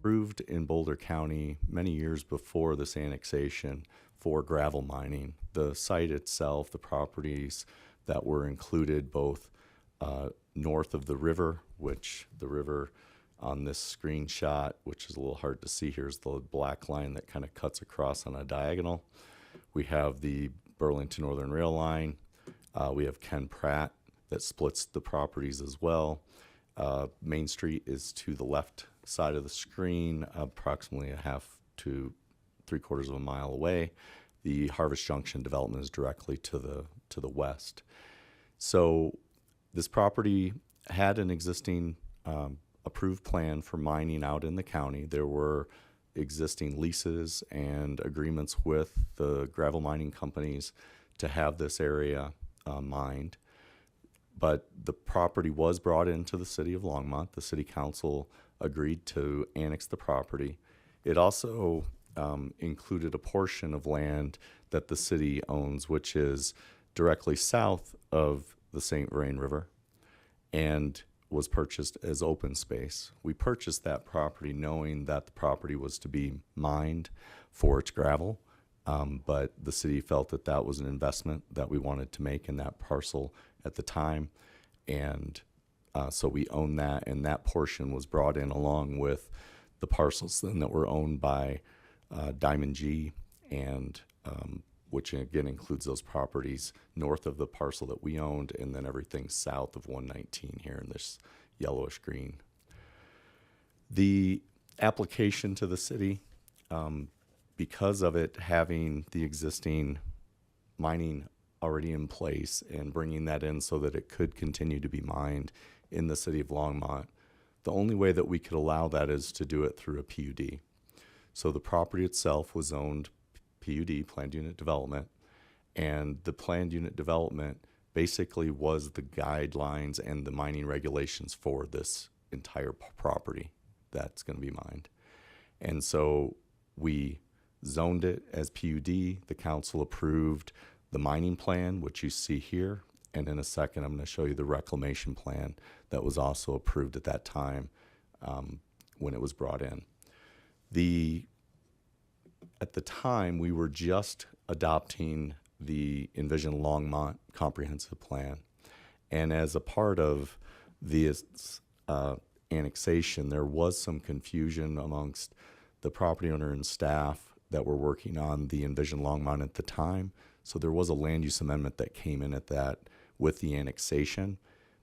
approved in Boulder County many years before this annexation for gravel mining. The site itself, the properties that were included both north of the river, which the river on this screenshot, which is a little hard to see here, is the black line that kind of cuts across on a diagonal. We have the Burlington Northern Rail line. We have Ken Pratt that splits the properties as well. Main Street is to the left side of the screen, approximately a half to 3/4 of a mile away. The Harvest Junction development is directly to the west. So this property had an existing approved plan for mining out in the county. There were existing leases and agreements with the gravel mining companies to have this area mined. But the property was brought into the city of Longmont. The city council agreed to annex the property. It also included a portion of land that the city owns, which is directly south of the St. Vrain River, and was purchased as open space. We purchased that property knowing that the property was to be mined for its gravel, but the city felt that that was an investment that we wanted to make in that parcel at the time, and so we own that, and that portion was brought in along with the parcels then that were owned by Diamond G, and which again includes those properties north of the parcel that we owned, and then everything south of 119 here in this yellowish green. The application to the city, because of it having the existing mining already in place and bringing that in so that it could continue to be mined in the city of Longmont, the only way that we could allow that is to do it through a PUD. So the property itself was zoned PUD, planned unit development, and the planned unit development basically was the guidelines and the mining regulations for this entire property that's going to be mined. And so we zoned it as PUD. The council approved the mining plan, which you see here, and in a second I'm going to show you the reclamation plan that was also approved at that time when it was brought in. At the time, we were just adopting the Envision Longmont comprehensive plan. And as a part of this annexation, there was some confusion amongst the property owner and staff that were working on the Envision Longmont at the time. So there was a land use amendment that came in at that with the annexation,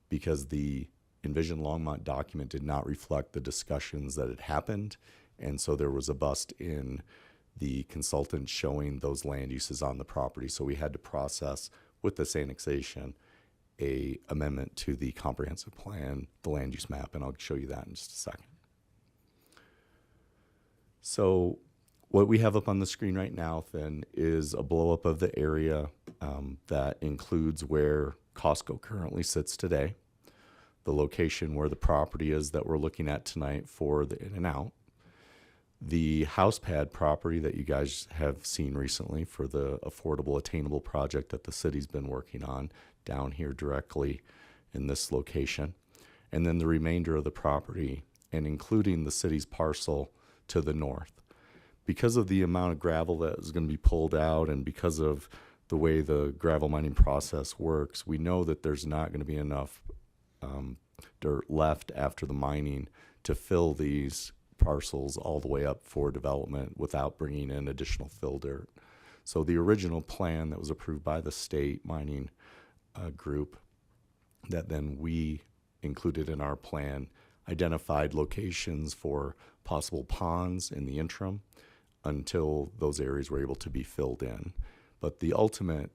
because the Envision Longmont document did not reflect the discussions that had happened. And so there was a bust in the consultant showing those land uses on the property. So we had to process with this annexation a amendment to the comprehensive plan, the land use map, and I'll show you that in just a second. So what we have up on the screen right now then is a blow up of the area that includes where Costco currently sits today, the location where the property is that we're looking at tonight for the In-N-Out, the house pad property that you guys have seen recently for the affordable attainable project that the city's been working on down here directly in this location, and then the remainder of the property, and including the city's parcel to the north. Because of the amount of gravel that is going to be pulled out, and because of the way the gravel mining process works, we know that there's not going to be enough dirt left after the mining to fill these parcels all the way up for development without bringing in additional fill dirt. So the original plan that was approved by the state mining group that then we included in our plan identified locations for possible ponds in the interim until those areas were able to be filled in. But the ultimate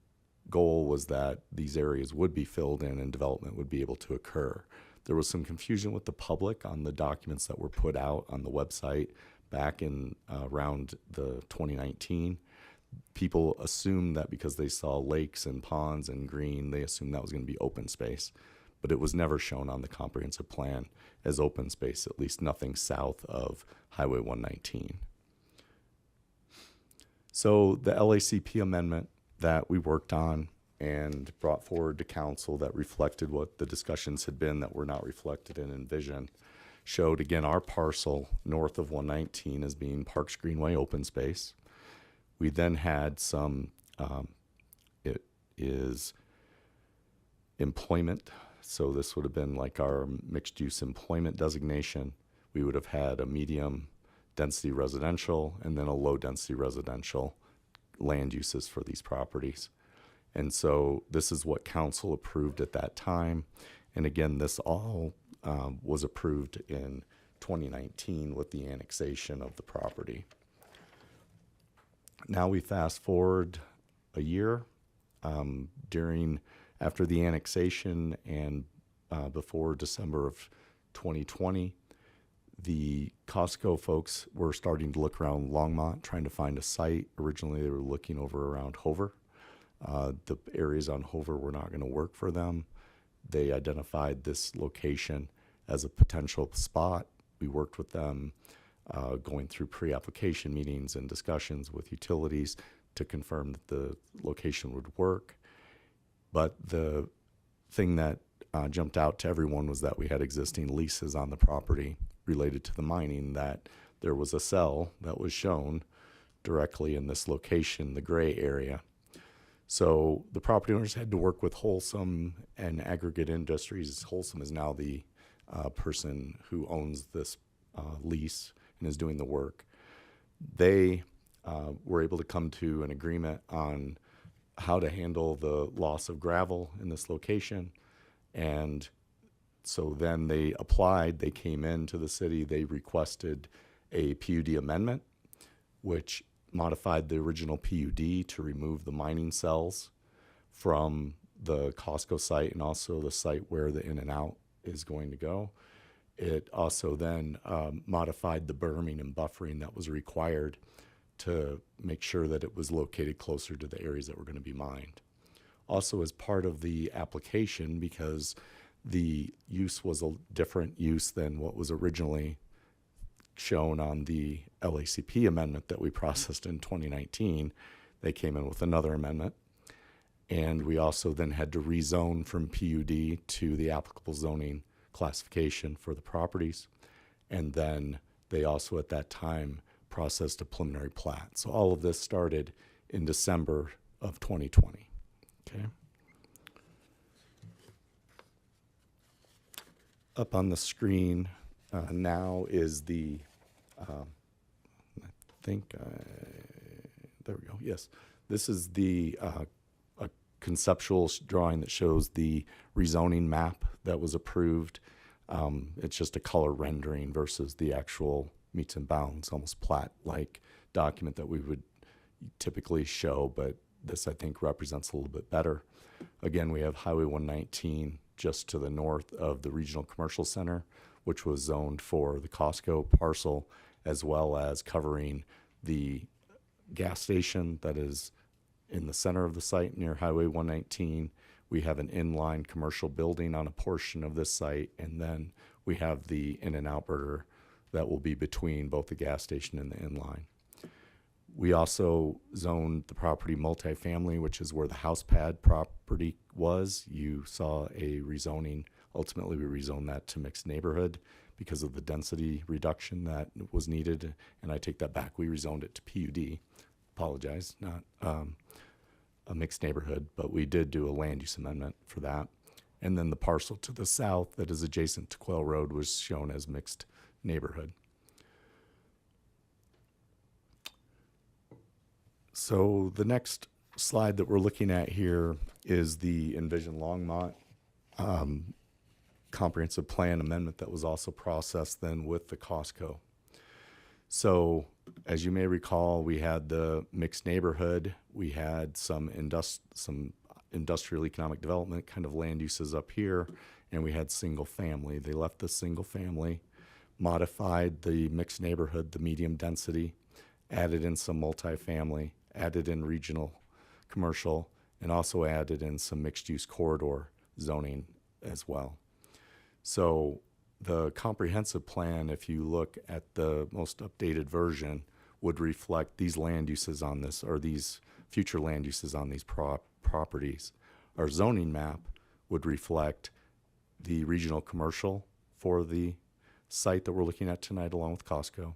goal was that these areas would be filled in and development would be able to occur. There was some confusion with the public on the documents that were put out on the website back in around the 2019. People assumed that because they saw lakes and ponds and green, they assumed that was going to be open space. But it was never shown on the comprehensive plan as open space, at least nothing south of Highway 119. So the LACP amendment that we worked on and brought forward to council that reflected what the discussions had been that were not reflected in Envision showed, again, our parcel north of 119 as being Parks Greenway open space. We then had some, it is employment. So this would have been like our mixed use employment designation. We would have had a medium density residential and then a low density residential land uses for these properties. And so this is what council approved at that time. And again, this all was approved in 2019 with the annexation of the property. Now we fast forward a year. After the annexation and before December of 2020, the Costco folks were starting to look around Longmont, trying to find a site. Originally, they were looking over around Hover. The areas on Hover were not going to work for them. They identified this location as a potential spot. We worked with them, going through pre-application meetings and discussions with utilities to confirm that the location would work. But the thing that jumped out to everyone was that we had existing leases on the property related to the mining, that there was a cell that was shown directly in this location, the gray area. So the property owners had to work with Wholesome and Aggregate Industries. Wholesome is now the person who owns this lease and is doing the work. They were able to come to an agreement on how to handle the loss of gravel in this location. And so then they applied, they came into the city, they requested a PUD amendment, which modified the original PUD to remove the mining cells from the Costco site and also the site where the In-N-Out is going to go. It also then modified the berming and buffering that was required to make sure that it was located closer to the areas that were going to be mined. Also, as part of the application, because the use was a different use than what was originally shown on the LACP amendment that we processed in 2019, they came in with another amendment. And we also then had to rezone from PUD to the applicable zoning classification for the properties. And then they also at that time processed a preliminary plat. So all of this started in December of 2020. Okay. Up on the screen now is the, there we go. Yes, this is the a conceptual drawing that shows the rezoning map that was approved. It's just a color rendering versus the actual meets and bounds, almost plat-like document that we would typically show, but this I think represents a little bit better. Again, we have Highway 119 just to the north of the Regional Commercial Center, which was zoned for the Costco parcel, as well as covering the gas station that is in the center of the site near Highway 119. We have an inline commercial building on a portion of this site, and then we have the In-N-Out Burger that will be between both the gas station and the inline. We also zoned the property multifamily, which is where the house pad property was. You saw a rezoning. Ultimately, we rezoned that to mixed neighborhood because of the density reduction that was needed. And I take that back. We rezoned it to PUD. Apologize, not a mixed neighborhood, but we did do a land use amendment for that. And then the parcel to the south that is adjacent to Quail Road was shown as mixed neighborhood. So the next slide that we're looking at here is the Envision Longmont comprehensive plan amendment that was also processed then with the Costco. So as you may recall, we had the mixed neighborhood, we had some industrial economic development kind of land uses up here, and we had single family. They left the single family, modified the mixed neighborhood, the medium density, added in some multifamily, added in regional commercial, and also added in some mixed use corridor zoning as well. So the comprehensive plan, if you look at the most updated version, would reflect these land uses on this, or these future land uses on these properties. Our zoning map would reflect the regional commercial for the site that we're looking at tonight along with Costco.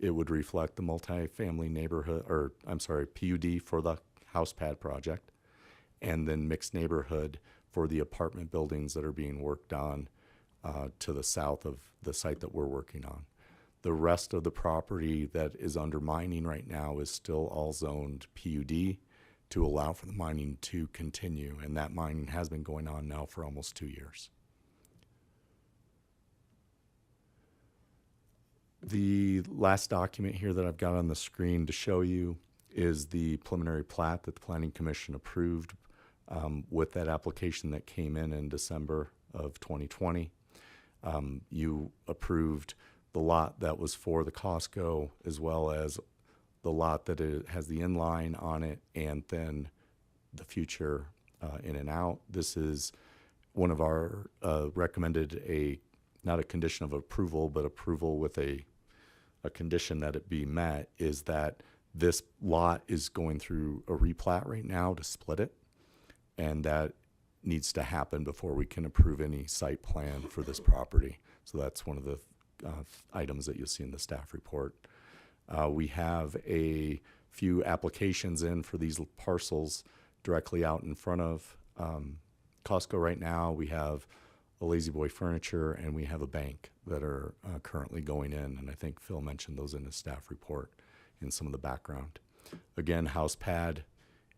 It would reflect the multifamily neighborhood, or I'm sorry, PUD for the house pad project, and then mixed neighborhood for the apartment buildings that are being worked on to the south of the site that we're working on. The rest of the property that is under mining right now is still all zoned PUD to allow for the mining to continue, and that mining has been going on now for almost 2 years. The last document here that I've got on the screen to show you is the preliminary plat that the Planning Commission approved with that application that came in December of 2020. You approved the lot that was for the Costco, as well as the lot that it has the inline on it, and then the future in and out. This is one of our recommended not a condition of approval, but approval with a condition that it be met, is that this lot is going through a replat right now to split it, and that needs to happen before we can approve any site plan for this property. So that's one of the items that you'll see in the staff report. We have a few applications in for these parcels directly out in front of Costco right now. We have a Lazy Boy Furniture, and we have a bank that are currently going in, and I think Phil mentioned those in his staff report in some of the background. Again, house pad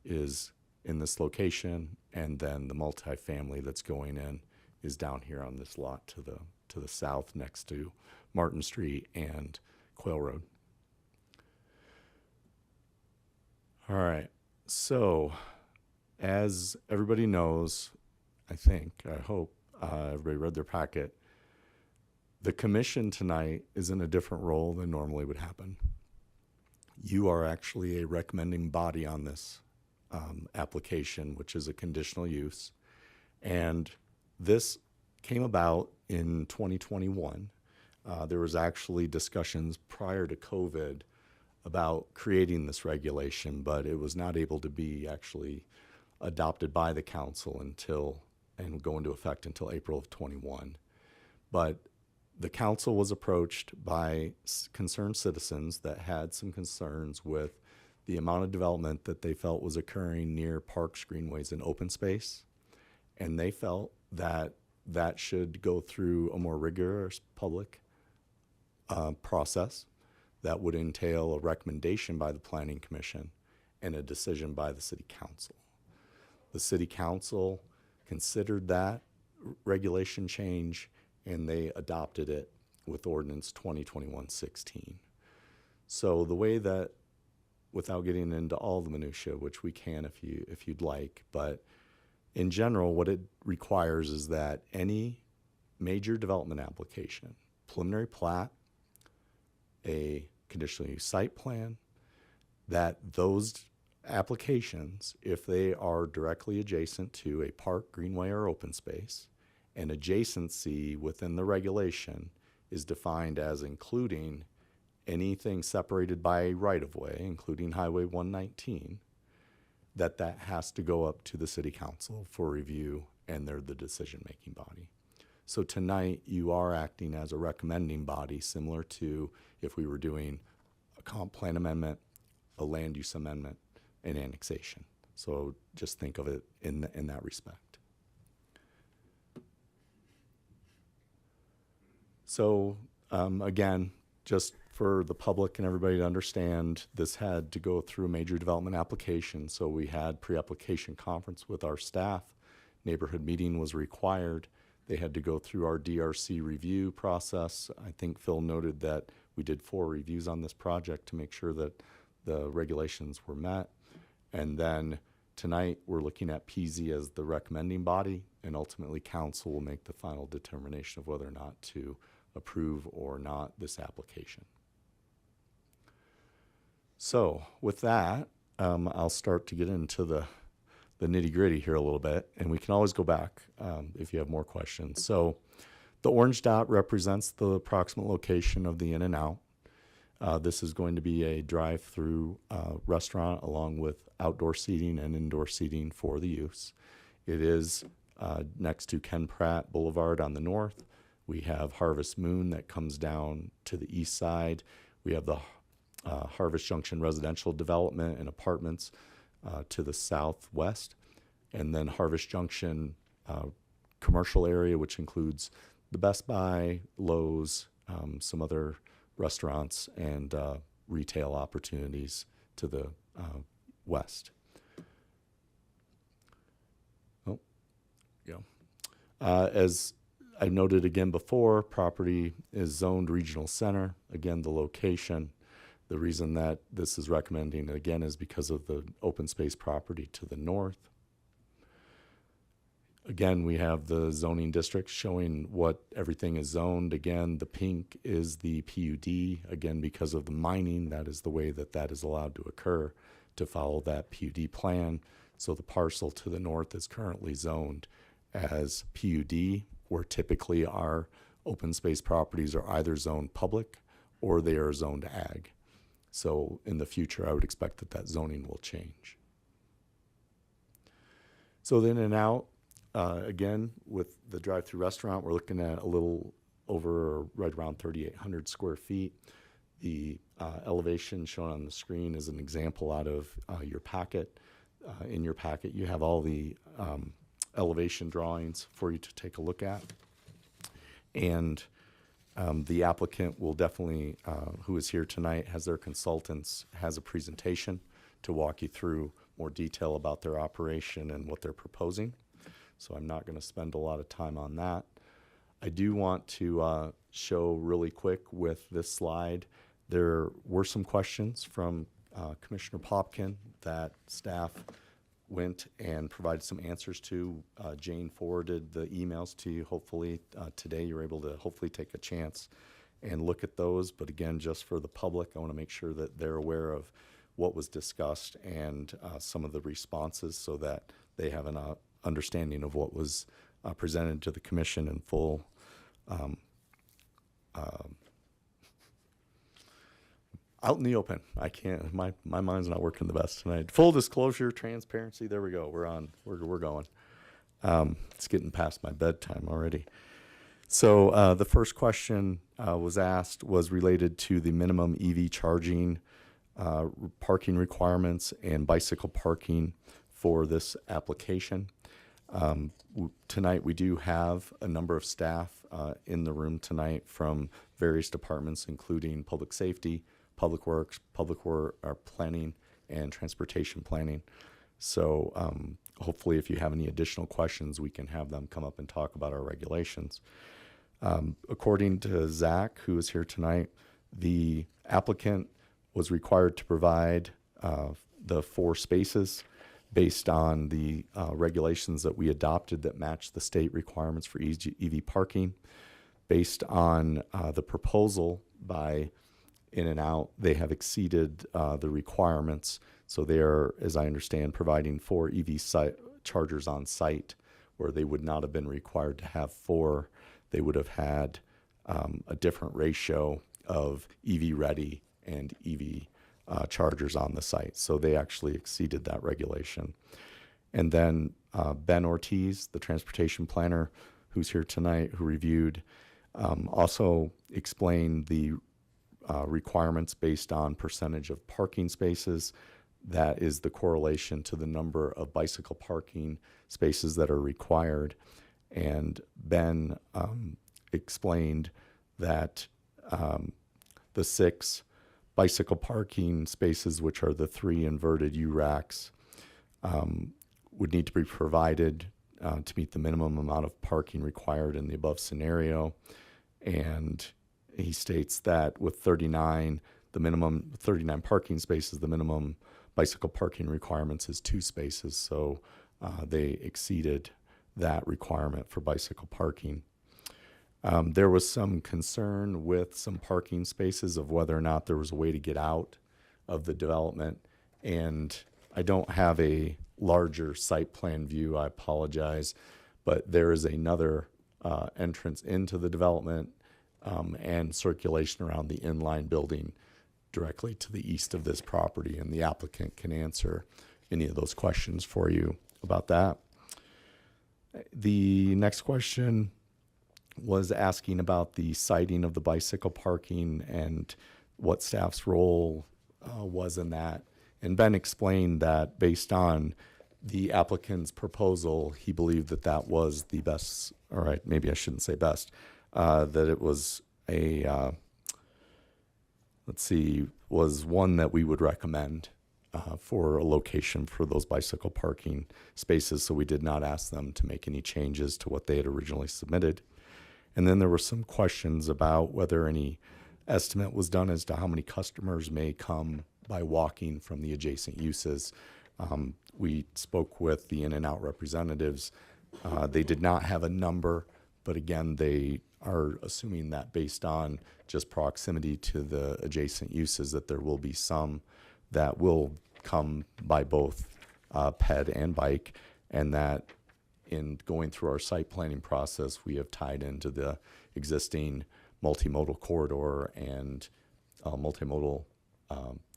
is in this location, and then the multifamily that's going in is down here on this lot to the south next to Martin Street and Quail Road. All right, so as everybody knows, I hope everybody read their packet, the commission tonight is in a different role than normally would happen. You are actually a recommending body on this application, which is a conditional use. And this came about in 2021. There was actually discussions prior to COVID about creating this regulation, but it was not able to be actually adopted by the council and go into effect until April of 21. But the council was approached by concerned citizens that had some concerns with the amount of development that they felt was occurring near parks, greenways, and open space. And they felt that that should go through a more rigorous public process that would entail a recommendation by the Planning Commission and a decision by the City Council. The City Council considered that regulation change, and they adopted it with Ordinance 2021-16. So the way that, without getting into all the minutia, which we can if you'd like, but in general, what it requires is that any major development application, preliminary plat, a conditional use site plan, that those applications, if they are directly adjacent to a park, greenway, or open space, and adjacency within the regulation is defined as including anything separated by a right-of-way, including Highway 119, that has to go up to the City Council for review, and they're the decision-making body. So tonight, you are acting as a recommending body, similar to if we were doing a comp plan amendment, a land use amendment, and annexation. So just think of it in that respect. So again, just for the public and everybody to understand, this had to go through a major development application. So we had pre-application conference with our staff. Neighborhood meeting was required. They had to go through our DRC review process. I think Phil noted that we did 4 reviews on this project to make sure that the regulations were met. And then tonight we're looking at PZ as the recommending body, and ultimately council will make the final determination of whether or not to approve or not this application. So with that, I'll start to get into the nitty gritty here a little bit, and we can always go back if you have more questions. So the orange dot represents the approximate location of the In-N-Out. This is going to be a drive-through restaurant along with outdoor seating and indoor seating for the use. It is next to Ken Pratt Boulevard on the north We have Harvest Moon that comes down to the east side. We have the Harvest Junction residential development and apartments to the southwest. And then Harvest Junction commercial area, which includes the Best Buy, Lowe's, some other restaurants, and retail opportunities to the west. Oh, yeah. As I noted again before, property is zoned regional center. Again, the location. The reason that this is recommending again is because of the open space property to the north. Again, we have the zoning districts showing what everything is zoned. Again, the pink is the PUD. Again, because of the mining, that is the way that that is allowed to occur to follow that PUD plan. So the parcel to the north is currently zoned as PUD, where typically our open space properties are either zoned public or they are zoned ag. So in the future, I would expect that that zoning will change. So the in and out, again, with the drive-through restaurant, we're looking at a little over right around 3,800 square feet. The elevation shown on the screen is an example out of your packet. In your packet, you have all the elevation drawings for you to take a look at. And the applicant will definitely, who is here tonight, has their consultants, has a presentation to walk you through more detail about their operation and what they're proposing. So I'm not going to spend a lot of time on that. I do want to show really quick with this slide, there were some questions from Commissioner Popkin that staff went and provided some answers to. Jane forwarded the emails to you. Hopefully today you're able to hopefully take a chance and look at those. But again, just for the public, I want to make sure that they're aware of what was discussed and some of the responses so that they have an understanding of what was presented to the commission in full. Out in the open. I can't, my mind's not working the best tonight. Full disclosure, transparency, there we go. We're going. It's getting past my bedtime already. So the first question was asked was related to the minimum EV charging parking requirements and bicycle parking for this application. Tonight we do have a number of staff in the room tonight from various departments, including public safety, public works, planning, and transportation planning. So hopefully if you have any additional questions, we can have them come up and talk about our regulations. According to Zach, who is here tonight, the applicant was required to provide the 4 spaces based on the regulations that we adopted that match the state requirements for EV parking. Based on the proposal by In-N-Out, they have exceeded the requirements. So they are, as I understand, providing 4 EV chargers on site where they would not have been required to have 4. They would have had a different ratio of EV ready and EV chargers on the site. So they actually exceeded that regulation. And then Ben Ortiz, the transportation planner who's here tonight, who reviewed, also explained the requirements based on percentage of parking spaces. That is the correlation to the number of bicycle parking spaces that are required. And Ben explained that the 6 bicycle parking spaces, which are the 3 inverted U-racks, would need to be provided to meet the minimum amount of parking required in the above scenario. And he states that with 39 parking spaces, the minimum bicycle parking requirements is 2 spaces. So they exceeded that requirement for bicycle parking. There was some concern with some parking spaces of whether or not there was a way to get out of the development. And I don't have a larger site plan view, I apologize, but there is another entrance into the development and circulation around the inline building directly to the east of this property. And the applicant can answer any of those questions for you about that. The next question was asking about the siting of the bicycle parking and what staff's role was in that. And Ben explained that based on the applicant's proposal, he believed that that was the best, all right, maybe I shouldn't say best, that it was a, was one that we would recommend for a location for those bicycle parking spaces. So we did not ask them to make any changes to what they had originally submitted. And then there were some questions about whether any estimate was done as to how many customers may come by walking from the adjacent uses. We spoke with the In-N-Out representatives. They did not have a number, but again, they are assuming that based on just proximity to the adjacent uses, that there will be some that will come by both ped and bike, and that in going through our site planning process, we have tied into the existing multimodal corridor and multimodal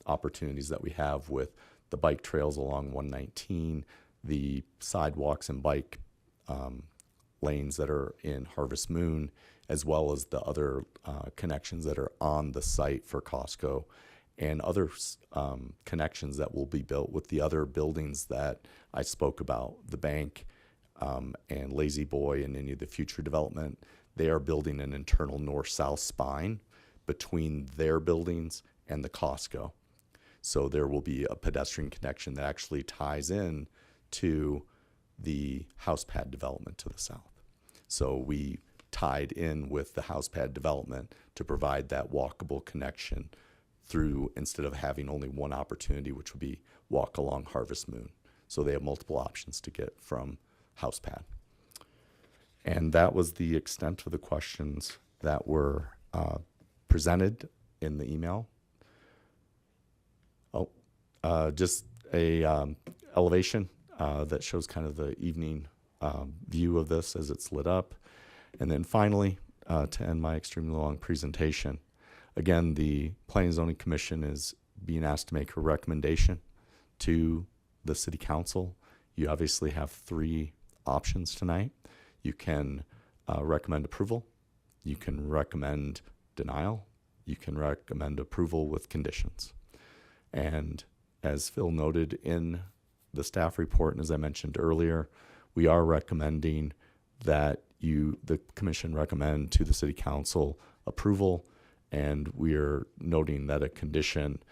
opportunities that we have with the bike trails along 119, the sidewalks and bike lanes that are in Harvest Moon, as well as the other connections that are on the site for Costco, and other connections that will be built with the other buildings that I spoke about, the bank and Lazy Boy and any of the future development. They are building an internal north-south spine between their buildings and the Costco. So there will be a pedestrian connection that actually ties in to the house pad development to the south. So we tied in with the house pad development to provide that walkable connection through, instead of having only one opportunity, which would be walk along Harvest Moon. So they have multiple options to get from house pad. And that was the extent of the questions that were presented in the email. Just a elevation that shows kind of the evening view of this as it's lit up. And then finally, to end my extremely long presentation, again, the Planning and Zoning Commission is being asked to make a recommendation to the City Council. You obviously have three options tonight. You can recommend approval, you can recommend denial, you can recommend approval with conditions. And as Phil noted in the staff report, and as I mentioned earlier, we are recommending that the commission recommend to the City Council approval, and we are noting that a condition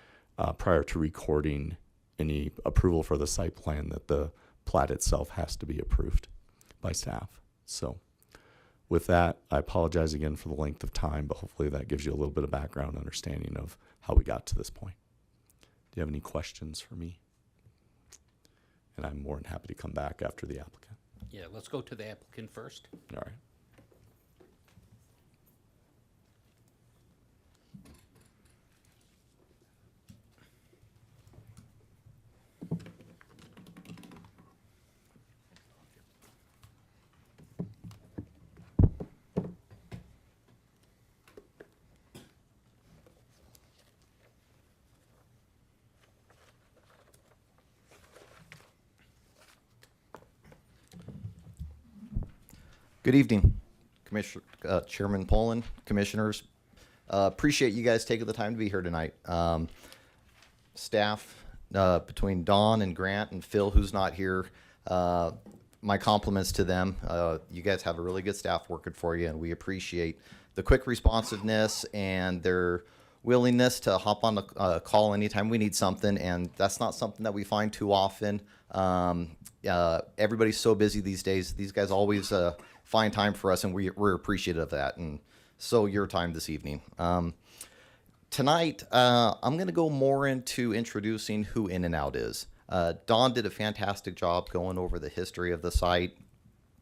prior to recording any approval for the site plan, that the plat itself has to be approved by staff. So with that, I apologize again for the length of time, but hopefully that gives you a little bit of background understanding of how we got to this point. Do you have any questions for me? And I'm more than happy to come back after the applicant. Yeah, let's go to the applicant first. All right. Good evening, Chairman Poland, Commissioners. Appreciate you guys taking the time to be here tonight. Staff, between Dawn and Grant and Phil, who's not here, my compliments to them. You guys have a really good staff working for you, and we appreciate the quick responsiveness and their willingness to hop on a call anytime we need something, and that's not something that we find too often. Everybody's so busy these days. These guys always find time for us, and we're appreciative of that, and so your time this evening. Tonight, I'm going to go more into introducing who In-N-Out is. Dawn did a fantastic job going over the history of the site,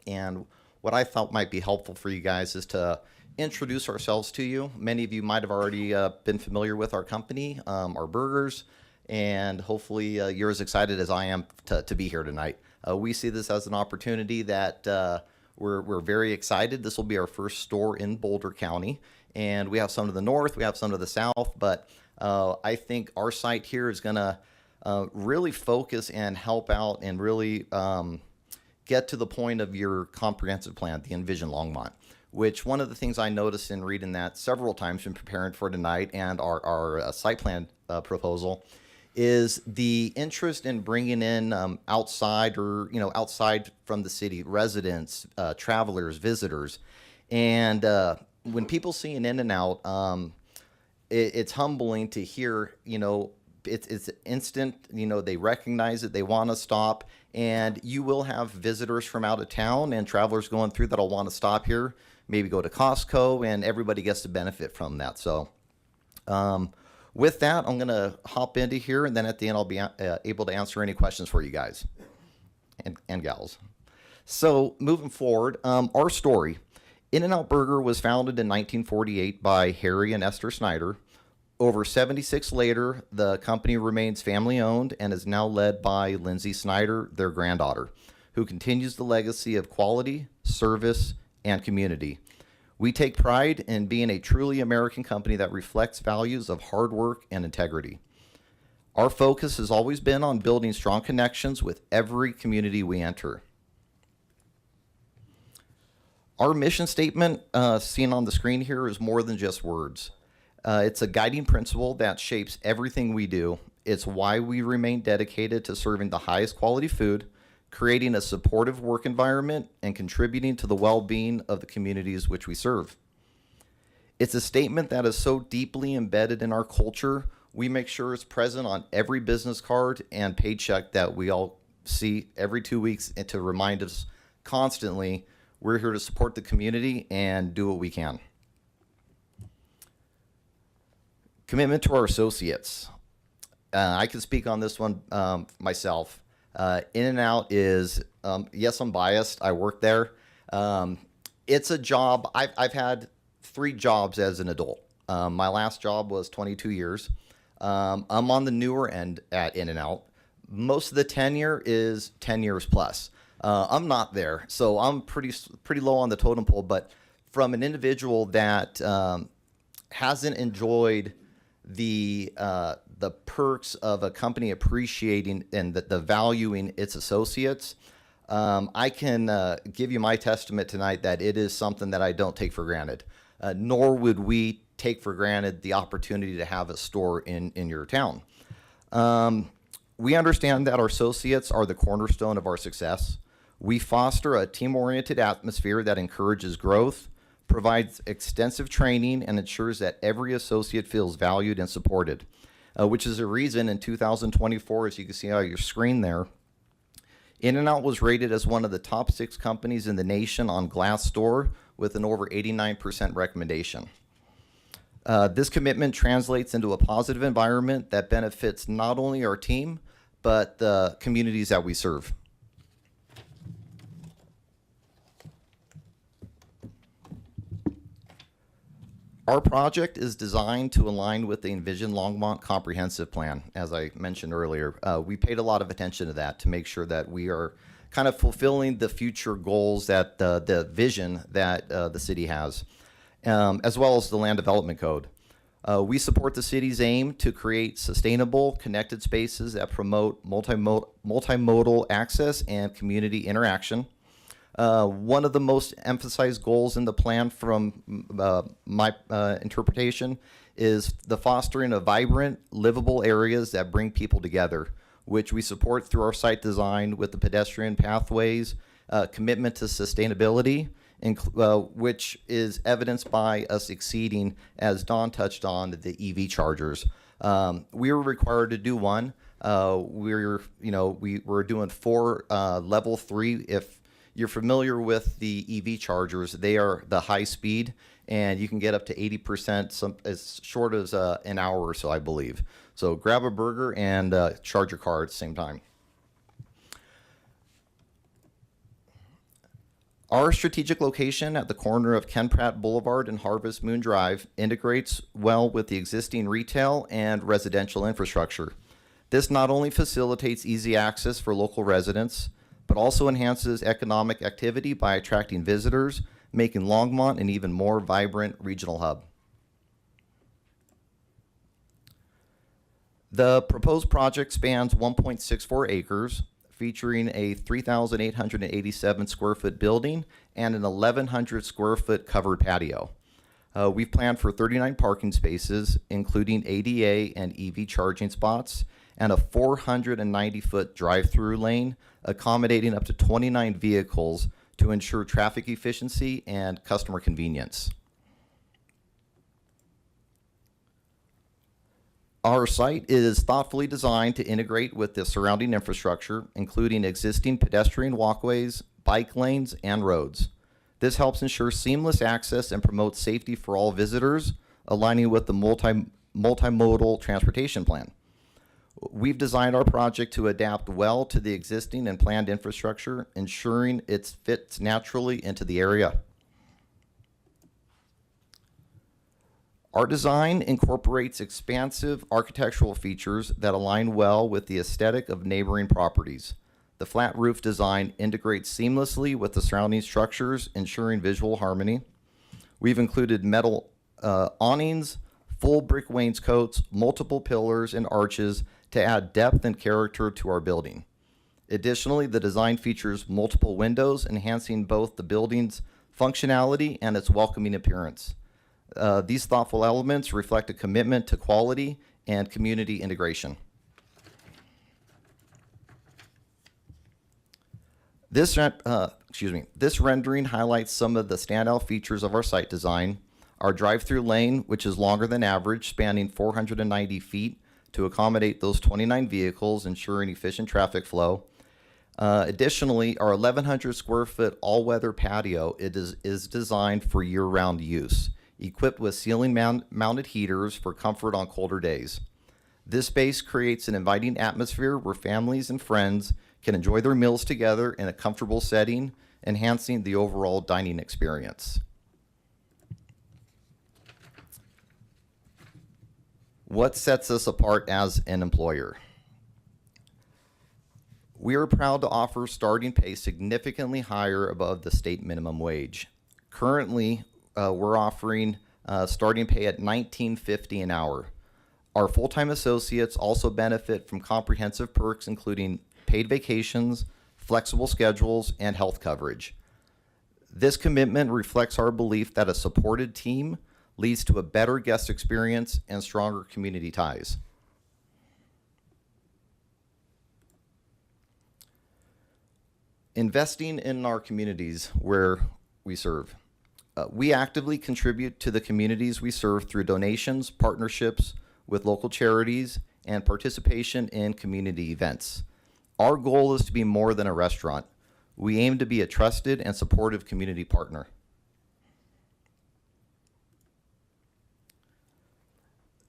and what I thought might be helpful for you guys is to introduce ourselves to you. Many of you might have already been familiar with our company, our burgers, and hopefully you're as excited as I am to be here tonight. We see this as an opportunity that we're very excited. This will be our first store in Boulder County, and we have some to the north, we have some to the south, but I think our site here is going to really focus and help out and really get to the point of your comprehensive plan, the Envision Longmont. which one of the things I noticed in reading that several times in preparing for tonight and our site plan proposal is the interest in bringing in outside or, outside from the city residents, travelers, visitors. And when people see an In-N-Out, it's humbling to hear, it's instant, they recognize it, they want to stop, and you will have visitors from out of town and travelers going through that'll want to stop here, maybe go to Costco, and everybody gets to benefit from that. So with that, I'm going to hop into here, and then at the end, I'll be able to answer any questions for you guys and gals. So moving forward, our story. In-N-Out Burger was founded in 1948 by Harry and Esther Snyder. Over 76 later, the company remains family-owned and is now led by Lindsay Snyder, their granddaughter, who continues the legacy of quality, service, and community. We take pride in being a truly American company that reflects values of hard work and integrity. Our focus has always been on building strong connections with every community we enter. Our mission statement, seen on the screen here, is more than just words. It's a guiding principle that shapes everything we do. It's why we remain dedicated to serving the highest quality food, creating a supportive work environment, and contributing to the well-being of the communities which we serve. It's a statement that is so deeply embedded in our culture, we make sure it's present on every business card and paycheck that we all see every 2 weeks, and to remind us constantly we're here to support the community and do what we can. Commitment to our associates. I can speak on this one myself. In-N-Out is, yes, I'm biased. I work there. It's a job. I've had 3 jobs as an adult. My last job was 22 years. I'm on the newer end at In-N-Out. Most of the tenure is 10 years plus. I'm not there, so I'm pretty low on the totem pole. But from an individual that hasn't enjoyed the perks of a company appreciating and the valuing its associates, I can give you my testament tonight that it is something that I don't take for granted. Nor would we take for granted the opportunity to have a store in your town. We understand that our associates are the cornerstone of our success. We foster a team-oriented atmosphere that encourages growth, provides extensive training, and ensures that every associate feels valued and supported, which is a reason in 2024, as you can see on your screen there, In-N-Out was rated as one of the top 6 companies in the nation on Glassdoor with an over 89% recommendation. This commitment translates into a positive environment that benefits not only our team, but the communities that we serve. Our project is designed to align with the Envision Longmont Comprehensive Plan, as I mentioned earlier. We paid a lot of attention to that to make sure that we are kind of fulfilling the future goals that the vision that the city has, as well as the Land Development Code. We support the city's aim to create sustainable, connected spaces that promote multimodal access and community interaction. One of the most emphasized goals in the plan from my interpretation is the fostering of vibrant, livable areas that bring people together, which we support through our site design with the pedestrian pathways, commitment to sustainability, which is evidenced by us exceeding, as Don touched on, the EV chargers. We were required to do one. We're doing 4 level 3. If you're familiar with the EV chargers, they are the high speed, and you can get up to 80%, as short as an hour or so, I believe. So grab a burger and charge your car at the same time. Our strategic location at the corner of Ken Pratt Boulevard and Harvest Moon Drive integrates well with the existing retail and residential infrastructure. This not only facilitates easy access for local residents, but also enhances economic activity by attracting visitors, making Longmont an even more vibrant regional hub. The proposed project spans 1.64 acres, featuring a 3,887 square foot building and an 1,100 square foot covered patio. We've planned for 39 parking spaces, including ADA and EV charging spots, and a 490-foot drive-through lane, accommodating up to 29 vehicles to ensure traffic efficiency and customer convenience. Our site is thoughtfully designed to integrate with the surrounding infrastructure, including existing pedestrian walkways, bike lanes, and roads. This helps ensure seamless access and promotes safety for all visitors, aligning with the multimodal transportation plan. We've designed our project to adapt well to the existing and planned infrastructure, ensuring it fits naturally into the area. Our design incorporates expansive architectural features that align well with the aesthetic of neighboring properties. The flat roof design integrates seamlessly with the surrounding structures, ensuring visual harmony. We've included metal awnings, full brick wainscots, multiple pillars and arches to add depth and character to our building. Additionally, the design features multiple windows, enhancing both the building's functionality and its welcoming appearance. These thoughtful elements reflect a commitment to quality and community integration. This rendering highlights some of the standout features of our site design. Our drive-through lane, which is longer than average, spanning 490 feet to accommodate those 29 vehicles, ensuring efficient traffic flow. Additionally, our 1,100 square foot all-weather patio is designed for year-round use, equipped with ceiling mounted heaters for comfort on colder days. This space creates an inviting atmosphere where families and friends can enjoy their meals together in a comfortable setting, enhancing the overall dining experience. What sets us apart as an employer? We are proud to offer starting pay significantly higher above the state minimum wage. Currently, we're offering starting pay at $19.50 an hour. Our full-time associates also benefit from comprehensive perks, including paid vacations, flexible schedules, and health coverage. This commitment reflects our belief that a supported team leads to a better guest experience and stronger community ties. Investing in our communities where we serve. We actively contribute to the communities we serve through donations, partnerships with local charities, and participation in community events. Our goal is to be more than a restaurant. We aim to be a trusted and supportive community partner.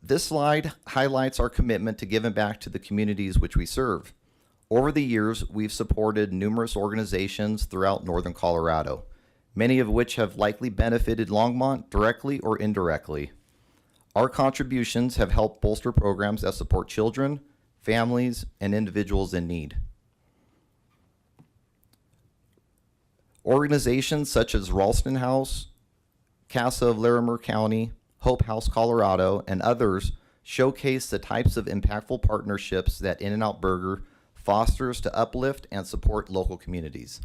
This slide highlights our commitment to giving back to the communities which we serve. Over the years, we've supported numerous organizations throughout northern Colorado, many of which have likely benefited Longmont directly or indirectly. Our contributions have helped bolster programs that support children, families, and individuals in need. Organizations such as Ralston House, CASA of Larimer County, Hope House Colorado, and others showcase the types of impactful partnerships that In-N-Out Burger fosters to uplift and support local communities.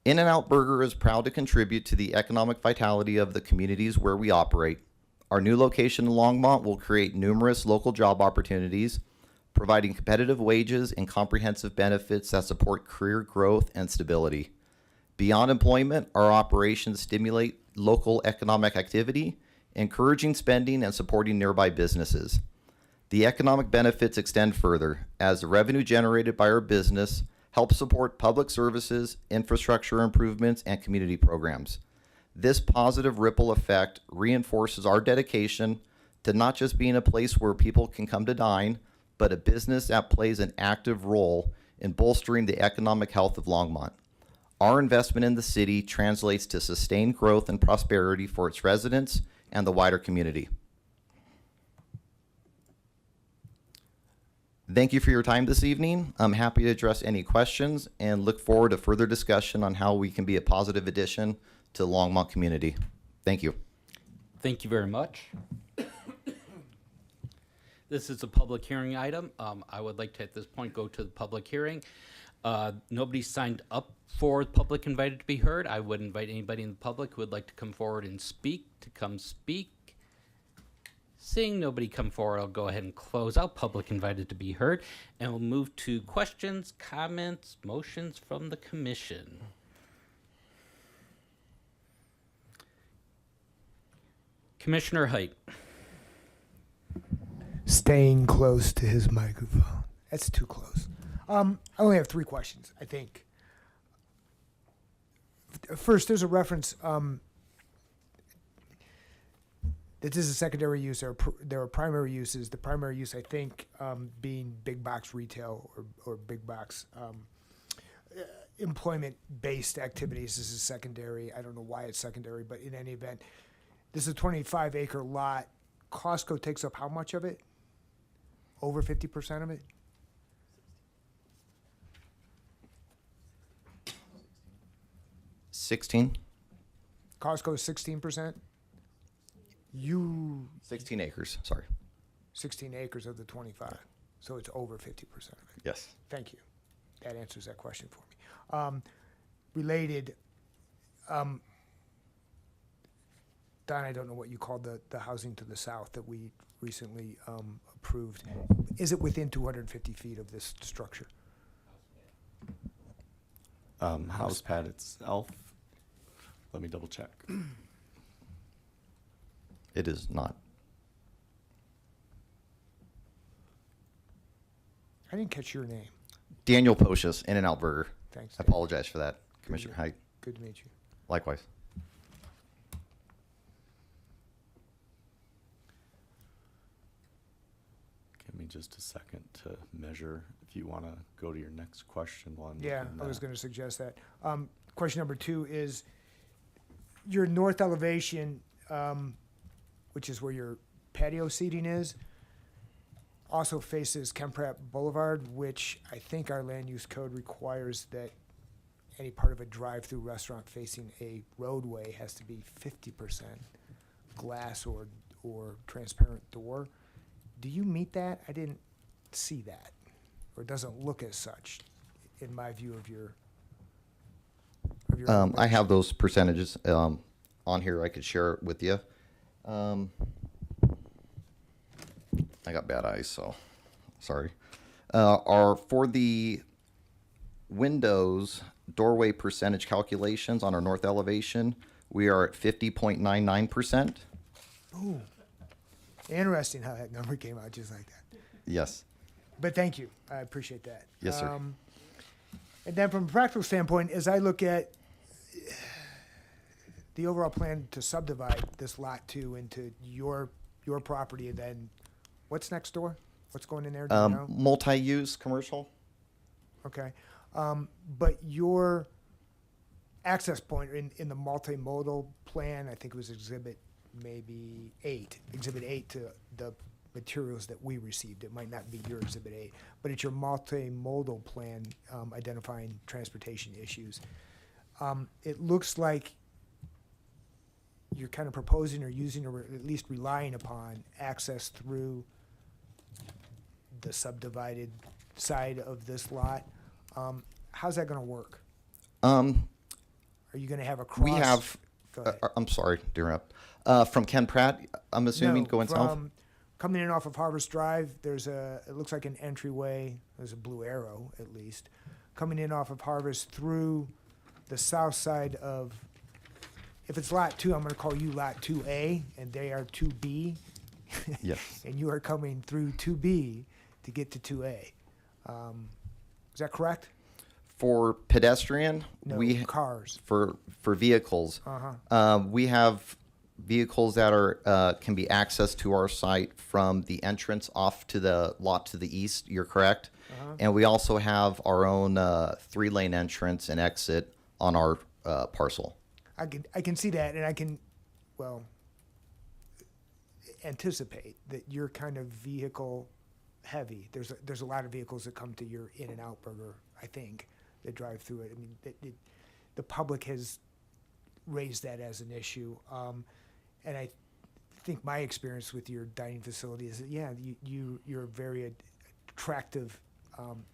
In-N-Out Burger is proud to contribute to the economic vitality of the communities where we operate. Our new location in Longmont will create numerous local job opportunities, providing competitive wages and comprehensive benefits that support career growth and stability. Beyond employment, our operations stimulate local economic activity, encouraging spending and supporting nearby businesses. The economic benefits extend further, as the revenue generated by our business helps support public services, infrastructure improvements, and community programs. This positive ripple effect reinforces our dedication to not just being a place where people can come to dine, but a business that plays an active role in bolstering the economic health of Longmont. Our investment in the city translates to sustained growth and prosperity for its residents and the wider community. Thank you for your time this evening. I'm happy to address any questions and look forward to further discussion on how we can be a positive addition to the Longmont community. Thank you. Thank you very much. This is a public hearing item. I would like to, at this point, go to the public hearing. Nobody signed up for the public invited to be heard. I would invite anybody in the public who would like to come forward and speak to come speak. Seeing nobody come forward, I'll go ahead and close out public invited to be heard, and we'll move to questions, comments, motions from the commission. Commissioner Height. Staying close to his microphone. That's too close. I only have 3 questions, I think. First, there's a reference that this is a secondary use. There are primary uses. The primary use, I think, being big box retail or big box employment-based activities. This is secondary. I don't know why it's secondary, but in any event, this is a 25-acre lot. Costco takes up how much of it? Over 50% of it? 16? Costco is 16%. You 16 acres, sorry. 16 acres of the 25, so it's over 50% of it. Yes. Thank you. That answers that question for me. Related, Don, I don't know what you called the housing to the south that we recently approved. Is it within 250 feet of this structure? House pad itself, let me double check. It is not. I didn't catch your name. Daniel Pocius, In-N-Out Burger. Thanks. I apologize for that, Commissioner Height. Good to meet you. Likewise. Give me just a second to measure. If you want to go to your next question while I'm Yeah, looking I was that. going to suggest that. Question number 2 is your north elevation, which is where your patio seating is, also faces Kemprat Boulevard, which I think our land use code requires that any part of a drive-through restaurant facing a roadway has to be 50% glass or transparent door. Do you meet that? I didn't see that, or it doesn't look as such in my view of your I have those percentages on here. I could share it with you. I got bad eyes, so sorry. Are for the windows doorway percentage calculations on our north elevation, we are at 50.99%. Ooh, interesting how that number came out just like that. Yes. But thank you. I appreciate that. Yes, sir. And then from a practical standpoint, as I look at the overall plan to subdivide this lot 2 into your property, and then what's next door? What's going in there? Do you know? Multi-use commercial. Okay. But your access point in the multimodal plan, I think it was exhibit 8 to the materials that we received. It might not be your exhibit 8, but it's your multimodal plan identifying transportation issues. It looks like you're kind of proposing or using or at least relying upon access through the subdivided side of this lot. How's that going to work? Are you going to have a cross? We have. Go ahead. I'm sorry to interrupt. From Ken Pratt, I'm assuming going south. Coming in off of Harvest Drive, it looks like an entryway. There's a blue arrow, at least. Coming in off of Harvest through the south side of, if it's lot 2, I'm going to call you lot 2A, and they are 2B. Yes. And you are coming through 2B to get to 2A. Is that correct? For pedestrian, No, we cars. for vehicles, we have vehicles that are can be accessed to our site from the entrance off to the lot to the east. You're correct, and we also have our own 3-lane entrance and exit on our parcel. I can see that, and I can, well, anticipate that you're kind of vehicle heavy. There's a lot of vehicles that come to your In-N-Out Burger, I think, that drive through it. I mean, the public has raised that as an issue, and I think my experience with your dining facility is that, yeah, you're a very attractive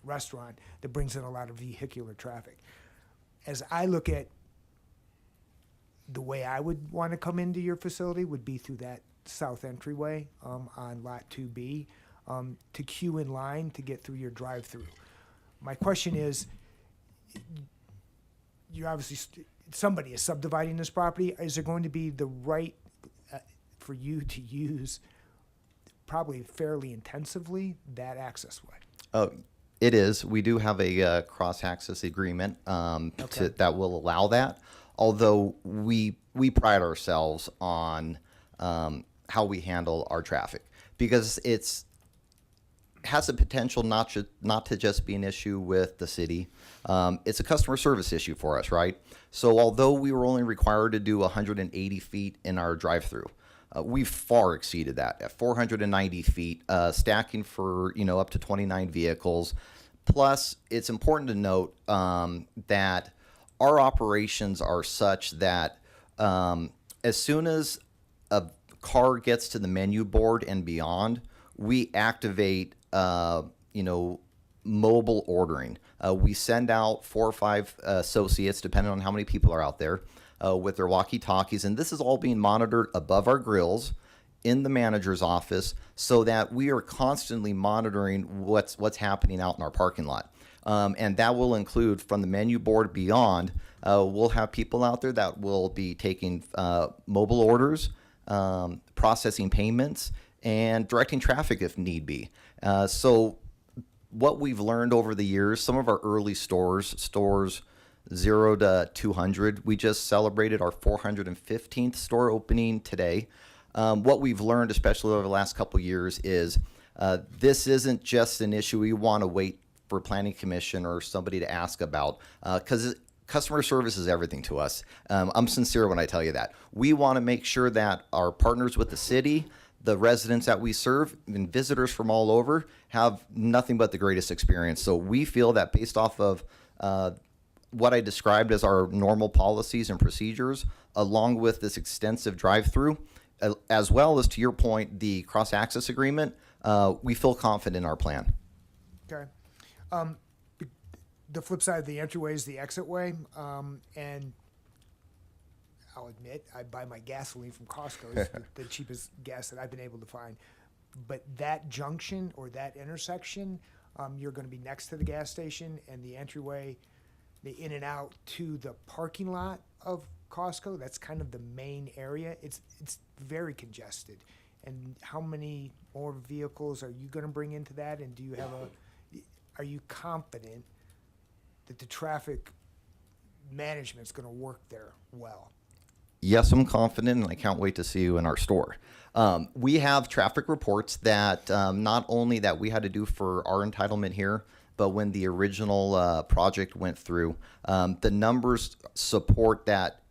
restaurant that brings in a lot of vehicular traffic. As I look at the way I would want to come into your facility would be through that south entryway on Lot 2B to queue in line to get through your drive-through. My question is, you're obviously, somebody is subdividing this property. Is there going to be the right for you to use probably fairly intensively that access way? It is. We do have a cross-access agreement Okay. that will allow that. Although we pride ourselves on how we handle our traffic, because it's has the potential not to just be an issue with the city. It's a customer service issue for us, right? So although we were only required to do 180 feet in our drive-through, we far exceeded that at 490 feet, stacking for up to 29 vehicles. Plus, it's important to note that our operations are such that as soon as a car gets to the menu board and beyond, we activate mobile ordering. We send out 4 or 5 associates, depending on how many people are out there, with their walkie-talkies, and this is all being monitored above our grills in the manager's office, so that we are constantly monitoring what's happening out in our parking lot. And that will include from the menu board beyond. We'll have people out there that will be taking mobile orders, processing payments, and directing traffic if need be. So what we've learned over the years, some of our early stores 0 to 200, we just celebrated our 415th store opening today. What we've learned, especially over the last couple of years, is this isn't just an issue we want to wait for planning commission or somebody to ask about, because customer service is everything to us. I'm sincere when I tell you that. We want to make sure that our partners with the city, the residents that we serve, and visitors from all over have nothing but the greatest experience. So we feel that based off of what I described as our normal policies and procedures, along with this extensive drive-through, as well as, to your point, the cross-access agreement, we feel confident in our plan. Okay. The flip side of the entryway is the exit way, and I'll admit I buy my gasoline from Costco. It's the cheapest gas that I've been able to find. But that junction or that intersection, you're going to be next to the gas station, and the entryway, the in and out to the parking lot of Costco. That's kind of the main area. It's very congested. And how many more vehicles are you going to bring into that? And do you have are you confident that the traffic management is going to work there well? Yes, I'm confident, and I can't wait to see you in our store. We have traffic reports that not only that we had to do for our entitlement here, but when the original project went through, the numbers support that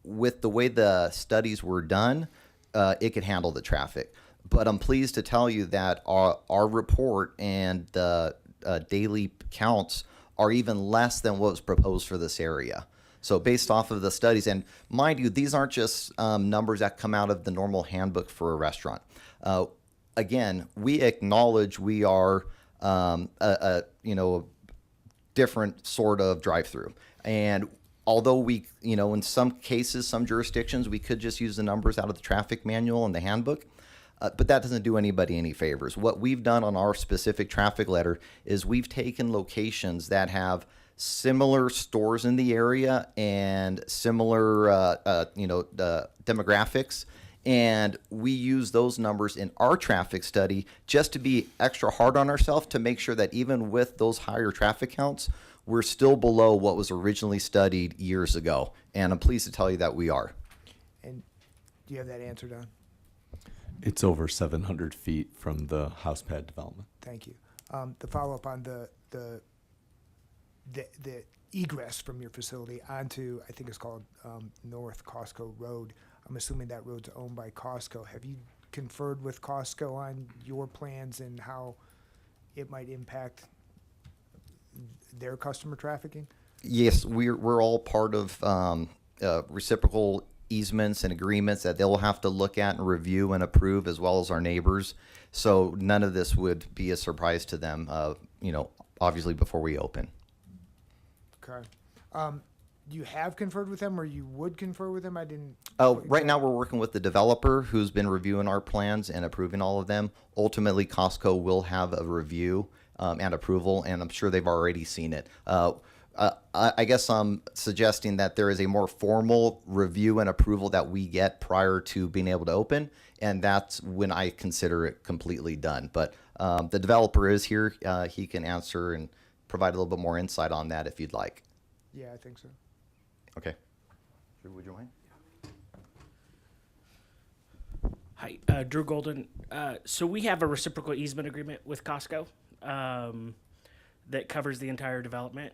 with the way the studies were done, it could handle the traffic. But I'm pleased to tell you that our report and the daily counts are even less than what was proposed for this area. So based off of the studies, and mind you, these aren't just numbers that come out of the normal handbook for a restaurant. Again, we acknowledge we are a different sort of drive-through, and although we, in some cases, some jurisdictions, we could just use the numbers out of the traffic manual and the handbook. But that doesn't do anybody any favors. What we've done on our specific traffic letter is we've taken locations that have similar stores in the area and similar, demographics, and we use those numbers in our traffic study just to be extra hard on ourselves to make sure that even with those higher traffic counts, we're still below what was originally studied years ago. And I'm pleased to tell you that we are. And do you have that answer, Don? It's over 700 feet from the house pad development. Thank you. The follow-up on the egress from your facility onto, I think it's called North Costco Road. I'm assuming that road's owned by Costco. Have you conferred with Costco on your plans and how it might impact their customer trafficking? Yes, we're all part of reciprocal easements and agreements that they'll have to look at and review and approve, as well as our neighbors. So none of this would be a surprise to them, obviously before we open. Okay. You have conferred with them, or you would confer with them? I didn't. Right now, we're working with the developer who's been reviewing our plans and approving all of them. Ultimately, Costco will have a review and approval, and I'm sure they've already seen it. I guess I'm suggesting that there is a more formal review and approval that we get prior to being able to open, and that's when I consider it completely done. But the developer is here. He can answer and provide a little bit more insight on that if you'd like. Yeah, I think so. Okay. Would you mind? Hi, Drew Golden. So we have a reciprocal easement agreement with Costco that covers the entire development.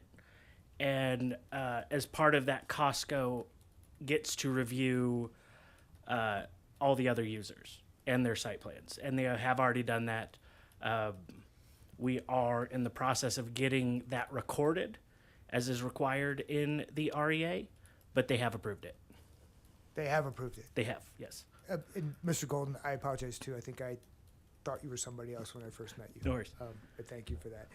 And as part of that, Costco gets to review all the other users and their site plans. And they have already done that. We are in the process of getting that recorded as is required in the REA, but they have approved it. They have approved it. They have, yes. And Mr. Golden, I apologize too. I think I thought you were somebody else when I first met you. No worries. But thank you for that.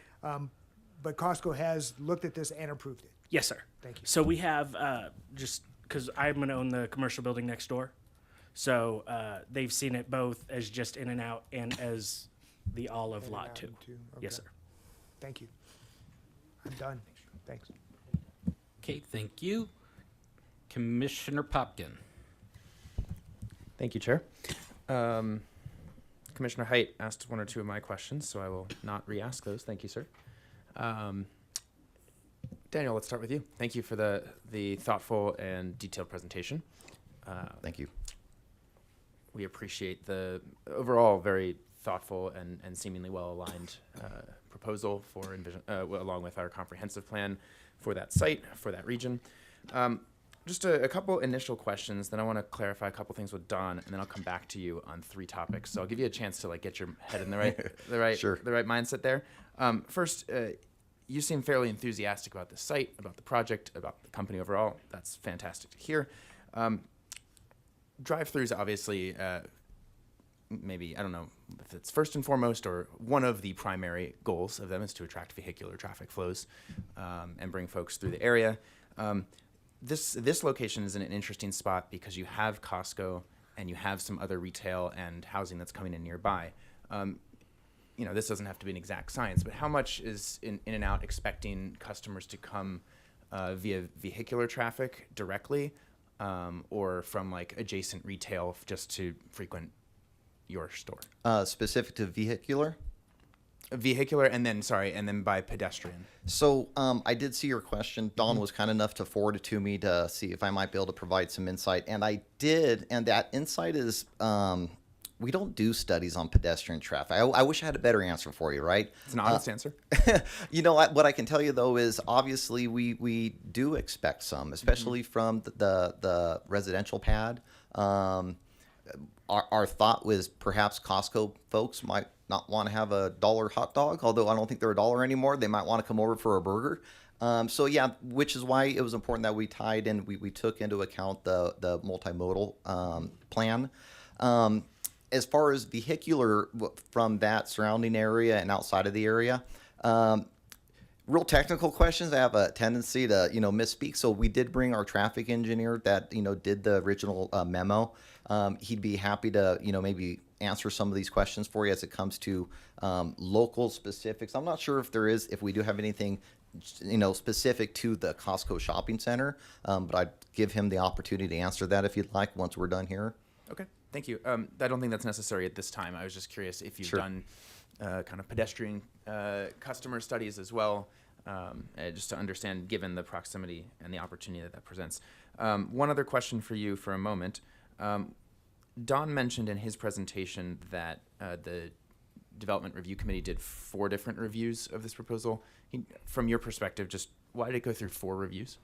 But Costco has looked at this and approved it. Yes, sir. Thank you. So we have, just because I'm going to own the commercial building next door. So they've seen it both as just in and out and as the all of In and lot out two. and two. Yes, Okay. sir. Thank you. I'm done. Thanks. Okay, thank you. Commissioner Popkin. Thank you, Chair. Commissioner Height asked one or two of my questions, so I will not re-ask those. Thank you, sir. Daniel, let's start with you. Thank you for the thoughtful and detailed presentation. Thank you. We appreciate the overall very thoughtful and seemingly well-aligned proposal for along with our comprehensive plan for that site, for that region. Just a couple initial questions, then I want to clarify a couple things with Don, and then I'll come back to you on 3 topics. So I'll give you a chance to get your head in the right Sure. the right mindset there. First, you seem fairly enthusiastic about the site, about the project, about the company overall. That's fantastic to hear. Drive-throughs, obviously, maybe, I don't know if it's first and foremost or one of the primary goals of them is to attract vehicular traffic flows and bring folks through the area. This location is in an interesting spot because you have Costco and you have some other retail and housing that's coming in nearby. This doesn't have to be an exact science, but how much is in and out expecting customers to come via vehicular traffic directly or from adjacent retail just to frequent your store? Specific to vehicular? Vehicular and then by pedestrian. So I did see your question. Don was kind enough to forward it to me to see if I might be able to provide some insight. And I did. And that insight is we don't do studies on pedestrian traffic. I wish I had a better answer for you, right? It's an honest answer. What I can tell you, though, is obviously we do expect some, especially from the residential pad. Our thought was perhaps Costco folks might not want to have a $1 hot dog, although I don't think they're $1 anymore. They might want to come over for a burger. Which is why it was important that we tied in, we took into account the multimodal plan. As far as vehicular from that surrounding area and outside of the area, real technical questions, I have a tendency to, misspeak. So we did bring our traffic engineer that, did the original memo. He'd be happy to, maybe answer some of these questions for you as it comes to local specifics. I'm not sure if we do have anything, specific to the Costco shopping center, but I'd give him the opportunity to answer that if you'd like once we're done here. Okay, thank you. I don't think that's necessary at this time. I was just curious if you've Sure. done kind of pedestrian customer studies as well, just to understand, given the proximity and the opportunity that presents. One other question for you for a moment. Don mentioned in his presentation that the Development Review Committee did 4 different reviews of this proposal. From your perspective, just why did it go through 4 reviews?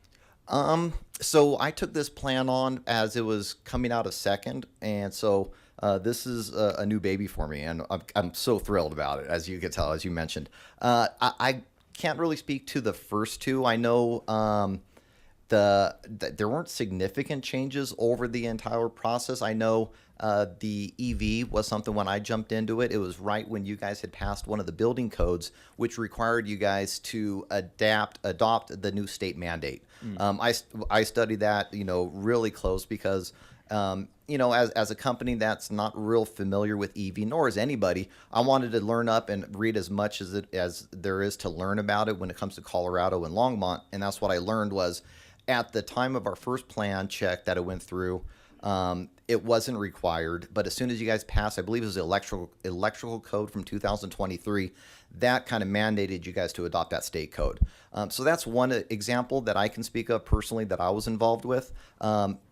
So I took this plan on as it was coming out of second, and so this is a new baby for me, and I'm so thrilled about it, as you could tell, as you mentioned. I can't really speak to the first 2. I know There weren't significant changes over the entire process. I know the EV was something when I jumped into it. It was right when you guys had passed one of the building codes, which required you guys to adopt the new state mandate. I studied that, really close because, as a company that's not real familiar with EV, nor is anybody, I wanted to learn up and read as much as there is to learn about it when it comes to Colorado and Longmont. And that's what I learned was at the time of our first plan check that it went through, it wasn't required. But as soon as you guys passed, I believe it was the electrical code from 2023, that kind of mandated you guys to adopt that state code. So that's one example that I can speak of personally that I was involved with.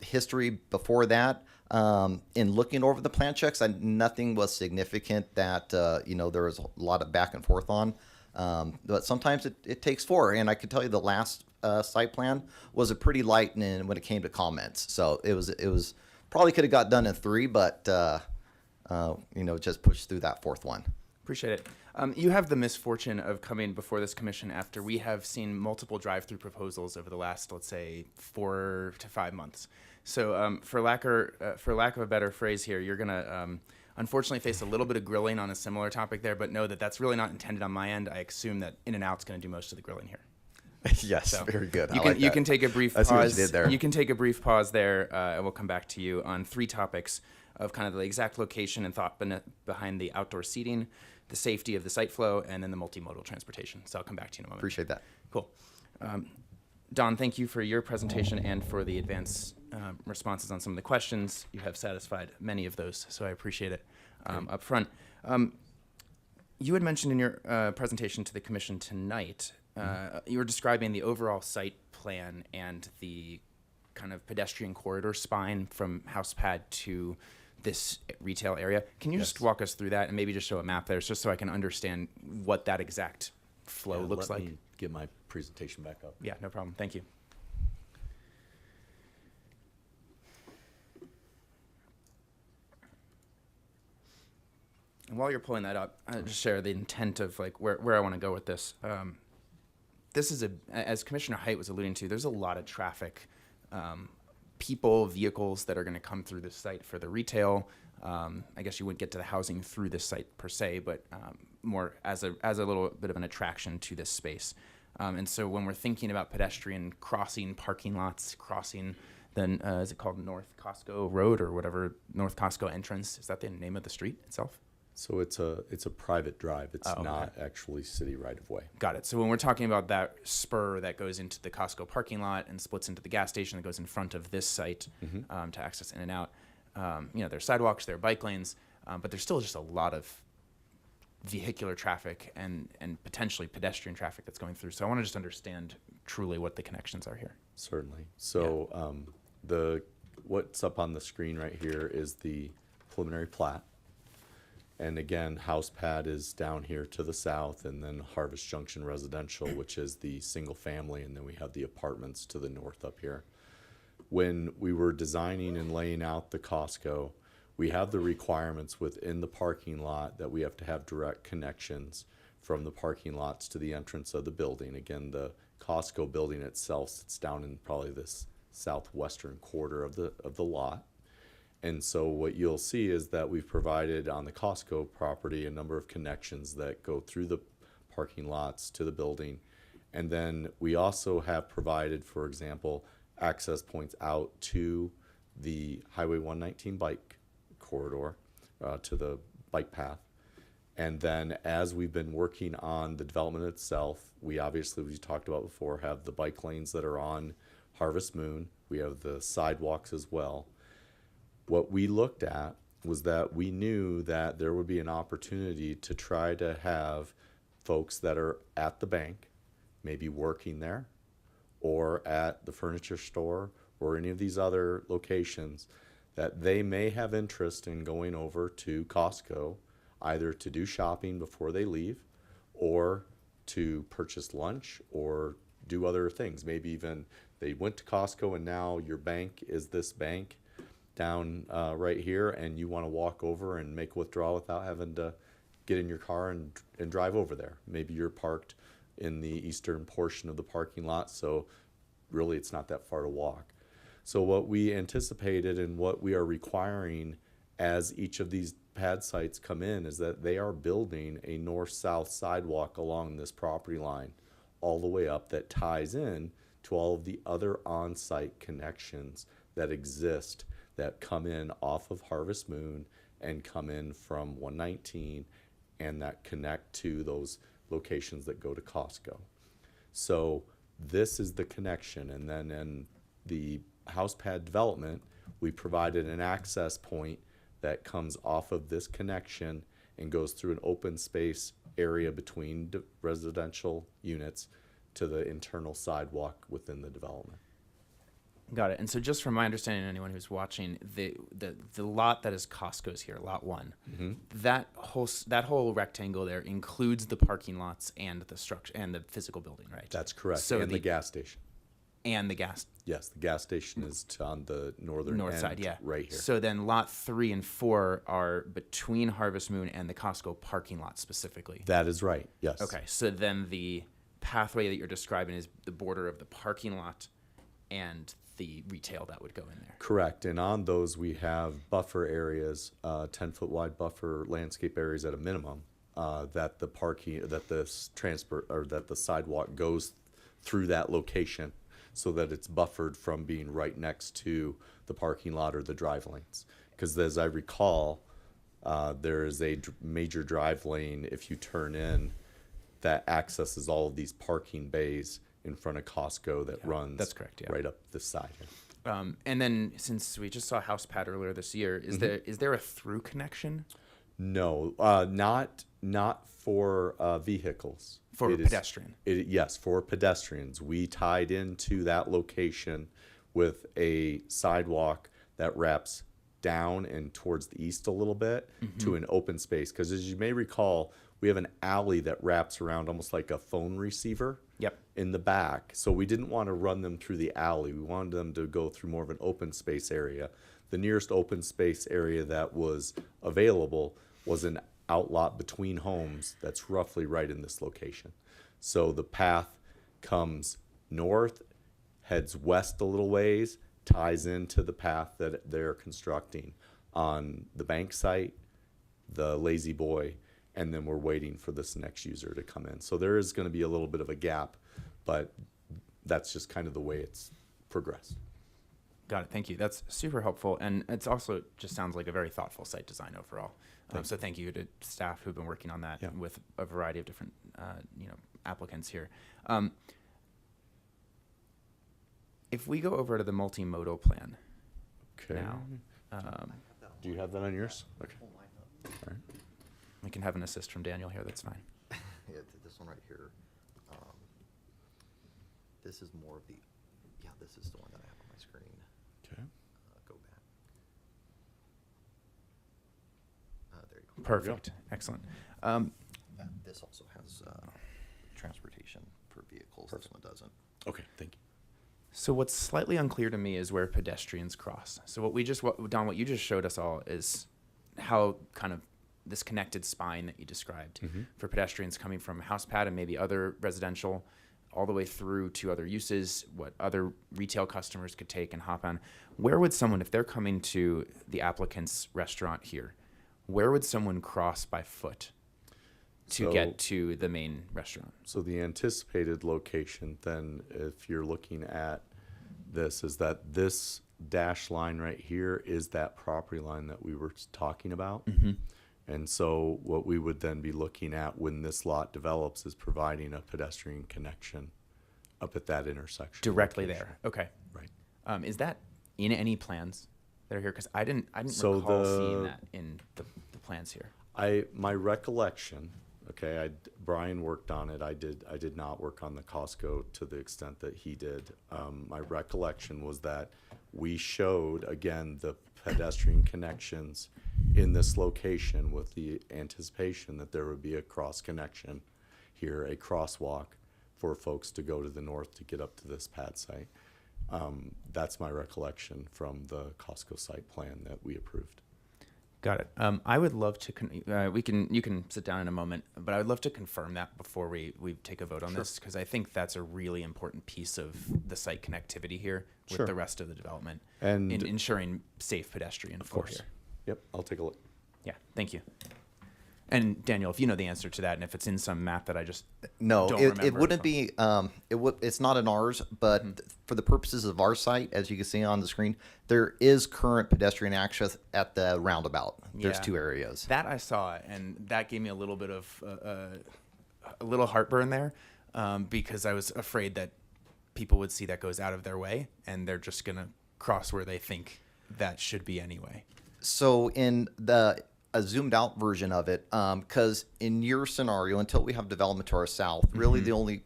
History before that, in looking over the plan checks, nothing was significant that, there was a lot of back and forth on. But sometimes it takes four. And I could tell you the last site plan was a pretty light when it came to comments. So it was probably could have got done in 3, but just pushed through that fourth one. Appreciate it. You have the misfortune of coming before this commission after we have seen multiple drive-through proposals over the last, let's say, 4 to 5 months. So for lack of a better phrase here, you're going to unfortunately face a little bit of grilling on a similar topic there, but know that that's really not intended on my end. I assume that In-N-Out's going to do most of the grilling here. Yes, So very good. You can take a brief I see what you pause. did there. You can take a brief pause there, and we'll come back to you on 3 topics of kind of the exact location and thought behind the outdoor seating, the safety of the site flow, and then the multimodal transportation. So I'll come back to you in a moment. Appreciate that. Cool. Don, thank you for your presentation and for the advanced responses on some of the questions. You have satisfied many of those, so I appreciate it up front. You had mentioned in your presentation to the commission tonight, you were describing the overall site plan and the kind of pedestrian corridor spine from house pad to this retail area. Can you just walk us through that and maybe just show a map there just so I can understand what that exact flow looks Let like? me get my presentation back up. Yeah, no problem. Thank you. And while you're pulling that up, I'll just share the intent of like where I want to go with this. This is as Commissioner Height was alluding to, there's a lot of traffic, people, vehicles that are going to come through this site for the retail. I guess you wouldn't get to the housing through this site per se, but more as a little bit of an attraction to this space. And so when we're thinking about pedestrian crossing parking lots, crossing, then is it called North Costco Road or whatever, North Costco entrance? Is that the name of the street itself? So it's a private drive. It's Oh, okay. not actually city right of way. Got it. So when we're talking about that spur that goes into the Costco parking lot and splits into the gas station that goes in front of this site to access In-N-Out, there's sidewalks, there are bike lanes, but there's still just a lot of vehicular traffic and potentially pedestrian traffic that's going through. So I want to just understand truly what the connections are here. Certainly. So what's up on the screen right here is the preliminary plat. And again, house pad is down here to the south, and then Harvest Junction Residential, which is the single family, and then we have the apartments to the north up here. When we were designing and laying out the Costco, we have the requirements within the parking lot that we have to have direct connections from the parking lots to the entrance of the building. Again, the Costco building itself sits down in probably this southwestern quarter of the lot. And so what you'll see is that we've provided on the Costco property a number of connections that go through the parking lots to the building. And then we also have provided, for example, access points out to the Highway 119 bike corridor, to the bike path. And then as we've been working on the development itself, we obviously, we talked about before, have the bike lanes that are on Harvest Moon. We have the sidewalks as well. What we looked at was that we knew that there would be an opportunity to try to have folks that are at the bank, maybe working there, or at the furniture store, or any of these other locations, that they may have interest in going over to Costco, either to do shopping before they leave, or to purchase lunch, or do other things. Maybe even they went to Costco and now your bank is this bank down right here, and you want to walk over and make a withdrawal without having to get in your car and drive over there. Maybe you're parked in the eastern portion of the parking lot, so really it's not that far to walk. So what we anticipated and what we are requiring as each of these pad sites come in is that they are building a north-south sidewalk along this property line all the way up that ties in to all of the other on-site connections that exist that come in off of Harvest Moon and come in from 119 and that connect to those locations that go to Costco. So this is the connection, and then in the house pad development, we provided an access point that comes off of this connection and goes through an open space area between residential units to the internal sidewalk within the development. Got it. And so, just from my understanding, anyone who's watching, the lot that is Costco's here, lot 1, that whole rectangle there includes the parking lots and the structure and the physical building, right? That's correct. So and the gas station. And the gas Yes, the gas station is on the northern north end, side, yeah, right here. So then, lot 3 and 4 are between Harvest Moon and the Costco parking lot specifically. That is right. Yes. Okay. So then the pathway that you're describing is the border of the parking lot and the retail that would go in there. Correct. And on those, we have buffer areas, 10-foot wide buffer landscape areas at a minimum, that the parking, that this transport, or that the sidewalk goes through that location so that it's buffered from being right next to the parking lot or the drive lanes. Because as I recall, there is a major drive lane if you turn in that accesses all of these parking bays in front of Costco that runs that's correct, yeah. right up the side here. And then, since we just saw House Pad earlier this year, is there a through connection No, not for vehicles. for It is- pedestrian? Yes, for pedestrians. We tied into that location with a sidewalk that wraps down and towards the east a little bit to an open space. Because as you may recall, we have an alley that wraps around almost like a phone receiver. Yep. In the back. So we didn't want to run them through the alley. We wanted them to go through more of an open space area. The nearest open space area that was available was an outlot between homes that's roughly right in this location. So the path comes north, heads west a little ways, ties into the path that they're constructing on the bank site, the Lazy Boy, and then we're waiting for this next user to come in. So there is going to be a little bit of a gap, but that's just kind of the way it's progressed. Got it. Thank you. That's super helpful, and it's also just sounds like a very thoughtful site design overall. So thank you to staff who've been working on that Yeah. with a variety of different applicants here. If we go over to the multimodal plan Okay. now, Do you have that on yours? Okay. we can have an assist from Daniel here. That's fine. Yeah, this one right here. This is more of the, yeah, this is the one that I have on my screen. Okay. Go back. There you go. Perfect. Excellent. This also has transportation for vehicles. This one doesn't. Okay. Thank you. So what's slightly unclear to me is where pedestrians cross. So Don, what you just showed us all is how kind of this connected spine that you described for pedestrians coming from house pad and maybe other residential all the way through to other uses, what other retail customers could take and hop on. Where would someone, if they're coming to the applicant's restaurant here, where would someone cross by foot to So- get to the main restaurant? So the anticipated location then, if you're looking at this, is that this dash line right here is that property line that we were talking about. And so what we would then be looking at when this lot develops is providing a pedestrian connection up at that intersection. Directly location. there. Okay. Right. Is that in any plans that are here? Because I didn't So recall seeing the- that in the plans here. My recollection, okay, Brian worked on it. I did not work on the Costco to the extent that he did. My recollection was that we showed, again, the pedestrian connections in this location with the anticipation that there would be a cross connection here, a crosswalk for folks to go to the north to get up to this pad site. That's my recollection from the Costco site plan that we approved. Got it. I would love to. You can sit down in a moment, but I would love to confirm that before we take a vote on this, because I think that's a really important piece of the site connectivity here with Sure. the rest of the development And- in ensuring safe pedestrian flow course. here. Yep, I'll take a look. Yeah, thank you. And Daniel, if you know the answer to that, and if it's in some map that I just No, don't it remember, wouldn't be. It's not in ours, but for the purposes of our site, as you can see on the screen, there is current pedestrian access at the roundabout. There's Yeah. 2 areas. That I saw, and that gave me a little bit of a little heartburn there, because I was afraid that people would see that goes out of their way, and they're just gonna cross where they think that should be anyway. So in a zoomed out version of it, because in your scenario, until we have development to our south, really the only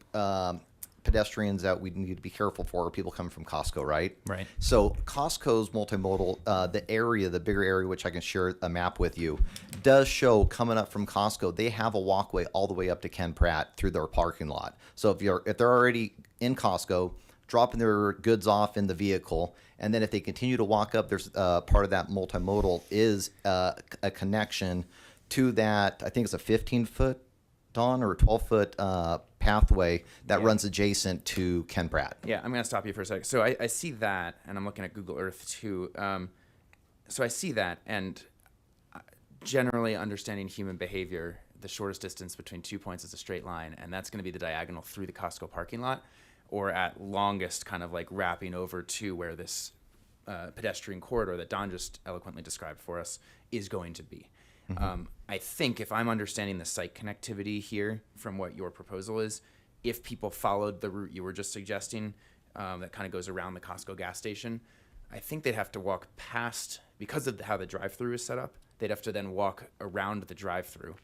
pedestrians that we need to be careful for are people coming from Costco, right? Right. So Costco's multimodal, the bigger area, which I can share a map with you, does show coming up from Costco, they have a walkway all the way up to Ken Pratt through their parking lot. So if they're already in Costco, dropping their goods off in the vehicle, and then if they continue to walk up, there's part of that multimodal is a connection to that. I think it's a 15-foot, Don, or a 12-foot pathway that Yeah. runs adjacent to Ken Pratt. Yeah, I'm going to stop you for a second. So I see that, and I'm looking at Google Earth too. So I see that, and generally understanding human behavior, the shortest distance between 2 points is a straight line, and that's going to be the diagonal through the Costco parking lot, or at longest kind of like wrapping over to where this pedestrian corridor that Don just eloquently described for us is going to be. I think if I'm understanding the site connectivity here from what your proposal is, if people followed the route you were just suggesting, that kind of goes around the Costco gas station, I think they'd have to walk past, because of how the drive-through is set up, they'd have to then walk around the drive-through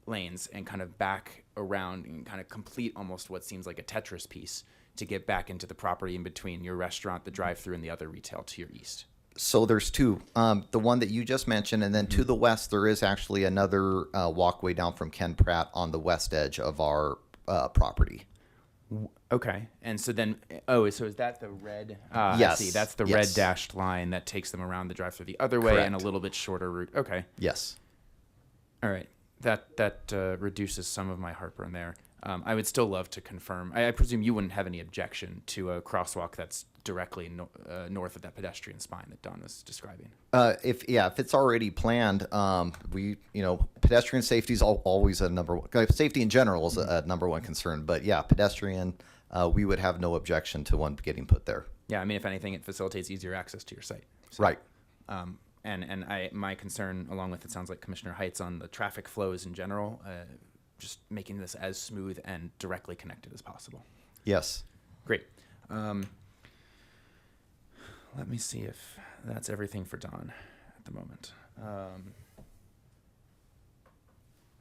lanes and kind of back around and kind of complete almost what seems like a Tetris piece to get back into the property in between your restaurant, the drive-through, and the other retail to your east. So there's 2. The one that you just mentioned, and then to the west, there is actually another walkway down from Ken Pratt on the west edge of our property. Okay. And so then, so is that the red? I Yes. see. That's the Yes. red dashed line that takes them around the drive-through the other way and a Correct. little bit shorter route. Okay. Yes. All right. That reduces some of my heartburn there. I would still love to confirm. I presume you wouldn't have any objection to a crosswalk that's directly north of that pedestrian spine that Don was describing. If it's already planned, pedestrian safety is always a number one. Safety in general is a number one concern, but yeah, pedestrian, we would have no objection to one getting put there. Yeah, I mean, if anything, it facilitates easier access to your site. So, Right. And my concern, along with it sounds like Commissioner Heights, on the traffic flows in general, just making this as smooth and directly connected as possible. Yes. Great. Let me see if that's everything for Don at the moment. I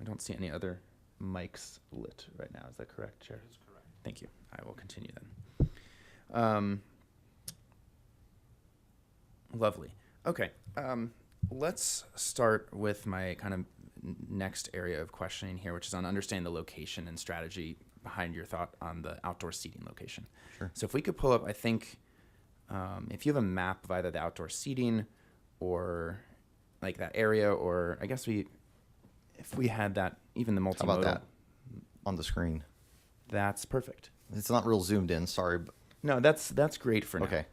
don't see any other mics lit right now. Is that correct, Chair? That is correct. Thank you. I will continue then. Lovely. Okay. Let's start with my kind of next area of questioning here, which is on understanding the location and strategy behind your thought on the outdoor seating location. Sure. So if we could pull up, I think, if you have a map of either the outdoor seating or like that area, or I guess if we had that, even the multimodal. How about that on the screen? That's perfect. It's not real zoomed in. Sorry. But No, that's great for now. Okay.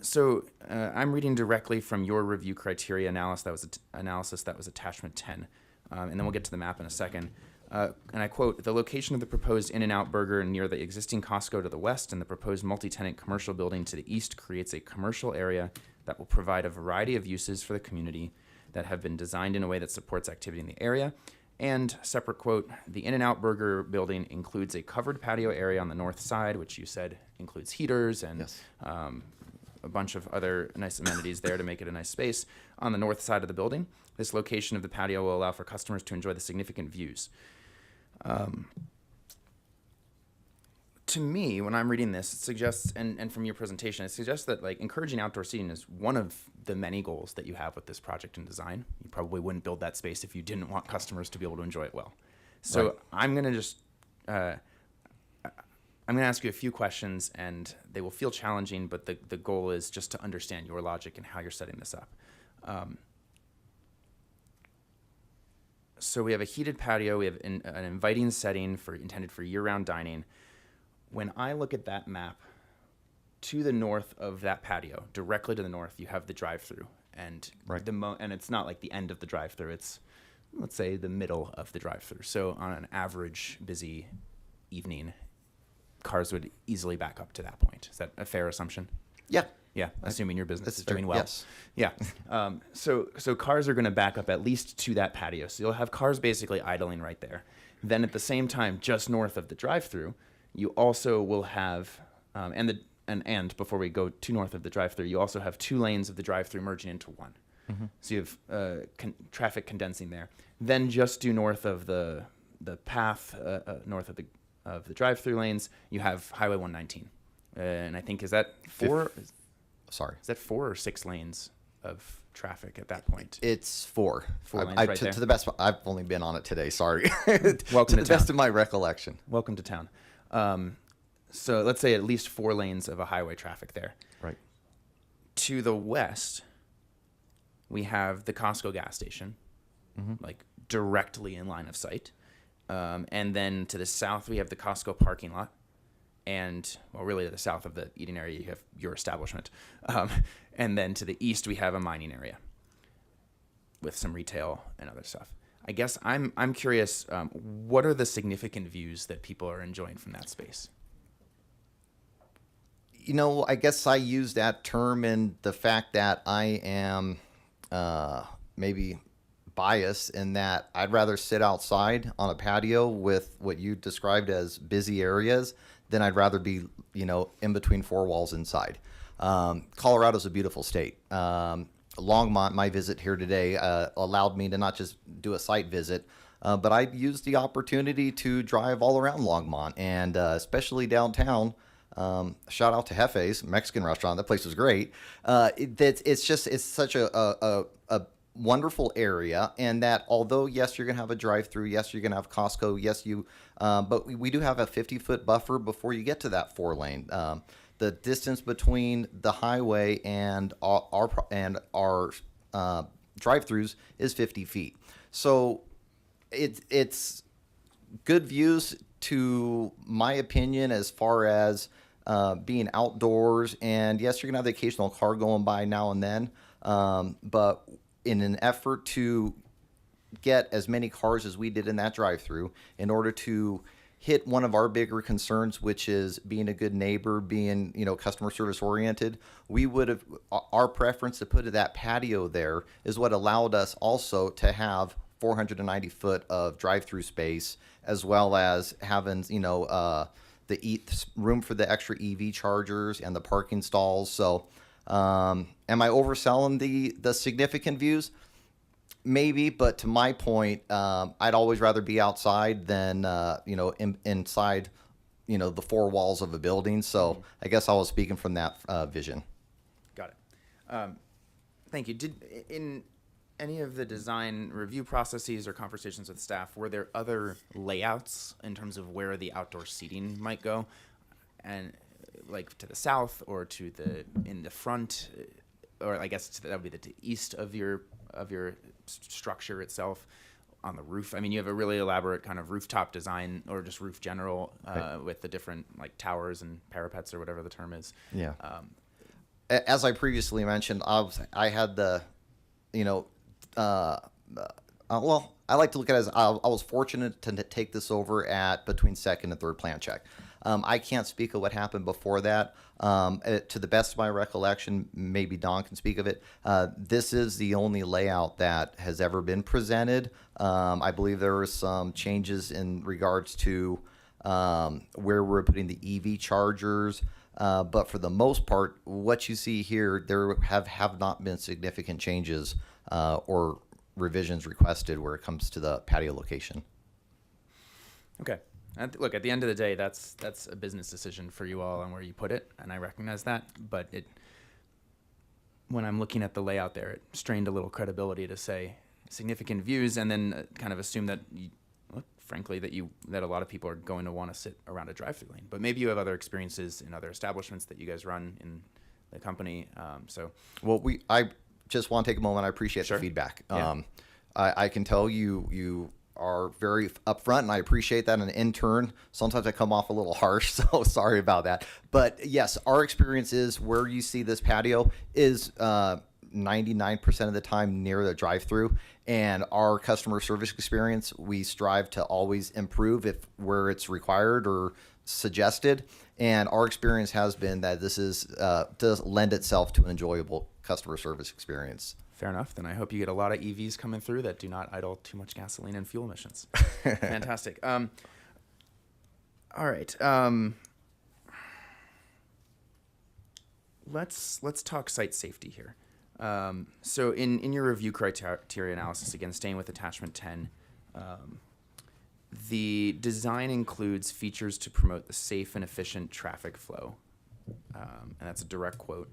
So I'm reading directly from your review criteria analysis that was attachment 10, and then we'll get to the map in a second. And I quote, "The location of the proposed In-N-Out Burger near the existing Costco to the west and the proposed multi-tenant commercial building to the east creates a commercial area that will provide a variety of uses for the community that have been designed in a way that supports activity in the area." And separate quote, "The In-N-Out Burger building includes a covered patio area on the north side," which you said includes heaters and Yes. A bunch of other nice amenities there to make it a nice space on the north side of the building. This location of the patio will allow for customers to enjoy the significant views. To me, when I'm reading this, it suggests, and from your presentation, it suggests that like encouraging outdoor seating is one of the many goals that you have with this project and design. You probably wouldn't build that space if you didn't want customers to be able to enjoy it well. So Right. I'm going to just, I'm going to ask you a few questions, and they will feel challenging, but the goal is just to understand your logic and how you're setting this up. So we have a heated patio. We have an inviting setting intended for year-round dining. When I look at that map, to the north of that patio, directly to the north, you have the drive-through, and Right. and it's not like the end of the drive-through. It's, let's say, the middle of the drive-through. So on an average busy evening, cars would easily back up to that point. Is that a fair assumption? Yeah. Yeah, assuming your business That's is doing well. Yes. Yeah. So cars are going to back up at least to that patio. So you'll have cars basically idling right there. Then at the same time, just north of the drive-through, you also will have, and before we go too north of the drive-through, you also have 2 lanes of the drive-through merging into one. So you have traffic condensing there. Then just due north of the path, north of the drive-through lanes, you have Highway 119. And I think, is that 4? Sorry. Is that 4 or 6 lanes of traffic at that point? It's 4. 4 lanes right there. To the best, I've only been on it today. Sorry. Welcome to to the best town. of my recollection. Welcome to town. So let's say at least 4 lanes of a highway traffic there. Right. To the west, we have the Costco gas station, like directly in line of sight. And then to the south, we have the Costco parking lot. And, well, really to the south of the eating area, you have your establishment. And then to the east, we have a mining area with some retail and other stuff. I guess I'm curious, what are the significant views that people are enjoying from that space? You know, I guess I use that term in the fact that I am maybe biased in that I'd rather sit outside on a patio with what you described as busy areas than I'd rather be, in between 4 walls inside. Colorado's a beautiful state. Longmont, my visit here today, allowed me to not just do a site visit, but I used the opportunity to drive all around Longmont, and especially downtown. Shout out to Jefe's Mexican restaurant. That place was great. It's such a wonderful area, and that although yes, you're gonna have a drive-through, yes, you're gonna have Costco, yes, but we do have a 50-foot buffer before you get to that 4-lane. The distance between the highway and our drive-throughs is 50 feet. So it's good views, to my opinion, as far as being outdoors. And yes, you're gonna have the occasional car going by now and then, but in an effort to get as many cars as we did in that drive-through, in order to hit one of our bigger concerns, which is being a good neighbor, being, customer service oriented, we would have, our preference to put that patio there is what allowed us also to have 490 foot of drive-through space, as well as having, room for the extra EV chargers and the parking stalls. So, am I overselling the significant views? Maybe, but to my point, I'd always rather be outside than inside, the 4 walls of a building. So I guess I was speaking from that vision. Got it. Thank you. Did in any of the design review processes or conversations with staff, were there other layouts in terms of where the outdoor seating might go, and like to the south or in the front, or I guess that would be the east of your structure itself, on the roof? I mean, you have a really elaborate kind of rooftop design, or just roof general, Right. with the different like towers and parapets or whatever the term is. Yeah. As I previously mentioned, I had the, well, I like to look at it as I was fortunate to take this over at between second and third plan check. I can't speak of what happened before that. To the best of my recollection, maybe Don can speak of it. This is the only layout that has ever been presented. I believe there were some changes in regards to where we're putting the EV chargers. But for the most part, what you see here, there have not been significant changes or revisions requested where it comes to the patio location. Okay. And look, at the end of the day, that's a business decision for you all on where you put it, and I recognize that. But when I'm looking at the layout there, it strained a little credibility to say significant views, and then kind of assume that, frankly, that a lot of people are going to want to sit around a drive-through lane. But maybe you have other experiences in other establishments that you guys run in the company. Well, I just want to take a moment. I appreciate Sure. the feedback. Yeah. I can tell you are very upfront, and I appreciate that. An intern, sometimes I come off a little harsh, so sorry about that. But yes, our experience is where you see this patio is 99% of the time near the drive-through, and our customer service experience, we strive to always improve if where it's required or suggested. And our experience has been that this is does lend itself to an enjoyable customer service experience. Fair enough. Then I hope you get a lot of EVs coming through that do not idle too much gasoline and fuel emissions. Fantastic. All right. Let's talk site safety here. So in your review criteria analysis, again, staying with attachment 10, the design includes features to promote the safe and efficient traffic flow. And that's a direct quote.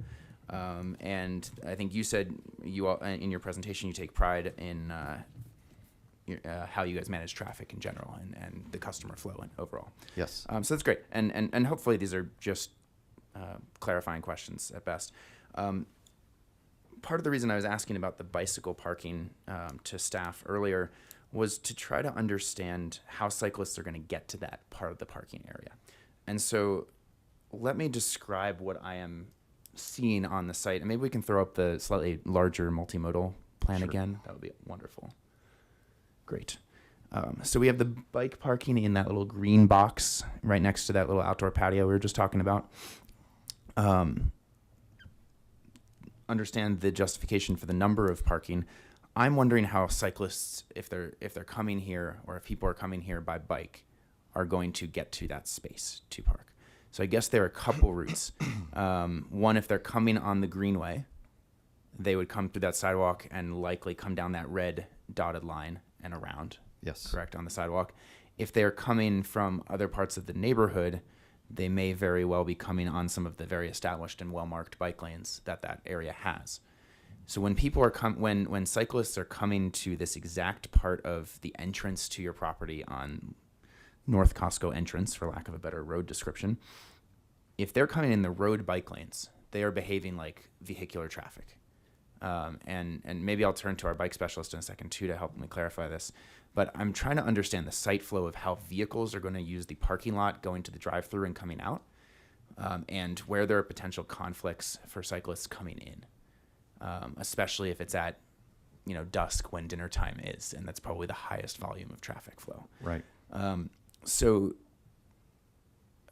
And I think you said you all, in your presentation, you take pride in how you guys manage traffic in general and the customer flow and overall. Yes. So that's great. And hopefully these are just clarifying questions at best. Part of the reason I was asking about the bicycle parking to staff earlier was to try to understand how cyclists are going to get to that part of the parking area. And so let me describe what I am seeing on the site. And maybe we can throw up the slightly larger multimodal plan again. That would be wonderful. Great. So we have the bike parking in that little green box right next to that little outdoor patio we were just talking about. Understand the justification for the number of parking. I'm wondering how cyclists, if they're coming here or if people are coming here by bike, are going to get to that space to park. So I guess there are a couple routes. One, if they're coming on the greenway, they would come through that sidewalk and likely come down that red dotted line and around. Yes. Correct, on the sidewalk. If they're coming from other parts of the neighborhood, they may very well be coming on some of the very established and well-marked bike lanes that area has. So when people are when cyclists are coming to this exact part of the entrance to your property on North Costco entrance, for lack of a better road description, if they're coming in the road bike lanes, they are behaving like vehicular traffic. And maybe I'll turn to our bike specialist in a second too to help me clarify this. But I'm trying to understand the site flow of how vehicles are going to use the parking lot going to the drive-through and coming out, and where there are potential conflicts for cyclists coming in, especially if it's at dusk when dinner time is, and that's probably the highest volume of traffic flow. Right. So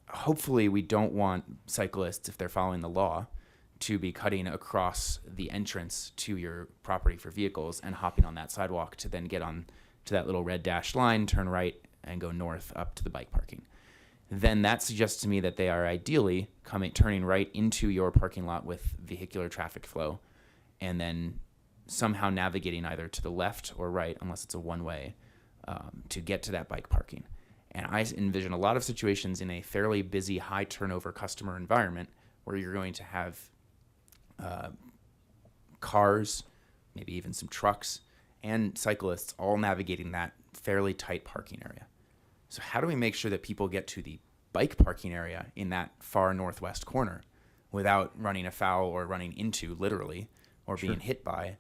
hopefully we don't want cyclists, if they're following the law, to be cutting across the entrance to your property for vehicles and hopping on that sidewalk to then get on to that little red dashed line, turn right, and go north up to the bike parking. Then that suggests to me that they are ideally turning right into your parking lot with vehicular traffic flow, and then somehow navigating either to the left or right, unless it's a one-way, to get to that bike parking. And I envision a lot of situations in a fairly busy, high turnover customer environment where you're going to have cars, maybe even some trucks, and cyclists all navigating that fairly tight parking area. So how do we make sure that people get to the bike parking area in that far northwest corner without running afoul or running into, literally, or being hit by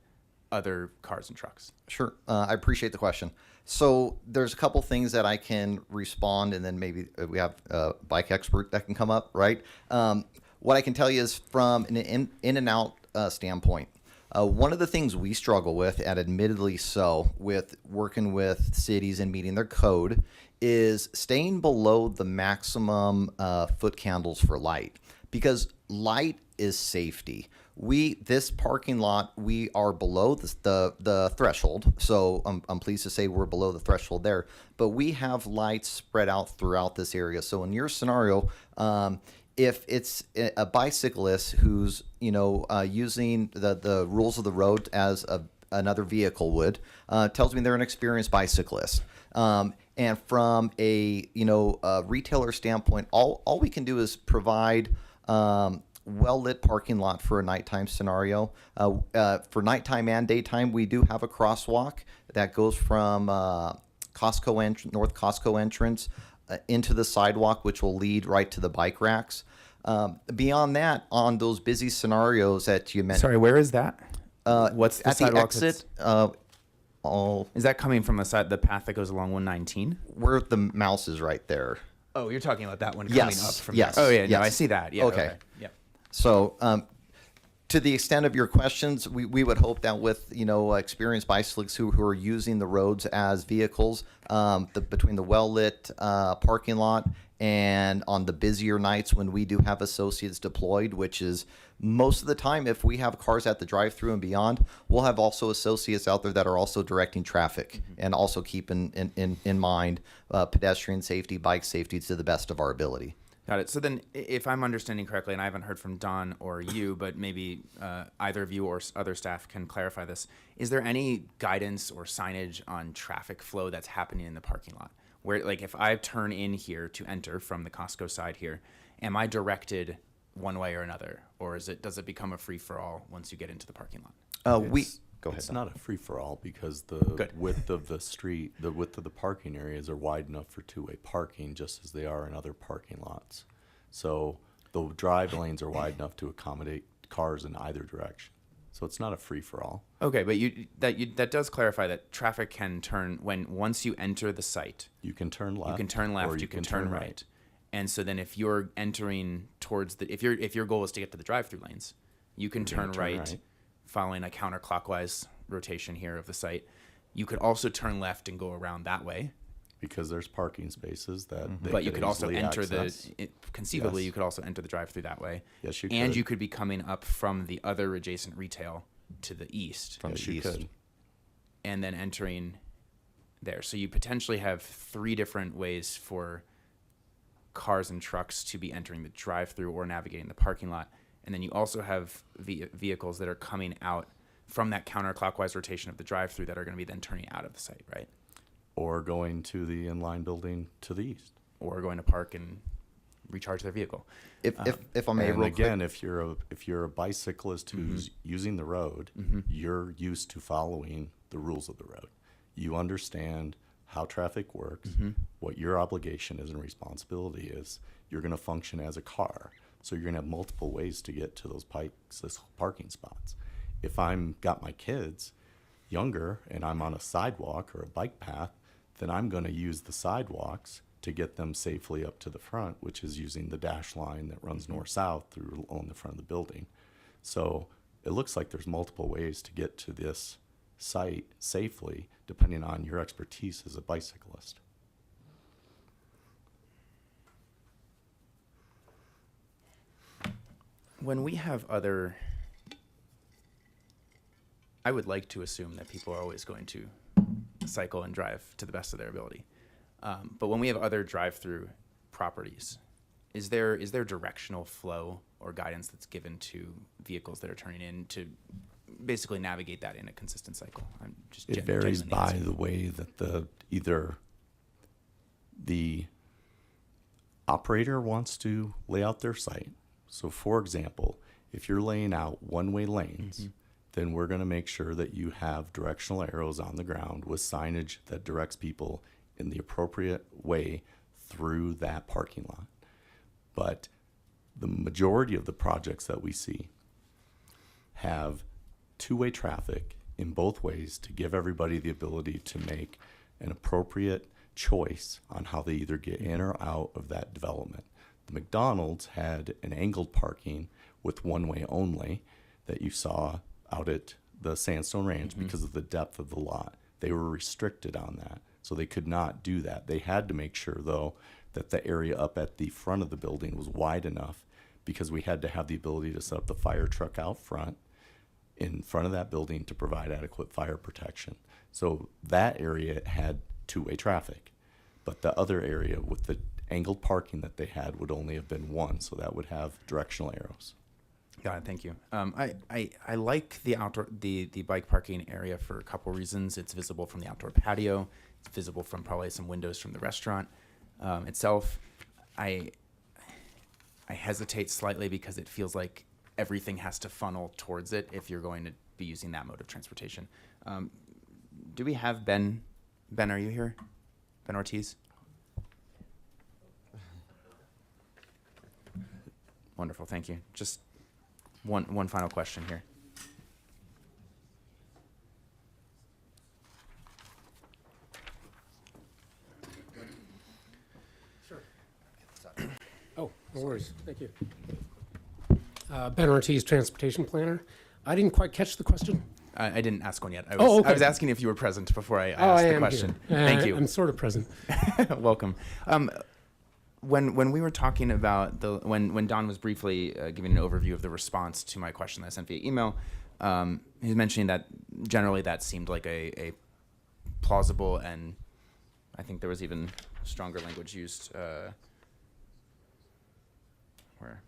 other cars and trucks? Sure. I appreciate the question. So there's a couple things that I can respond, and then maybe we have a bike expert that can come up, right? What I can tell you is from an in and out standpoint, one of the things we struggle with, and admittedly so, with working with cities and meeting their code, is staying below the maximum foot candles for light, because light is safety. This parking lot, we are below the threshold, so I'm pleased to say we're below the threshold there, but we have lights spread out throughout this area. So in your scenario, if it's a bicyclist who's using the rules of the road as another vehicle would, tells me they're an experienced bicyclist. And from a retailer standpoint, all we can do is provide well-lit parking lot for a nighttime scenario. For nighttime and daytime, we do have a crosswalk that goes from North Costco entrance into the sidewalk, which will lead right to the bike racks. Beyond that, on those busy scenarios that you mentioned, Sorry, where is that? What's the at the sidewalk exit all Is that coming from the path that goes along 119? where the mouse is right there. Oh, you're talking about that one coming Yes, up from yes, there. Oh, yeah, no, yes. I see that. Yeah, Okay. Yep. So, to the extent of your questions, we would hope that with experienced bicyclists who are using the roads as vehicles, between the well lit parking lot and on the busier nights when we do have associates deployed, which is most of the time, if we have cars at the drive-through and beyond, we'll have also associates out there that are also directing traffic and also keeping in mind pedestrian safety, bike safety to the best of our ability. Got it. So then, if I'm understanding correctly, and I haven't heard from Don or you, but maybe either of you or other staff can clarify this, is there any guidance or signage on traffic flow that's happening in the parking lot? Where, like, if I turn in here to enter from the Costco side here, am I directed one way or another, or does it become a free for all once you get into the parking lot? Go ahead. It's Don. not a free-for-all because the Good. width of the street, the width of the parking areas are wide enough for two-way parking, just as they are in other parking lots. So the drive lanes are wide enough to accommodate cars in either direction. So it's not a free-for-all. Okay, but that does clarify that traffic can turn once you enter the site. You can turn left. You can turn left. or You can turn right. And so then, if you're entering towards if your goal is to get to the drive-through lanes, you can You're gonna turn turn right, right. following a counterclockwise rotation here of the site. You could also turn left and go around that way. Because there's parking spaces that they But you could also easily enter access. conceivably, Yes. you could also enter the drive-through that way. Yes, you And could. you could be coming up from the other adjacent retail to the east. From Yes, the you east. could. And then entering there. So you potentially have 3 different ways for cars and trucks to be entering the drive-through or navigating the parking lot. And then you also have vehicles that are coming out from that counterclockwise rotation of the drive-through that are going to be then turning out of the site, right? Or going to the inline building to the east. Or going to park and recharge their vehicle. If I may, And real again, quick. if you're a bicyclist who's using the road, you're used to following the rules of the road. You understand how traffic works, what your obligation is and responsibility is. You're going to function as a car, so you're going to have multiple ways to get to those parking spots. If I'm got my kids younger and I'm on a sidewalk or a bike path, then I'm going to use the sidewalks to get them safely up to the front, which is using the dash line that runs north-south through on the front of the building. So it looks like there's multiple ways to get to this site safely, depending on your expertise as a bicyclist. When we have I would like to assume that people are always going to cycle and drive to the best of their ability. But when we have other drive-through properties, is there directional flow or guidance that's given to vehicles that are turning in to basically navigate that in a consistent cycle? I'm just It varies genuinely by asking. the way that either the operator wants to lay out their site. So for example, if you're laying out one-way lanes, then we're going to make sure that you have directional arrows on the ground with signage that directs people in the appropriate way through that parking lot. But the majority of the projects that we see have two-way traffic in both ways to give everybody the ability to make an appropriate choice on how they either get in or out of that development. The McDonald's had an angled parking with one-way only that you saw out at the Sandstone Ranch because of the depth of the lot. They were restricted on that, so they could not do that. They had to make sure, though, that the area up at the front of the building was wide enough because we had to have the ability to set up the fire truck out front in front of that building to provide adequate fire protection. So that area had two-way traffic, but the other area with the angled parking that they had would only have been one, so that would have directional arrows. Got it. Thank you. I like the outdoor the bike parking area for a couple reasons. It's visible from the outdoor patio. It's visible from probably some windows from the restaurant itself. I hesitate slightly because it feels like everything has to funnel towards it if you're going to be using that mode of transportation. Do we have Ben? Ben, are you here? Ben Ortiz? Wonderful. Thank you. Just one final question here. worries. Thank you. Ben Ortiz, Transportation Planner. I didn't quite catch the question. I didn't ask one yet. I Oh, was, okay. I was asking if you were present before I Oh, asked I the am question. here. Thank you. I'm sort of present. Welcome. When we were talking about when Don was briefly giving an overview of the response to my question that I sent via email, he was mentioning that generally that seemed like a plausible, and I think there was even stronger language used where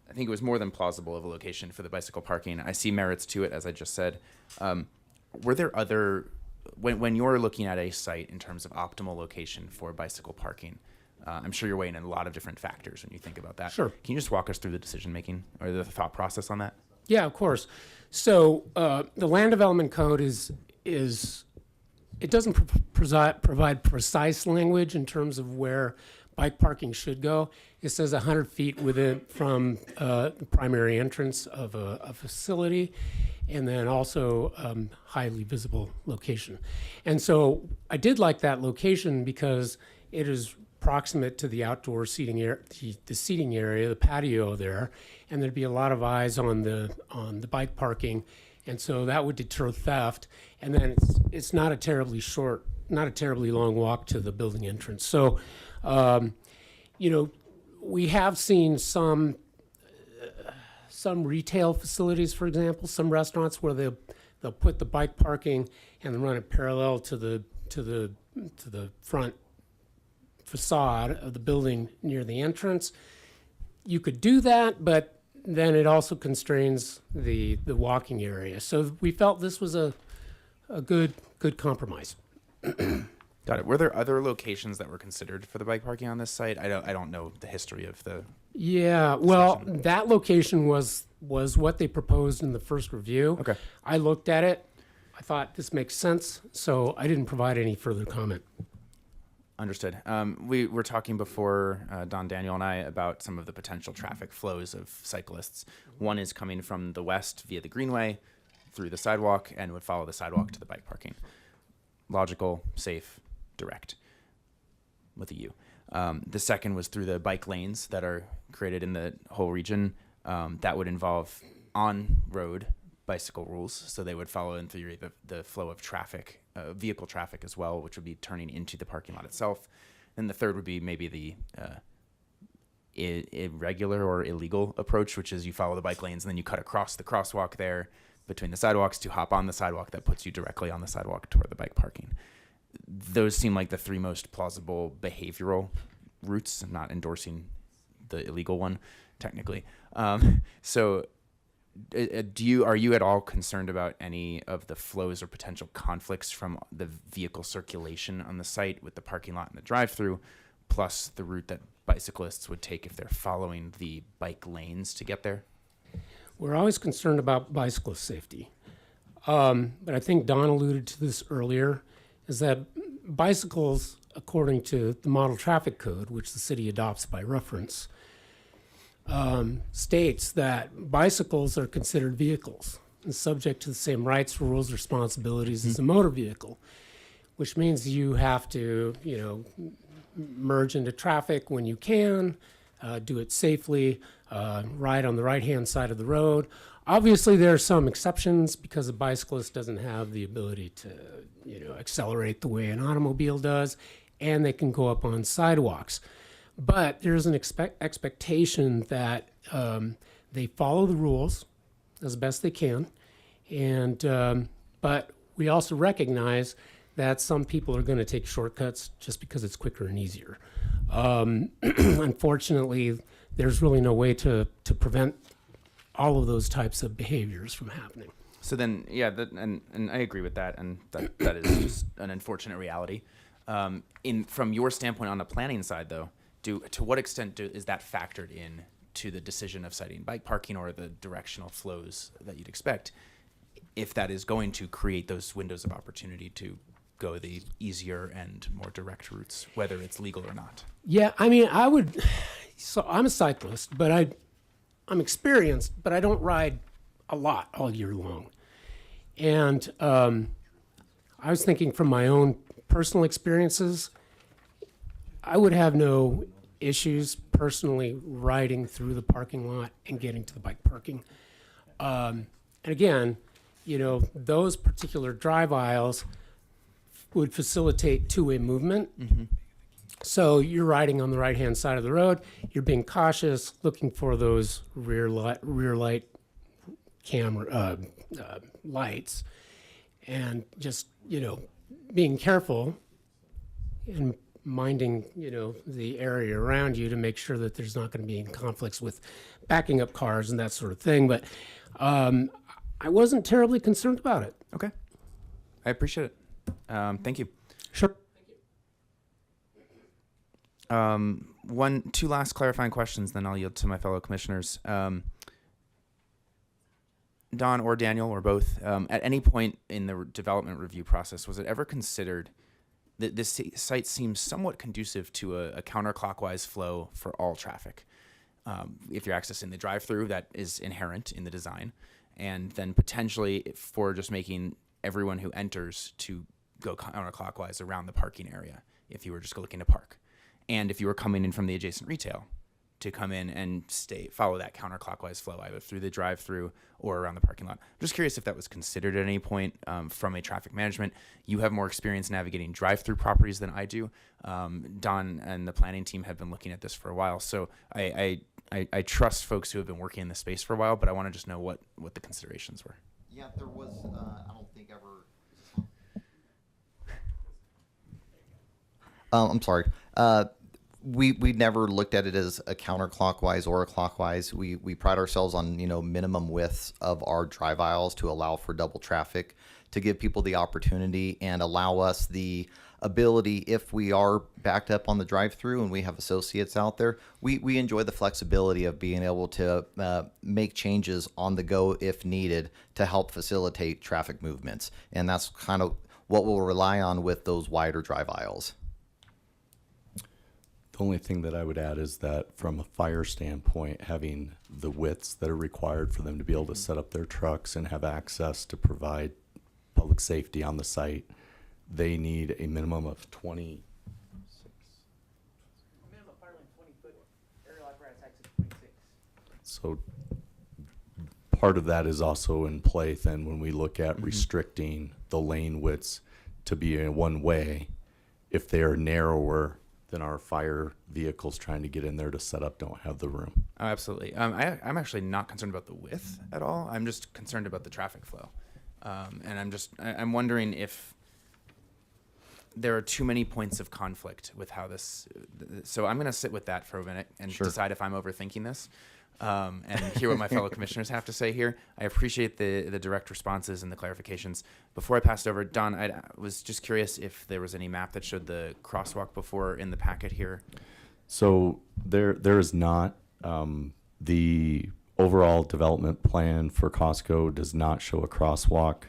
I think it was more than plausible of a location for the bicycle parking. I see merits to it, as I just said. Were there other, when you're looking at a site in terms of optimal location for bicycle parking, I'm sure you're weighing in a lot of different factors when you think about that. Sure. Can you just walk us through the decision making or the thought process on that? Yeah, of course. So the Land Development Code is it doesn't provide precise language in terms of where bike parking should go. It says 100 feet within from the primary entrance of a facility, and then also highly visible location. And so I did like that location because it is proximate to the outdoor seating area, the seating area, the patio there, and there'd be a lot of eyes on the bike parking, and so that would deter theft. And then it's not a terribly long walk to the building entrance. So, we have seen some retail facilities, for example, some restaurants where they'll put the bike parking and run it parallel to the front facade of the building near the entrance. You could do that, but then it also constrains the walking area. So we felt this was a good compromise. Got it. Were there other locations that were considered for the bike parking on this site? I don't know the history of the. Yeah, well, that location was what they proposed in the first review. Okay. I looked at it. I thought this makes sense, so I didn't provide any further comment. Understood. We were talking before, Don, Daniel, and I, about some of the potential traffic flows of cyclists. One is coming from the west via the Greenway through the sidewalk and would follow the sidewalk to the bike parking. Logical, safe, direct, with a U. The second was through the bike lanes that are created in the whole region. That would involve on-road bicycle rules, so they would follow in through the flow of traffic, vehicle traffic as well, which would be turning into the parking lot itself. And the third would be maybe the irregular or illegal approach, which is you follow the bike lanes and then you cut across the crosswalk there between the sidewalks to hop on the sidewalk that puts you directly on the sidewalk toward the bike parking. Those seem like the three most plausible behavioral routes. I'm not endorsing the illegal one, technically. So are you at all concerned about any of the flows or potential conflicts from the vehicle circulation on the site with the parking lot and the drive-through, plus the route that bicyclists would take if they're following the bike lanes to get there? We're always concerned about bicyclist safety. But I think Don alluded to this earlier, is that bicycles, according to the Model Traffic Code, which the city adopts by reference, states that bicycles are considered vehicles and subject to the same rights, rules, responsibilities as a motor vehicle, which means you have to, merge into traffic when you can, do it safely, ride on the right-hand side of the road. Obviously, there are some exceptions because a bicyclist doesn't have the ability to, accelerate the way an automobile does, and they can go up on sidewalks. But there's an expectation that they follow the rules as best they can, and but we also recognize that some people are going to take shortcuts just because it's quicker and easier. Unfortunately, there's really no way to prevent all of those types of behaviors from happening. So then, yeah, and I agree with that, and that is just an unfortunate reality. From your standpoint on the planning side, though, to what extent is that factored in to the decision of citing bike parking or the directional flows that you'd expect, if that is going to create those windows of opportunity to go the easier and more direct routes, whether it's legal or not? Yeah, so I'm a cyclist, but I'm experienced, but I don't ride a lot all year long. And I was thinking from my own personal experiences, I would have no issues personally riding through the parking lot and getting to the bike parking. And again, you know, those particular drive aisles would facilitate two-way movement. So you're riding on the right-hand side of the road, you're being cautious, looking for those rear light camera lights, and just, you know, being careful and minding, you know, the area around you to make sure that there's not going to be any conflicts with backing up cars and that sort of thing. But I wasn't terribly concerned about it. Okay. I appreciate it. Thank you. Sure. Two last clarifying questions, then I'll yield to my fellow commissioners. Don or Daniel or both, at any point in the development review process, was it ever considered that this site seems somewhat conducive to a counterclockwise flow for all traffic? If you're accessing the drive-through, that is inherent in the design, and then potentially for just making everyone who enters to go counterclockwise around the parking area if you were just looking to park. And if you were coming in from the adjacent retail, to come in and follow that counterclockwise flow either through the drive-through or around the parking lot. I'm just curious if that was considered at any point from a traffic management. You have more experience navigating drive-through properties than I do. Don and the planning team have been looking at this for a while, so I trust folks who have been working in this space for a while, but I want to just know what the considerations were. Yeah, there was, I don't think ever. I'm sorry. We never looked at it as a counterclockwise or a clockwise. We pride ourselves on, you know, minimum widths of our drive aisles to allow for double traffic, to give people the opportunity and allow us the ability, if we are backed up on the drive-through and we have associates out there, we enjoy the flexibility of being able to make changes on the go if needed to help facilitate traffic movements. And that's kind of what we'll rely on with those wider drive aisles. The only thing that I would add is that from a fire standpoint, having the widths that are required for them to be able to set up their trucks and have access to provide public safety on the site, they need a minimum of 20. Minimum fire lane 20-foot, aerial apparatus access 26. So part of that is also in play then when we look at restricting the lane widths to be in one way. If they are narrower, then our fire vehicles trying to get in there to set up don't have the room. Oh, absolutely. I'm actually not concerned about the width at all. I'm just concerned about the traffic flow. And I'm wondering if there are too many points of conflict with how this, so I'm going to sit with that for a minute and decide if I'm overthinking this. And hear what my fellow commissioners have to say here. I appreciate the direct responses and the clarifications. Before I passed over, Don, I was just curious if there was any map that showed the crosswalk before in the packet here. So there is not. The overall development plan for Costco does not show a crosswalk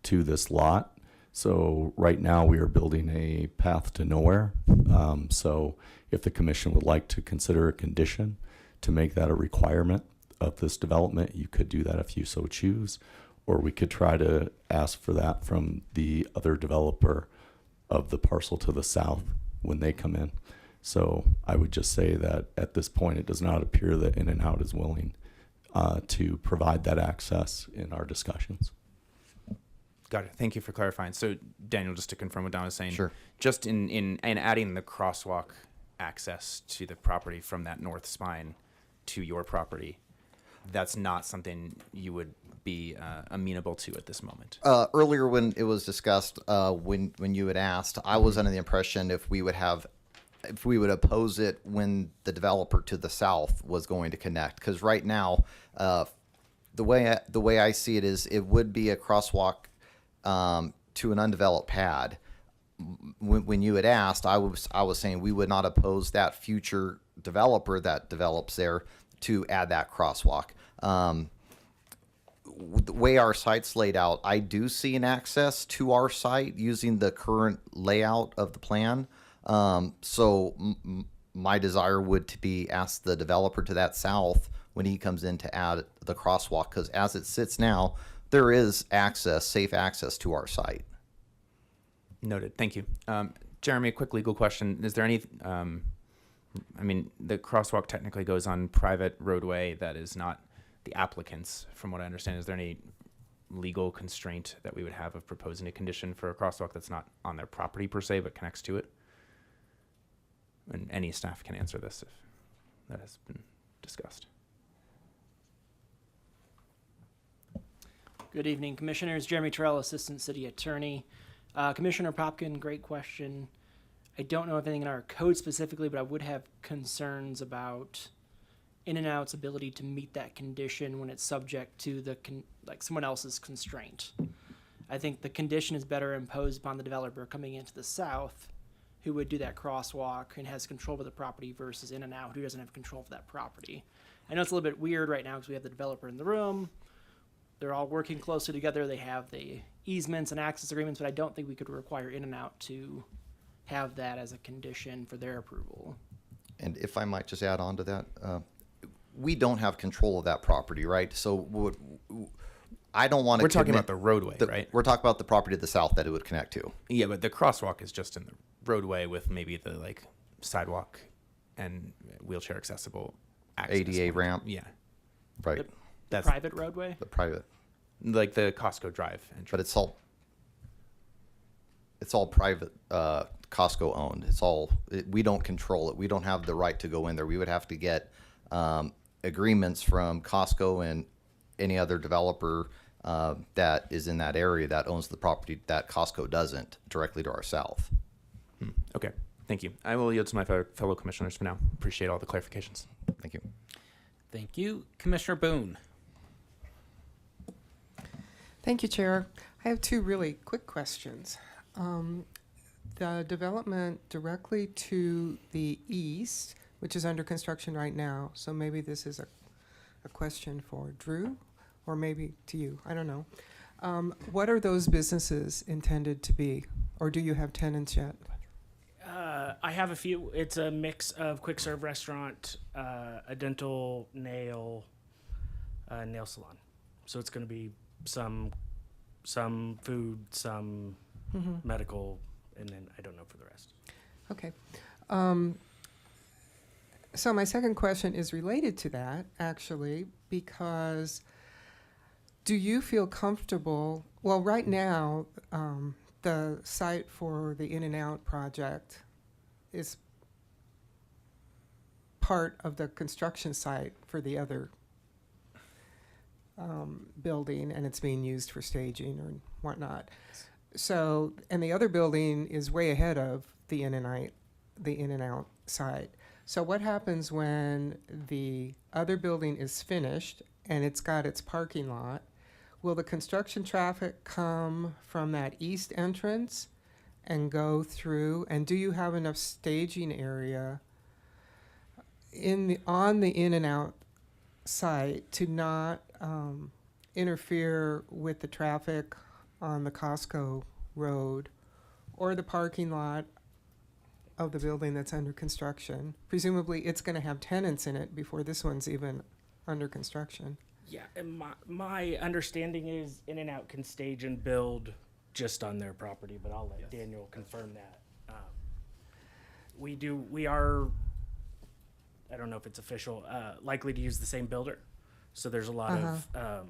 to this lot. So right now we are building a path to nowhere. So if the commission would like to consider a condition to make that a requirement of this development, you could do that if you so choose, or we could try to ask for that from the other developer of the parcel to the south when they come in. So I would just say that at this point, it does not appear that In-N-Out is willing to provide that access in our discussions. Got it. Thank you for clarifying. So Daniel, just to confirm what Don was saying, Sure. just in adding the crosswalk access to the property from that north spine to your property, that's not something you would be amenable to at this moment. Earlier when it was discussed, when you had asked, I was under the impression if we would oppose it when the developer to the south was going to connect. Because right now, the way I see it is it would be a crosswalk to an undeveloped pad. When you had asked, I was saying we would not oppose that future developer that develops there to add that crosswalk. The way our site's laid out, I do see an access to our site using the current layout of the plan. So my desire would to be ask the developer to that south when he comes in to add the crosswalk, because as it sits now, there is safe access to our site. Noted. Thank you. Jeremy, a quick legal question. Is there any I mean, the crosswalk technically goes on private roadway that is not the applicant's, from what I understand. Is there any legal constraint that we would have of proposing a condition for a crosswalk that's not on their property per se, but connects to it? And any staff can answer this if that has been discussed. Good evening, Commissioners. Jeremy Terrell, Assistant City Attorney. Commissioner Popkin, great question. I don't know of anything in our code specifically, but I would have concerns about In-N-Out's ability to meet that condition when it's subject to like someone else's constraint. I think the condition is better imposed upon the developer coming into the south, who would do that crosswalk and has control of the property, versus In-N-Out, who doesn't have control of that property. I know it's a little bit weird right now because we have the developer in the room. They're all working closely together. They have the easements and access agreements, but I don't think we could require In-N-Out to have that as a condition for their approval. And if I might just add on to that, we don't have control of that property, right? So I don't want to. We're talking about the roadway, right? We're talking about the property to the south that it would connect to. Yeah, but the crosswalk is just in the roadway with maybe the like sidewalk and wheelchair accessible access ADA point. ramp. Yeah, Right. The that's private roadway? The private. like the Costco Drive entrance. But it's all private, Costco owned. We don't control it. We don't have the right to go in there. We would have to get agreements from Costco and any other developer that is in that area that owns the property that Costco doesn't, directly to our south. Okay, thank you. I will yield to my fellow commissioners for now. Appreciate all the clarifications. Thank you. Thank you. Commissioner Boone. Thank you, Chair. I have two really quick questions. The development directly to the east, which is under construction right now, so maybe this is a question for Drew, or maybe to you, I don't know. What are those businesses intended to be, or do you have tenants yet? I have a few. It's a mix of quick serve restaurant, a dental, nail salon. So it's going to be some food, some medical, and then I don't know for the rest. Okay. So my second question is related to that, actually, because do you feel comfortable? Well, right now, the site for the In-N-Out project is part of the construction site for the other building, and it's being used for staging or whatnot. So, and the other building is way ahead of the In-N-Out site. So what happens when the other building is finished and it's got its parking lot? Will the construction traffic come from that east entrance and go through? And do you have enough staging area on the In-N-Out site to not interfere with the traffic on the Costco road or the parking lot of the building that's under construction? Presumably, it's going to have tenants in it before this one's even under construction. Yeah, and my understanding is In-N-Out can stage and build just on their property, but I'll let Daniel confirm that. We are, I don't know if it's official, likely to use the same builder. So there's a lot of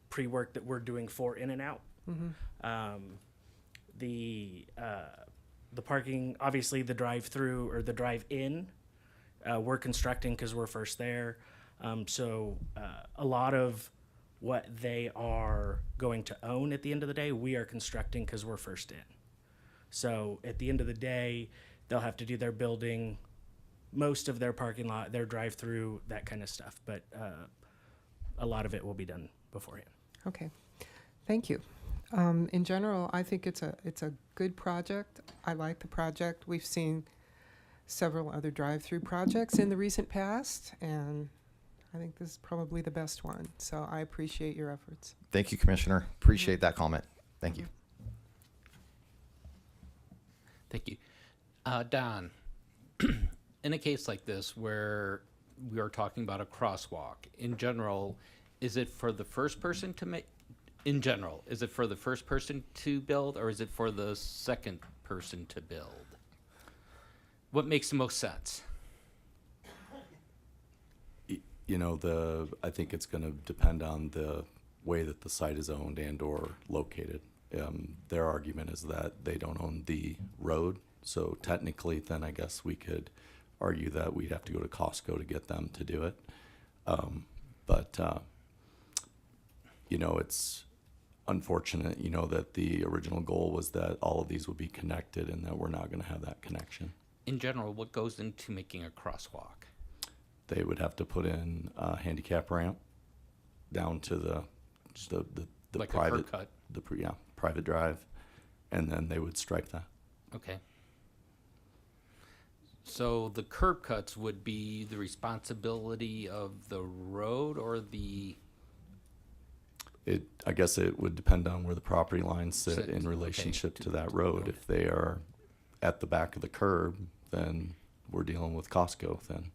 pre-work that we're doing for In-N-Out. The parking, obviously the drive-through or the drive-in, we're constructing because we're first there. So a lot of what they are going to own at the end of the day, we are constructing because we're first in. So at the end of the day, they'll have to do their building, most of their parking lot, their drive-through, that kind of stuff. But a lot of it will be done beforehand. Okay, thank you. In general, I think it's a good project. I like the project. We've seen several other drive-through projects in the recent past, and I think this is probably the best one. So I appreciate your efforts. Thank you, Commissioner. Appreciate that comment. Thank you. Thank you. Don, in a case like this where we are talking about a crosswalk, in general, is it for the first person to make, in general, is it for the first person to build or is it for the second person to build? What makes the most sense? you know, I think it's going to depend on the way that the site is owned and or located. Their argument is that they don't own the road, so technically then I guess we could argue that we'd have to go to Costco to get them to do it. But you know, it's unfortunate, you know, that the original goal was that all of these would be connected and that we're not going to have that connection. In general, what goes into making a crosswalk? They would have to put in a handicap ramp down to the Like a curb private cut. private drive, and then they would stripe that. Okay. So the curb cuts would be the responsibility of the road or the, I guess it would depend on where the property lines sit Sit, in okay, relationship to to that the road. road. If they are at the back of the curb, then we're dealing with Costco then.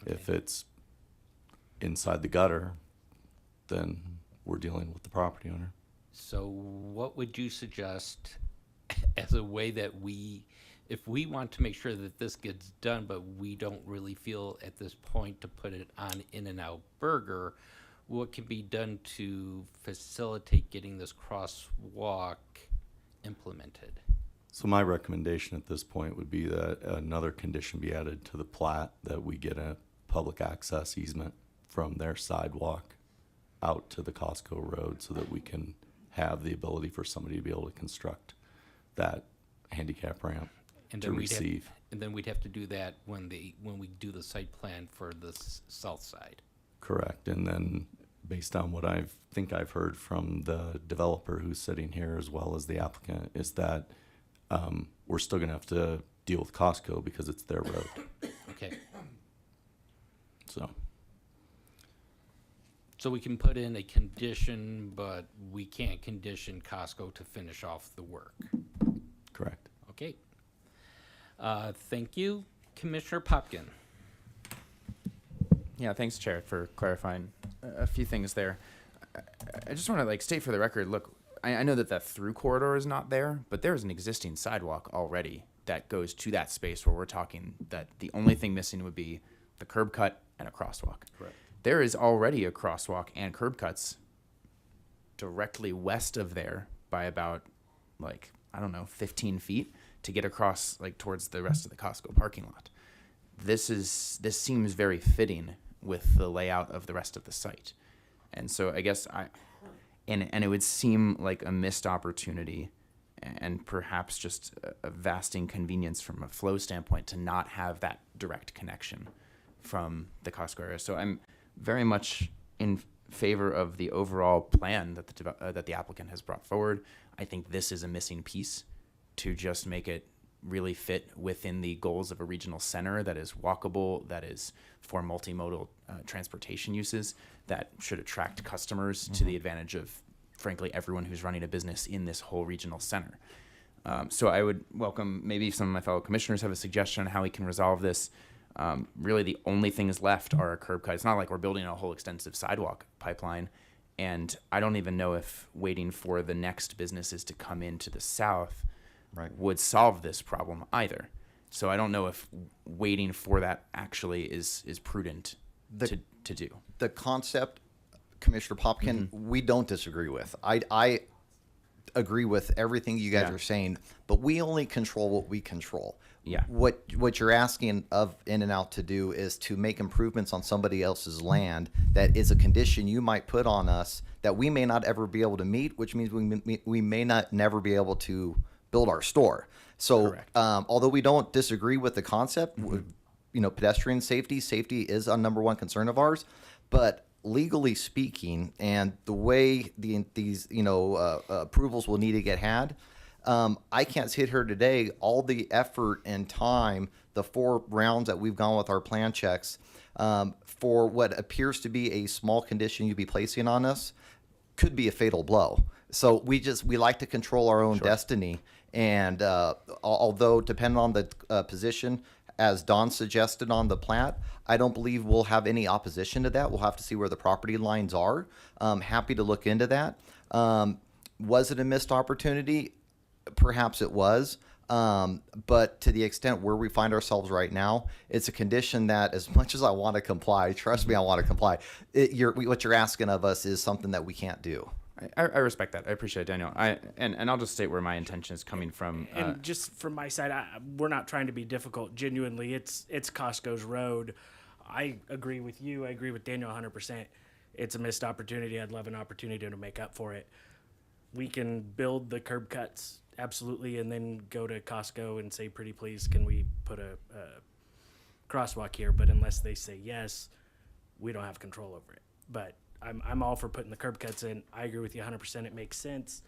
If it's inside the gutter, then we're dealing with the property owner. so what would you suggest as a way that if we want to make sure that this gets done, but we don't really feel at this point to put it on In-N-Out Burger, what can be done to facilitate getting this crosswalk implemented? So my recommendation at this point would be that another condition be added to the plat, that we get a public access easement from their sidewalk out to the Costco road so that we can have the ability for somebody to be able to construct that handicap ramp And to then receive. and then we'd have to do that when we do the site plan for the south side. Correct. And then based on what I've heard from the developer who's sitting here as well as the applicant is that we're still going to have to deal with Costco because it's their road. Okay. So So we can put in a condition, but we can't condition Costco to finish off the work. correct. Okay. Thank you, Commissioner Popkin. Yeah, thanks, Chair, for clarifying a few things there. I just want to state for the record. Look, I know that through corridor is not there, but there is an existing sidewalk already that goes to that space where we're talking that the only thing missing would be the curb cut and a crosswalk. Correct. There is already a crosswalk and curb cuts directly west of there by about 15 feet to get across towards the rest of the Costco parking lot. This seems very fitting with the layout of the rest of the site. And so I guess and it would seem like a missed opportunity and perhaps just a vast inconvenience from a flow standpoint to not have that direct connection from the Costco area. So I'm very much in favor of the overall plan that the applicant has brought forward. I think this is a missing piece to just make it really fit within the goals of a regional center that is walkable, that is for multimodal transportation uses, that should attract customers to the advantage of, frankly, everyone who's running a business in this whole regional center. So I would welcome, maybe some of my fellow commissioners have a suggestion on how we can resolve this. Really, the only things left are a curb cut. It's not like we're building a whole extensive sidewalk pipeline. And I don't even know if waiting for the next businesses to come into the south would solve this problem either. So I don't know if waiting for that actually is prudent to do. The concept, Commissioner Popkin, we don't disagree with. I agree with everything you guys Yeah. are saying, but we only control what we control. Yeah. What you're asking of In-N-Out to do is to make improvements on somebody else's land that is a condition you might put on us that we may not ever be able to meet, which means we may not never be able to build our store. So Correct. although we don't disagree with the concept, pedestrian safety is a number one concern of ours, but legally speaking, and the way these approvals will need to get had, I can't sit here today, all the effort and time, the 4 rounds that we've gone with our plan checks, for what appears to be a small condition you'd be placing on us could be a fatal blow. So we like to control our own destiny. And although depending on the position, as Don suggested on the plat, I don't believe we'll have any opposition to that. We'll have to see where the property lines are. Happy to look into that. Was it a missed opportunity? Perhaps it was. But to the extent where we find ourselves right now, it's a condition that, as much as I want to comply, trust me, I want to comply. What you're asking of us is something that we can't do. I respect that. I appreciate it, Daniel. And I'll just state where my intention is coming from. And just from my side, we're not trying to be difficult. Genuinely, it's Costco's road. I agree with you. I agree with Daniel 100%. It's a missed opportunity. I'd love an opportunity to make up for it. We can build the curb cuts, absolutely, and then go to Costco and say, pretty please, can we put a crosswalk here? But unless they say yes, we don't have control over it. But I'm all for putting the curb cuts in. I agree with you 100%. It makes sense.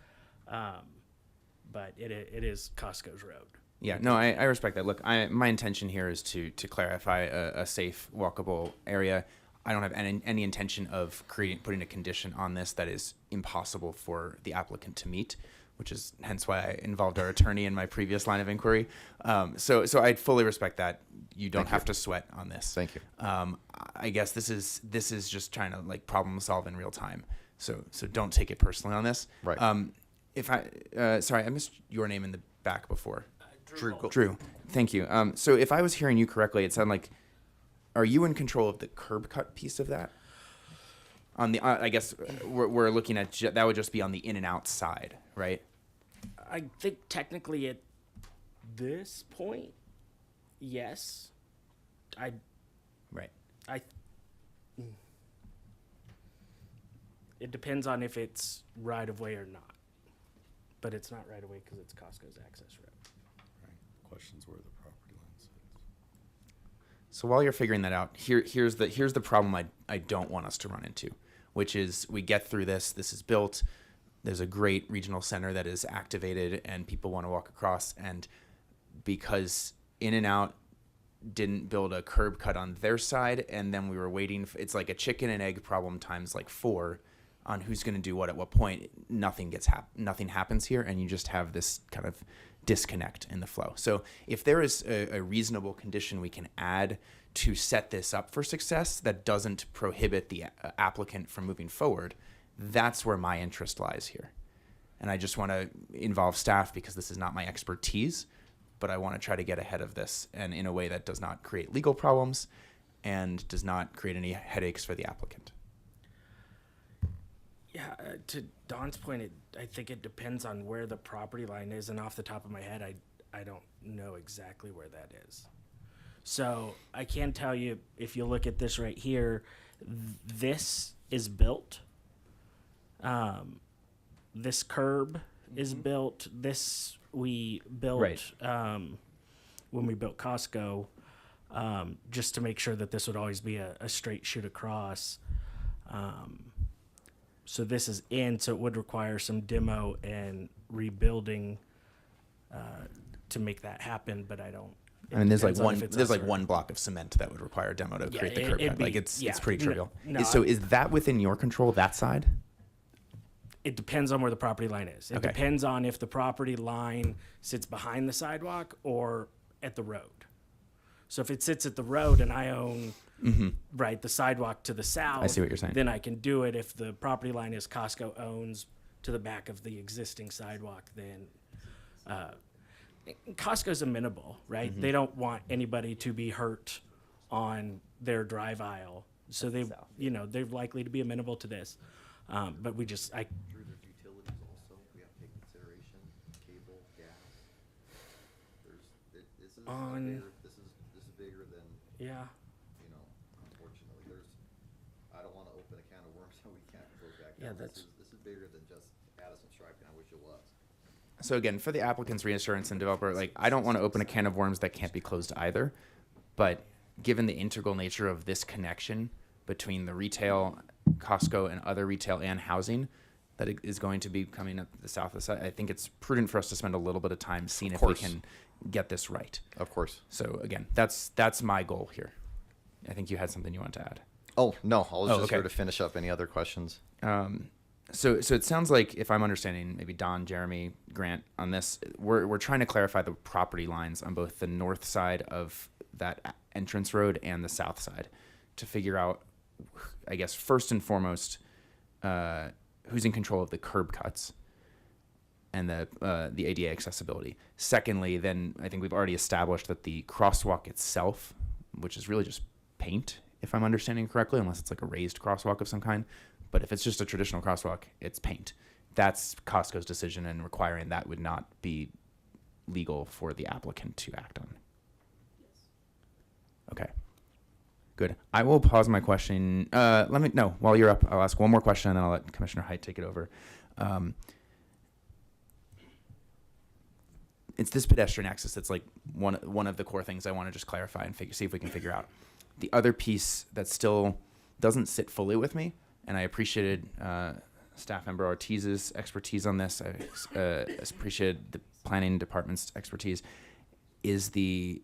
But it is Costco's road. Yeah, no, I respect that. Look, my intention here is to clarify a safe, walkable area. I don't have any intention of putting a condition on this that is impossible for the applicant to meet, which is hence why I involved our attorney in my previous line of inquiry. So I fully respect that. You don't have to sweat on this. Thank you. I guess this is just trying to like problem solve in real time. So don't take it personally on this. Right. Sorry, I missed your name in the back before. Drew. Thank you. So if I was hearing you correctly, it sounded like, are you in control of the curb cut piece of that? On the, I guess we're looking at that would just be on the in and out side, right? I think technically at this point, yes. Right. It depends on if it's right of way or not. But it's not right of way because it's Costco's access road. Questions where the property line sits. So while you're figuring that out, here's the problem I don't want us to run into, which is we get through this is built, there's a great regional center that is activated and people want to walk across, and because In and Out didn't build a curb cut on their side, and then we were waiting it's like a chicken and egg problem times like 4 on who's going to do what at what point. Nothing happens here, and you just have this kind of disconnect in the flow. So if there is a reasonable condition we can add to set this up for success that doesn't prohibit the applicant from moving forward, that's where my interest lies here. And I just want to involve staff because this is not my expertise, but I want to try to get ahead of this and in a way that does not create legal problems and does not create any headaches for the applicant. Yeah, to Don's point, I think it depends on where the property line is, and off the top of my head, I don't know exactly where that is. So I can tell you, if you look at this right here, this is built. This curb is built. This we built Right. When we built Costco, just to make sure that this would always be a straight shoot across. So this is in, so it would require some demo and rebuilding to make that happen. But I don't. I mean, there's like depends on if it's us or- one block of cement that would require demo to Yeah, create the it- curb it'd cut. Like be- it's yeah, pretty trivial. no, So is that within your control, that side? It depends on where the property line is. It Okay. depends on if the property line sits behind the sidewalk or at the road. So if it sits at the road and I own right the sidewalk to the south, I see what you're saying. then I can do it. If the property line is Costco owns to the back of the existing sidewalk, then Costco's amenable, right? They don't want anybody to be hurt on their drive aisle, so they're likely to be amenable to this. But we just Through their utilities also, we have to take consideration, cable, gas. This is bigger than, yeah. unfortunately, I don't want to open a can of worms that we can't close back Yeah, down. that's- This is bigger than just Addison striping, I wish it was. So again, for the applicant's reassurance and developer, like I don't want to open a can of worms that can't be closed either. But given the integral nature of this connection between the retail, Costco, and other retail and housing that is going to be coming up the south side, I think it's prudent for us to spend a little bit of time seeing if we course. can get this right. Of course. So again, that's my goal here. I think you had something you want to add. Oh, no, I was just okay. here to finish up any other questions. So it sounds like, if I'm understanding, maybe Don, Jeremy, Grant, on this, we're trying to clarify the property lines on both the north side of that entrance road and the south side to figure out, I guess, first and foremost, who's in control of the curb cuts. and the ADA accessibility. Secondly, then I think we've already established that the crosswalk itself, which is really just paint, if I'm understanding correctly, unless it's like a raised crosswalk of some kind. But if it's just a traditional crosswalk, it's paint. That's Costco's decision, and requiring that would not be legal for the applicant to act on. Okay. Good. I will pause my question. While you're up, I'll ask one more question, and then I'll let Commissioner Height take it over. It's this pedestrian access that's like one of the core things I want to just clarify and see if we can figure out. The other piece that still doesn't sit fully with me, and I appreciated Staff Member Ortiz's expertise on this. I appreciated the planning department's expertise, is the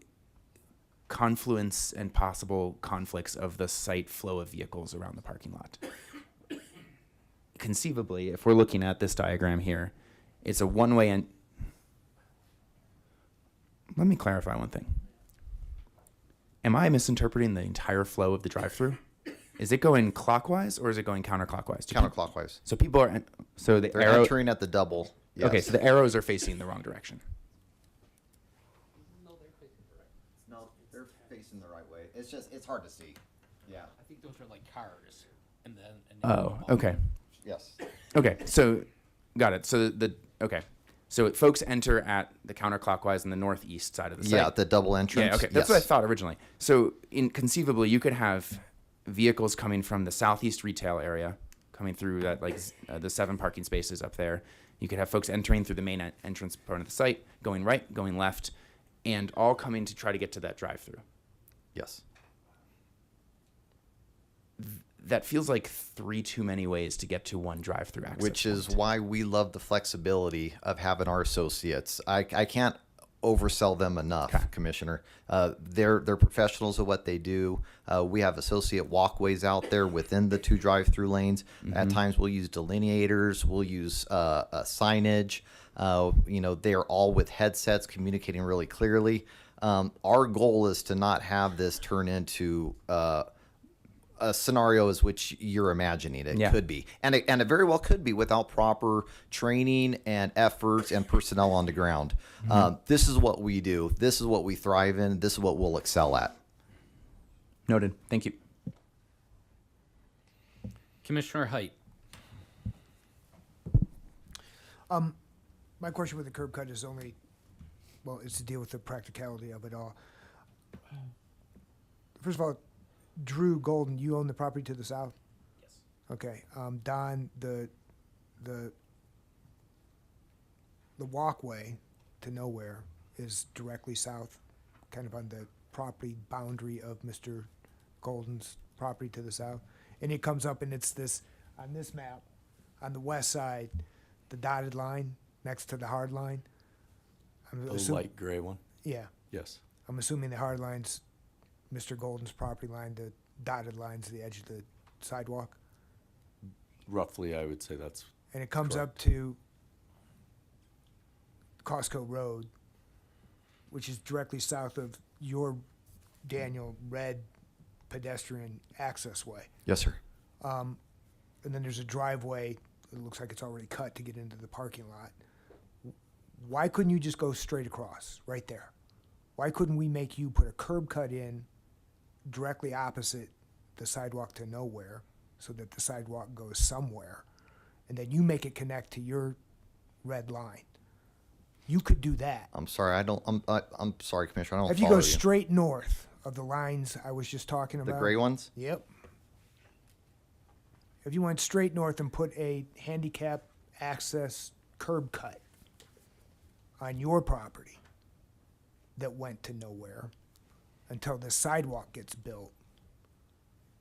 confluence and possible conflicts of the site flow of vehicles around the parking lot. Conceivably, if we're looking at this diagram here, it's a one-way and let me clarify one thing. Am I misinterpreting the entire flow of the drive-through? Is it going clockwise or is it going counterclockwise? Counterclockwise. So people are, so the They're arrow, entering at the double. Yes. okay, so the arrows are facing the wrong direction. No, they're facing the right way. It's hard to see. Yeah. I think those are like cars, and then. Oh, okay. Yes. Okay, so got it. So so folks enter at the counterclockwise and the northeast side of the site. Yeah, the double entrance. Yeah, okay. That's what I thought originally. So conceivably, you could have vehicles coming from the southeast retail area, coming through that the 7 parking spaces up there. You could have folks entering through the main entrance part of the site, going right, going left, and all coming to try to get to that drive-through. Yes. That feels like 3 too many ways to get to one drive-through access. Which is point. why we love the flexibility of having our associates. I can't oversell them enough, Okay. Commissioner. They're professionals at what they do. We have associate walkways out there within the 2 drive-through lanes. At times we'll use delineators, we'll use signage. They are all with headsets communicating really clearly. Our goal is to not have this turn into a scenario as which you're imagining it could be, and it very well could be without proper training and efforts and personnel on the ground. This is what we do. This is what we thrive in. This is what we'll excel at. Noted. Thank you. Commissioner Height. My question with the curb cut is it's to deal with the practicality of it all. First of all, Drew Golden, you own the property to the south? Yes. Okay. Don, the walkway to nowhere is directly south, kind of on the property boundary of Mr. Golden's property to the south. And it comes up and it's this, on this map, on the west side, the dotted line next to the hard line. The light gray one? Yeah. Yes. I'm assuming the hard line's Mr. Golden's property line, the dotted line's the edge of the sidewalk. Roughly, I would say that's And it comes Correct. up to Costco Road, which is directly south of your Daniel red pedestrian access way. Yes, sir. And then there's a driveway, it looks like it's already cut to get into the parking lot. Why couldn't you just go straight across, right there? Why couldn't we make you put a curb cut in directly opposite the sidewalk to nowhere, so that the sidewalk goes somewhere, and then you make it connect to your red line? You could do that. I'm sorry. I'm sorry, Commissioner. I don't If you follow go straight north of the lines I was just talking The about. gray ones? Yep. If you went straight north and put a handicap access curb cut on your property that went to nowhere until the sidewalk gets built,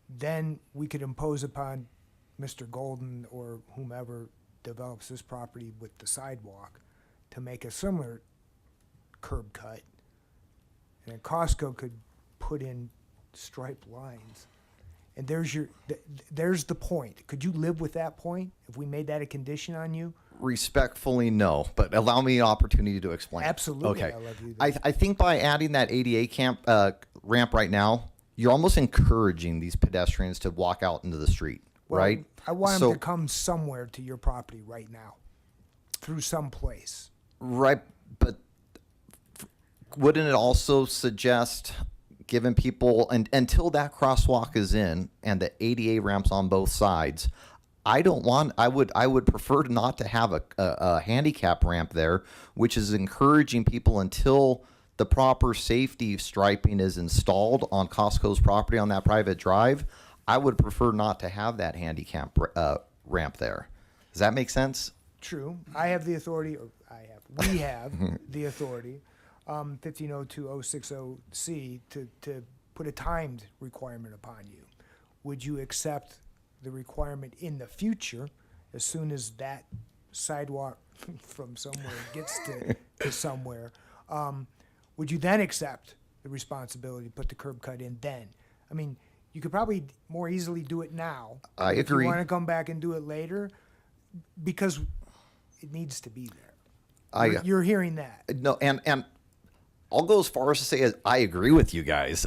then we could impose upon Mr. Golden or whomever develops this property with the sidewalk to make a similar curb cut. And then Costco could put in striped lines. And there's the point. Could you live with that point if we made that a condition on you? Respectfully, no. But allow me an opportunity to explain. Absolutely, Okay. I'll let you. I think by adding that ADA ramp right now, you're almost encouraging these pedestrians to walk out into the street, Well, right? I want So- them to come somewhere to your property right now. through some place. Right, but wouldn't it also suggest giving people until that crosswalk is in and the ADA ramps on both sides? I would prefer not to have a handicap ramp there, which is encouraging people until the proper safety striping is installed on Costco's property on that private drive. I would prefer not to have that handicap ramp there. Does that make sense? True. I have the authority, or we have the authority, 1502-060C, to put a timed requirement upon you. Would you accept the requirement in the future, as soon as that sidewalk from somewhere gets to somewhere, would you then accept the responsibility to put the curb cut in then? I mean, you could probably more easily do it now. I If agree. you want to come back and do it later, because it needs to be there. You're hearing that. No, and I'll go as far as to say I agree with you guys,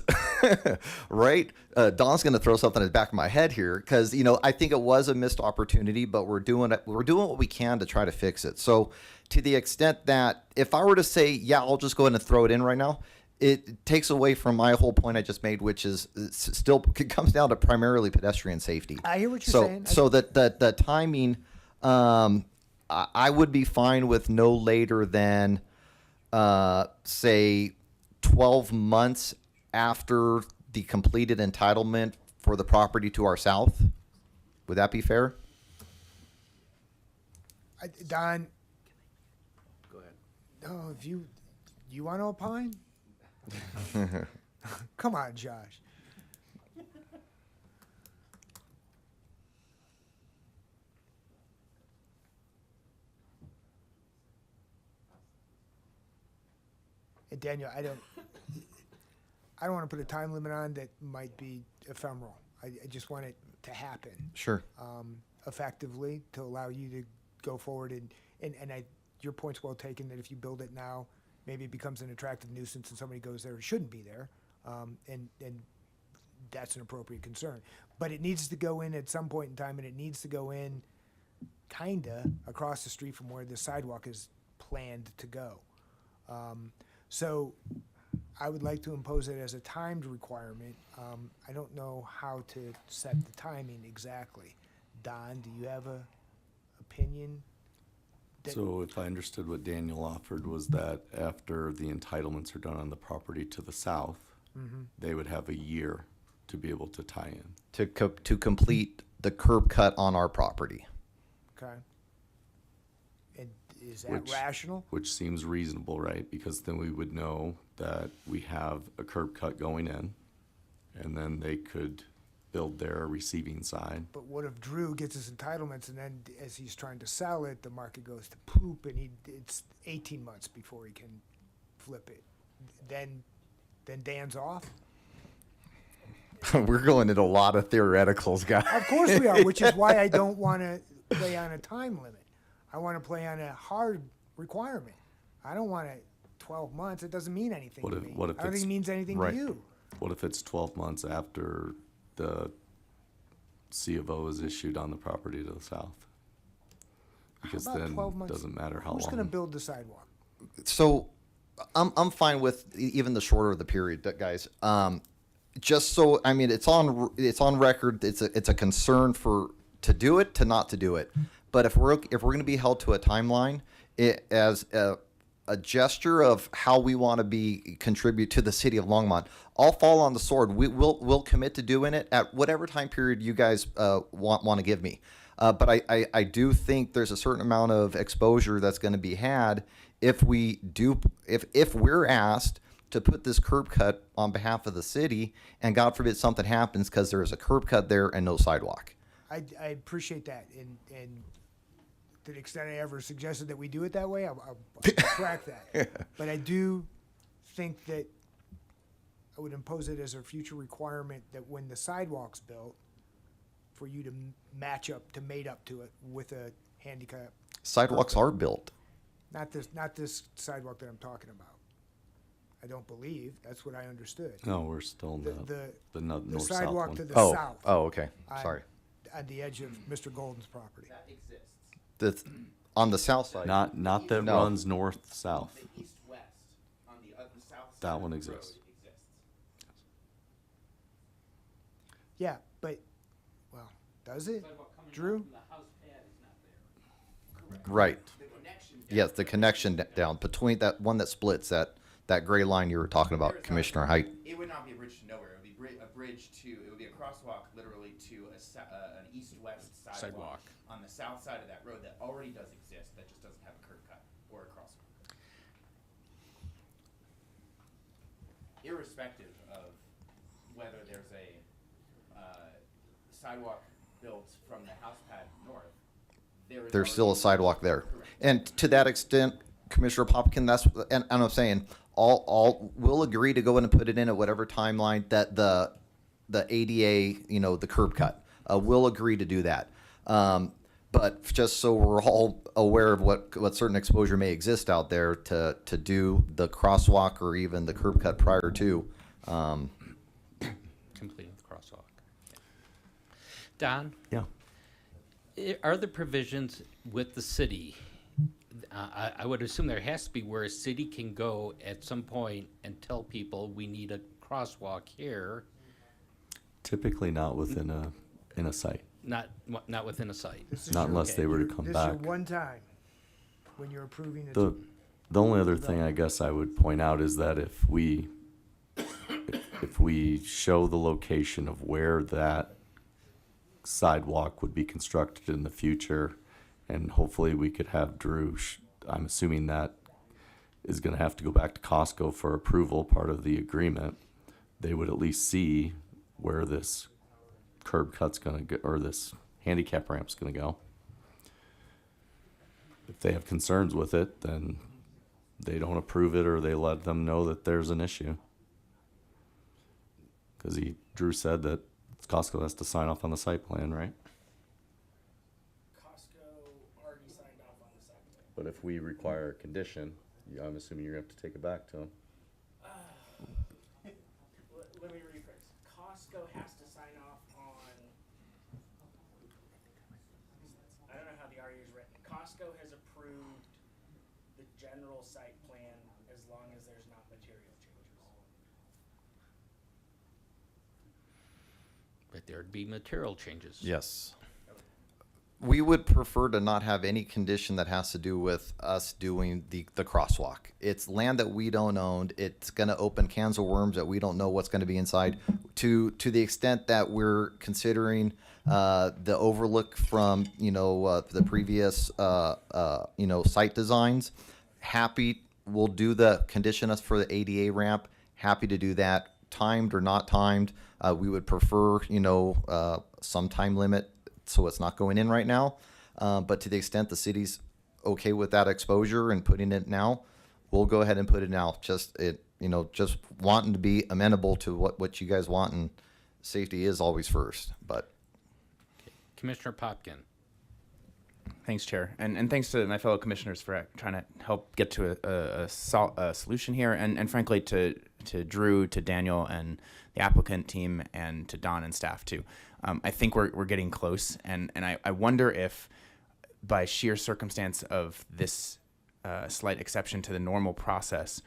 right? Don's going to throw something in the back of my head here because I think it was a missed opportunity, but we're doing what we can to try to fix it. So to the extent that if I were to say, yeah, I'll just go ahead and throw it in right now, it takes away from my whole point I just made, which is it comes down to primarily pedestrian safety. I hear what you're saying. So that the timing, I would be fine with no later than, say, 12 months after the completed entitlement for the property to our south. Would that be fair? Don. Go ahead. No, if you want to opine? Come on, Josh. And Daniel, I don't want to put a time limit on that might be ephemeral. I just want it to happen Sure. effectively to allow you to go forward and your point's well taken that if you build it now, maybe it becomes an attractive nuisance and somebody goes there who shouldn't be there, and that's an appropriate concern. But it needs to go in at some point in time, and it needs to go in kinda across the street from where the sidewalk is planned to go. So I would like to impose it as a timed requirement. I don't know how to set the timing exactly. Don, do you have a opinion? So if I understood what Daniel offered was that after the entitlements are done on the property to the south, they would have a year to be able to tie in. To complete the curb cut on our property. Okay. And is that Which- rational? Which seems reasonable, right? Because then we would know that we have a curb cut going in, and then they could build their receiving side. But what if Drew gets his entitlements and then as he's trying to sell it, the market goes to poop and it's 18 months before he can flip it? Then Dan's off? We're going into a lot of theoreticals, guys. Of course we are, which is why I don't want to play on a time limit. I want to play on a hard requirement. I don't want it 12 months. It doesn't mean anything What to if- me. what if I don't think it's- it means anything right. to you. What if it's 12 months after the C of O is issued on the property to the south? Because about then 12 it months? doesn't matter how Who's going to long. build the sidewalk? So I'm fine with even the shorter the period, guys. Just so I mean, it's on record. It's a concern to do it, to not to do it. But if we're going to be held to a timeline, as a gesture of how we want to contribute to the city of Longmont, I'll fall on the sword. We'll commit to doing it at whatever time period you guys want to give me. But I do think there's a certain amount of exposure that's going to be had if we're asked to put this curb cut on behalf of the city, and God forbid something happens because there is a curb cut there and no sidewalk. I appreciate that, and to the extent I ever suggested that we do it that way, I'll track that. But I do think that I would impose it as a future requirement that when the sidewalk's built, for you to mate up to it with a handicap. Sidewalks are built. Not this sidewalk that I'm talking about. I don't believe. That's what I understood. No, we're still in the north-south sidewalk one. to the Oh, south. oh, okay. on- Sorry. On the edge of Mr. Golden's property. That's On the south side. Not that No. runs north-south. The east-west, on the south That side one of the road exists. Yeah, but, well, does it? Drew? Right. Yes, the connection down between that one that splits that gray line you were talking about, Commissioner Height. It would not be a bridge to nowhere. It would be a bridge to. It would be a crosswalk, literally to an east-west sidewalk on the south side of that road that already does exist. That just doesn't have a curb cut or a crosswalk. Irrespective of whether there's a sidewalk built from the house pad north, There's still a sidewalk there. And to that extent, Commissioner Popkin, and I'm saying, all we'll agree to go in and put it in at whatever timeline that the ADA, the curb cut. We'll agree to do that. But just so we're all aware of what certain exposure may exist out there to do the crosswalk or even the curb cut prior to. Completing the crosswalk. Don, Yeah. are there provisions with the city? I would assume there has to be where a city can go at some point and tell people we need a crosswalk here, Typically not within a site. not within a site. This is Not your- unless they were to come This back. is your one time when you're approving it. The only other thing I guess I would point out is that if we show the location of where that sidewalk would be constructed in the future, and hopefully we could have Drew, I'm assuming that is gonna have to go back to Costco for approval, part of the agreement. They would at least see where this curb cut's gonna go, or this handicap ramp's gonna go. If they have concerns with it, then they don't approve it, or they let them know that there's an issue. Because Drew said that Costco has to sign off on the site plan, right? Costco already signed off on the site plan. But if we require a condition, I'm assuming you're gonna have to take it back to them. Let me rephrase. Costco has to sign off on. I don't know how the RE is written. Costco has approved the general site plan as long as there's not material changes. But there'd be material changes. Yes. We would prefer to not have any condition that has to do with us doing the crosswalk. It's land that we don't own. It's going to open cans of worms that we don't know what's going to be inside. To the extent that we're considering the overlook from the previous site designs, happy we'll do the condition us for the ADA ramp. Happy to do that, timed or not timed. We would prefer some time limit, so it's not going in right now. But to the extent the city's okay with that exposure and putting it now, we'll go ahead and put it now. Just wanting to be amenable to what you guys want, and safety is always first. But Commissioner Popkin. Thanks, Chair, and thanks to my fellow commissioners for trying to help get to a solution here, and frankly to Drew, to Daniel, and the applicant team, and to Don and staff too. I think we're getting close, and I wonder if, by sheer circumstance of this slight exception to the normal process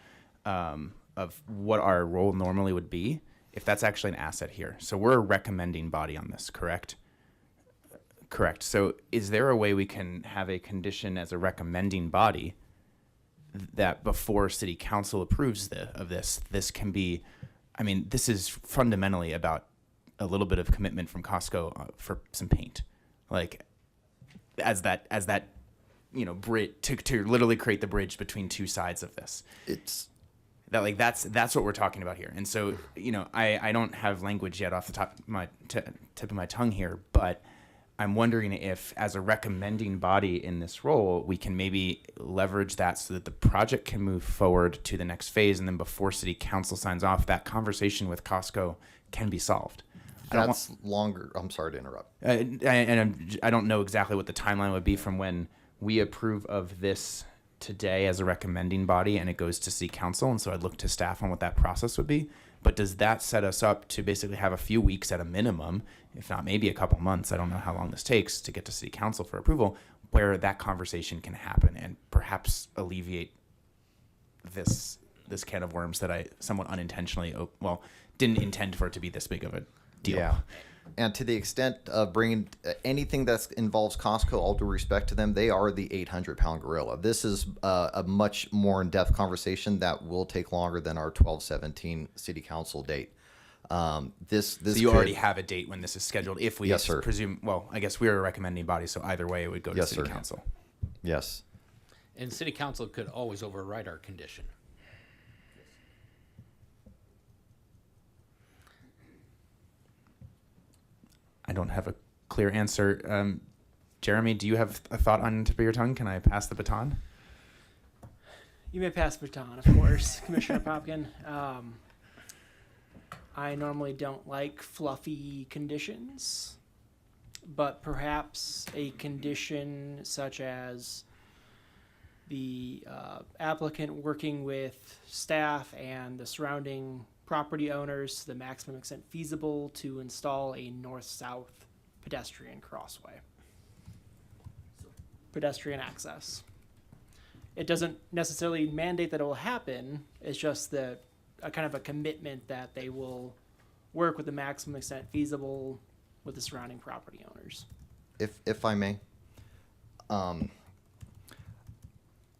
of what our role normally would be, if that's actually an asset here. So we're a recommending body on this, correct? Correct. So is there a way we can have a condition as a recommending body that before city council approves this can be, I mean, this is fundamentally about a little bit of commitment from Costco for some paint, like as that bridge to literally create the bridge between two sides of this. That's what we're talking about here. And so, I don't have language yet off the tip of my tongue here, but I'm wondering if, as a recommending body in this role, we can maybe leverage that so that the project can move forward to the next phase, and then before city council signs off, that conversation with Costco can be solved. that's longer. I'm sorry to interrupt. I don't know exactly what the timeline would be from when we approve of this today as a recommending body and it goes to city council, and so I'd look to staff on what that process would be. But does that set us up to basically have a few weeks at a minimum, if not maybe a couple months? I don't know how long this takes to get to city council for approval, where that conversation can happen and perhaps alleviate this can of worms that I somewhat unintentionally didn't intend for it to be this big of a deal. Yeah. And to the extent of bringing anything that involves Costco, all due respect to them, they are the 800-pound gorilla. This is a much more in-depth conversation that will take longer than our 12/17 city council date. This So you already could- have a date when this is scheduled. If we Yes, sir. presume, well, I guess we are a recommending body, so either way, it would go to Yes, city sir. council. Yes. And city council could always override our condition. I don't have a clear answer. Jeremy, do you have a thought on tip of your tongue? Can I pass the baton? You may pass the baton, of course, Commissioner Popkin. I normally don't like fluffy conditions, but perhaps a condition such as the applicant working with staff and the surrounding property owners to the maximum extent feasible to install a north-south pedestrian crossway. Pedestrian access. It doesn't necessarily mandate that it will happen. It's just a kind of a commitment that they will work with the maximum extent feasible with the surrounding property owners. If I may,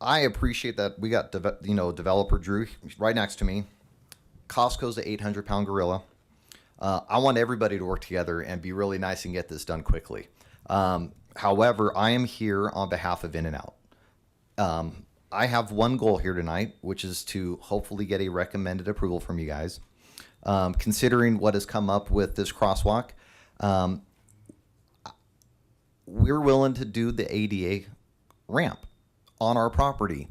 I appreciate that we got developer Drew right next to me. Costco's the 800-pound gorilla. I want everybody to work together and be really nice and get this done quickly. However, I am here on behalf of In-N-Out. I have one goal here tonight, which is to hopefully get a recommended approval from you guys. Considering what has come up with this crosswalk, we're willing to do the ADA ramp on our property.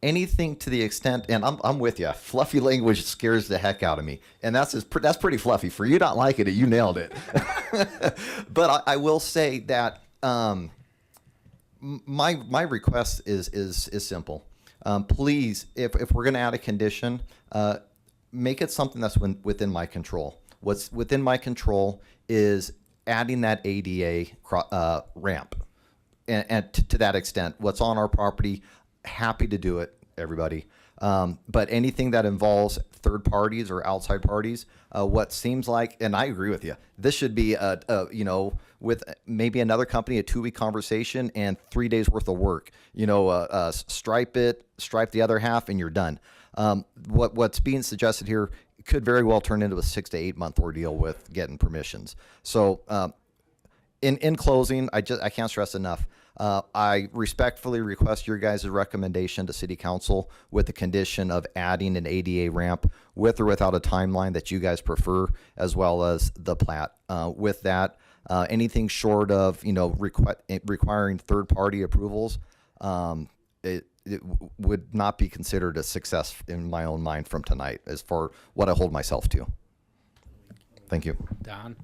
Anything to the extent, and I'm with you. Fluffy language scares the heck out of me, and that's pretty fluffy. For you not liking it, you nailed it. But I will say that my request is simple. Please, if we're going to add a condition, make it something that's within my control. What's within my control is adding that ADA ramp, and to that extent, what's on our property. Happy to do it, everybody. But anything that involves third parties or outside parties, what seems like, and I agree with you, this should be with maybe another company, a 2-week conversation and 3 days worth of work. Stripe the other half, and you're done. What's being suggested here could very well turn into a 6 to 8 month ordeal with getting permissions. So, in closing, I can't stress enough. I respectfully request your guys' recommendation to City Council with the condition of adding an ADA ramp with or without a timeline that you guys prefer, as well as the plat. With that, anything short of requiring third-party approvals, it would not be considered a success in my own mind from tonight, as for what I hold myself to. Thank you. Don?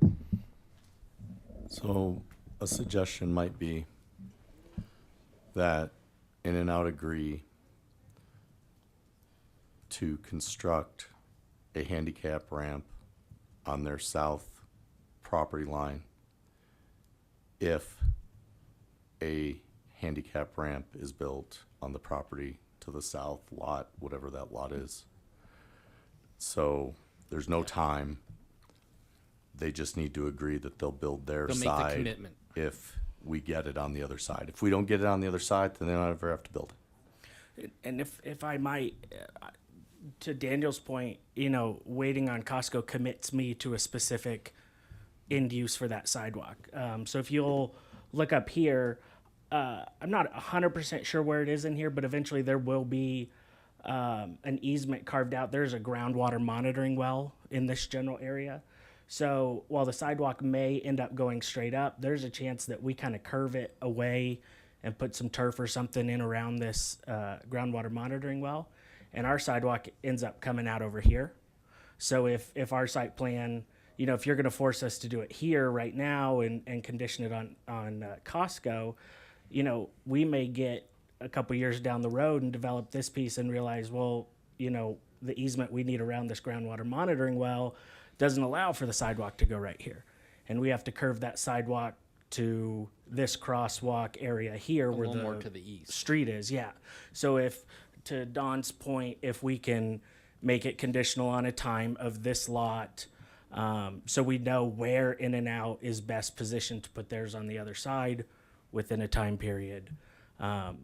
So a suggestion might be that In-N-Out agree to construct a handicap ramp on their south property line if a handicap ramp is built on the property to the south lot, whatever that lot is. So there's no time. They just need to agree that they'll build their They'll make the side commitment. if we get it on the other side. If we don't get it on the other side, then they don't ever have to build it. And if I might, to Daniel's point, waiting on Costco commits me to a specific end use for that sidewalk. So if you'll look up here, I'm not 100% sure where it is in here, but eventually there will be an easement carved out. There's a groundwater monitoring well in this general area. So while the sidewalk may end up going straight up, there's a chance that we kind of curve it away and put some turf or something in around this groundwater monitoring well. And our sidewalk ends up coming out over here. So if our site plan, if you're going to force us to do it here right now and condition it on Costco, we may get a couple years down the road and develop this piece and realize, well, the easement we need around this groundwater monitoring well doesn't allow for the sidewalk to go right here. And we have to curve that sidewalk to this crosswalk area here A where little the more to the east. street is. Yeah. So if, to Don's point, if we can make it conditional on a time of this lot, so we know where In and Out is best positioned to put theirs on the other side within a time period. And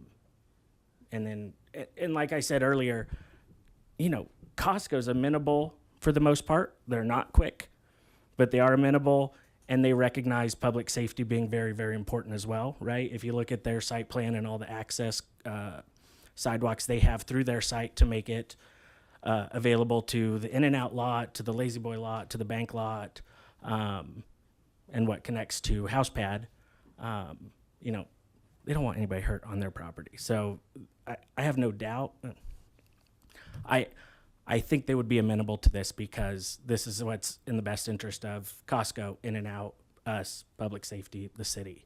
then, and like I said earlier, you know, Costco's amenable for the most part. They're not quick, but they are amenable, and they recognize public safety being very, very important as well, right? If you look at their site plan and all the access sidewalks they have through their site to make it available to the In and Out lot, to the Lazy Boy lot, to the bank lot, and what connects to House Pad, you know, they don't want anybody hurt on their property. So I have no doubt. I think they would be amenable to this because this is what's in the best interest of Costco, In and Out, us, public safety, the city.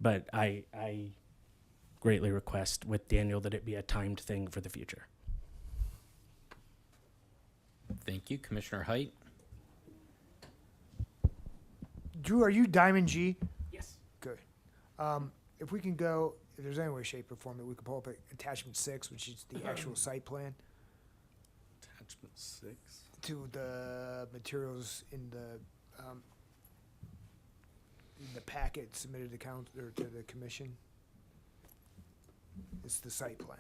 But I greatly request with Daniel that it be a timed thing for the future. Thank you, Commissioner Height. Drew, are you Diamond G? Yes. Good. If we can go, if there's any way, shape, or form that we could pull up attachment 6, which is the actual site plan, Attachment 6. to the materials in the packet submitted to or to the commission. It's the site plan.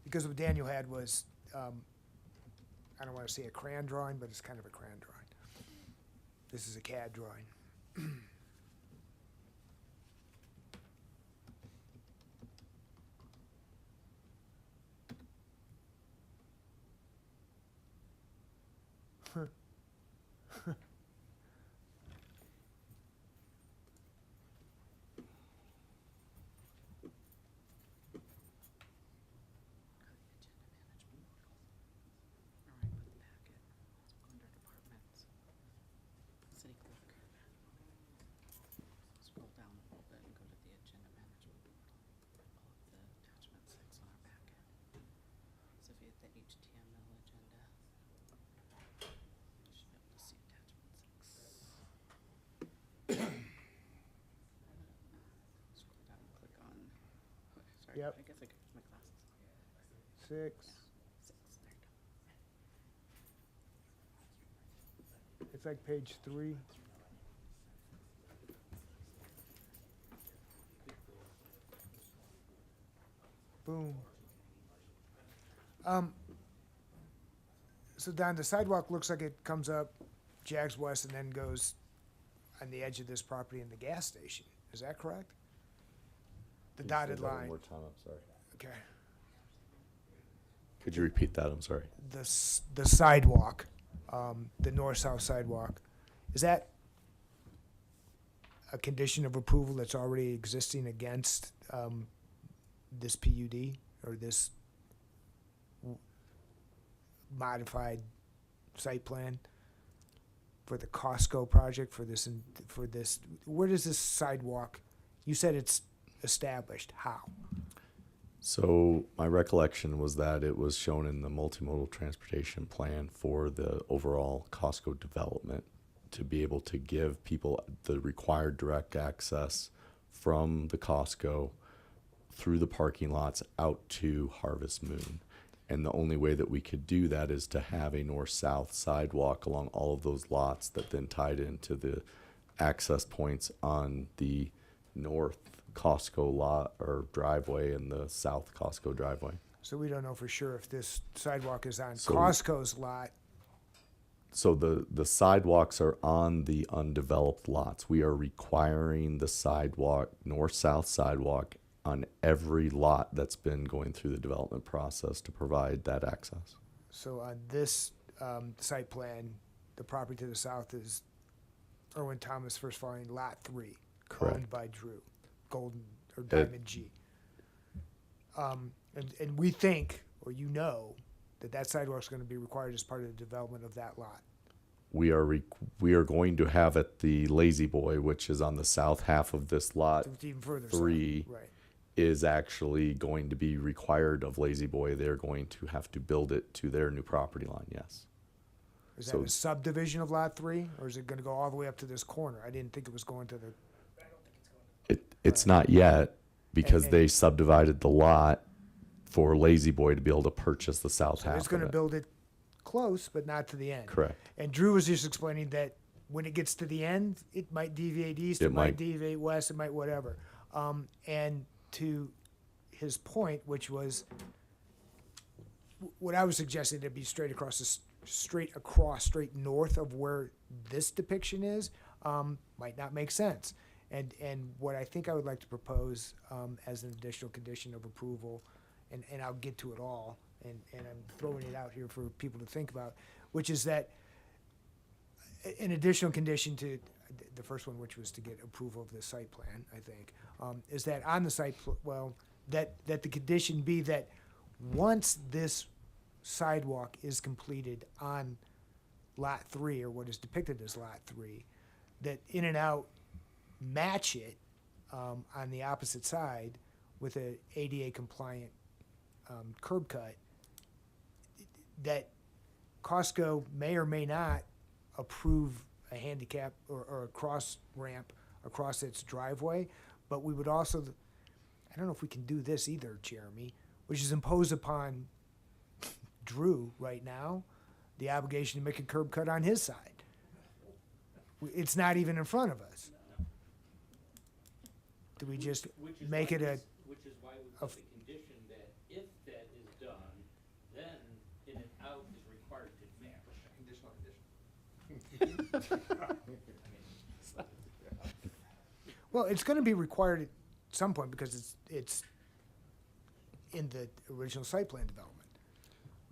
Because what Daniel had was, I don't want to say a crayon drawing, but it's kind of a crayon drawing. This is a CAD drawing. City clerk. Scroll down a little bit and go to the agenda management. Pull up the attachment 6 on our packet. So if you hit the HTML agenda, you should be able to see attachment 6. Scroll down and click on. Oh, sorry, Yep. I guess I could use my glasses. 6. 6. There you go. It's like page 3. Boom. So Don, the sidewalk looks like it comes up Jags West and then goes on the edge of this property in the gas station. Is that correct? The dotted line. One more time, I'm sorry. Okay. Could you repeat that? I'm sorry. The sidewalk, the north-south sidewalk, is that a condition of approval that's already existing against this PUD or this modified site plan for the Costco project for this? Where does this sidewalk? You said it's established. How? So my recollection was that it was shown in the multimodal transportation plan for the overall Costco development to be able to give people the required direct access from the Costco through the parking lots out to Harvest Moon. And the only way that we could do that is to have a north-south sidewalk along all of those lots that then tied into the access points on the north Costco lot or driveway and the south Costco driveway. So we don't know for sure if this sidewalk is on So- Costco's lot. So the sidewalks are on the undeveloped lots. We are requiring the sidewalk, north-south sidewalk, on every lot that's been going through the development process to provide that access. So on this site plan, the property to the south is Irwin Thomas First Farming Lot 3, Correct. owned by Drew, Golden or Diamond G. And we think, or you know, that sidewalk's going to be required as part of the development of that lot. We are going to have at the Lazy Boy, which is on the south half of this lot So it's even further south. 3. Right. is actually going to be required of Lazy Boy. They're going to have to build it to their new property line, yes. Is that So- a subdivision of lot 3, or is it gonna go all the way up to this corner? I didn't think it was going to the, It's not yet, because and- they subdivided the lot for Lazy Boy to be able to purchase the south so half it's of gonna it. build it close, but not to the end. Correct. And Drew was just explaining that when it gets to the end, it might deviate east, It it might might. deviate west, it might whatever. And to his point, which was, what I was suggesting, to be straight across straight north of where this depiction is, might not make sense. And what I think I would like to propose, as an additional condition of approval, and I'll get to it all, and I'm throwing it out here for people to think about, which is that an additional condition to the first one, which was to get approval of the site plan, I think, is that on the site, that the condition be that once this sidewalk is completed on lot 3, or what is depicted as lot 3, that In-N-Out match it, on the opposite side with a ADA compliant, curb cut, that Costco may or may not approve a handicap or a cross ramp across its driveway, but we would also, I don't know if we can do this either, Jeremy, which is impose upon Drew right now the obligation to make a curb cut on his side. It's not even in front of us. Do we just make it a, Which is why we put the condition that if that is done, then In-N-Out is required to match. well, it's gonna be required at some point because it's in the original site plan development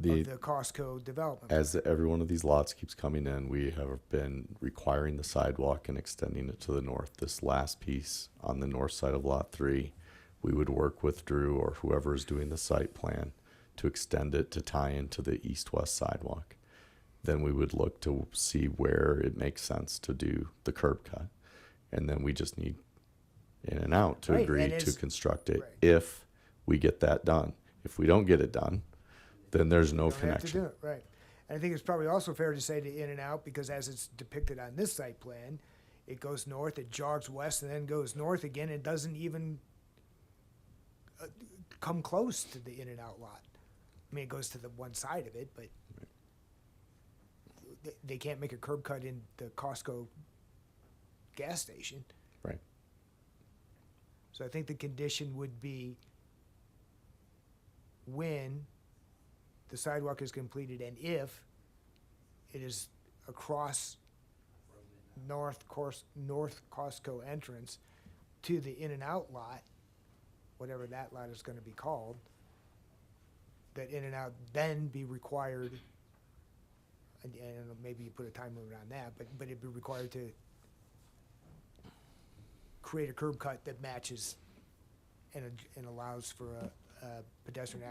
The, of the Costco development. as every one of these lots keeps coming in, we have been requiring the sidewalk and extending it to the north. This last piece on the north side of lot 3, we would work with Drew or whoever is doing the site plan to extend it to tie into the east-west sidewalk. Then we would look to see where it makes sense to do the curb cut. And then we just need In-N-Out to Right, agree and to it's- construct it right. if we get that done. If we don't get it done, then there's no Don't have to connection. do it, right. And I think it's probably also fair to say to In-N-Out, because as it's depicted on this site plan, it goes north, it jogs west, and then goes north again. It doesn't even come close to the In-N-Out lot. I mean, it goes to the one side of it, but they can't make a curb cut in the Costco gas station. Right. So I think the condition would be when the sidewalk is completed and if it is across North Costco entrance to the In-N-Out lot, whatever that lot is gonna be called, that In-N-Out then be required, and I don't know, maybe you put a time limit on that, but it'd be required to create a curb cut that matches and allows for a pedestrian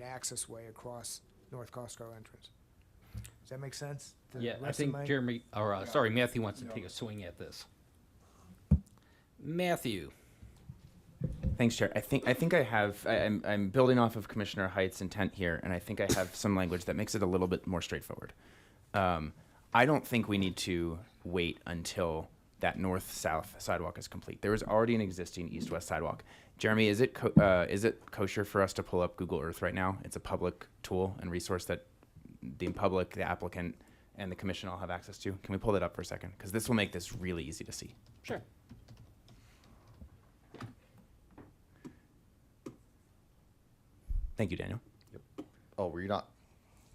access way across North Costco entrance. Does that make sense? to the Yeah, I rest of think my- Jeremy, or, sorry, Matthew wants to take a swing at this. Matthew, Thanks, Chair. I think I have. I'm building off of Commissioner Height's intent here, and I think I have some language that makes it a little bit more straightforward. I don't think we need to wait until that north-south sidewalk is complete. There is already an existing east-west sidewalk. Jeremy, is it kosher for us to pull up Google Earth right now? It's a public tool and resource that the public, the applicant, and the commission all have access to. Can we pull that up for a second? Because this will make this really easy to see. sure. Thank you, Daniel. Oh, were you not?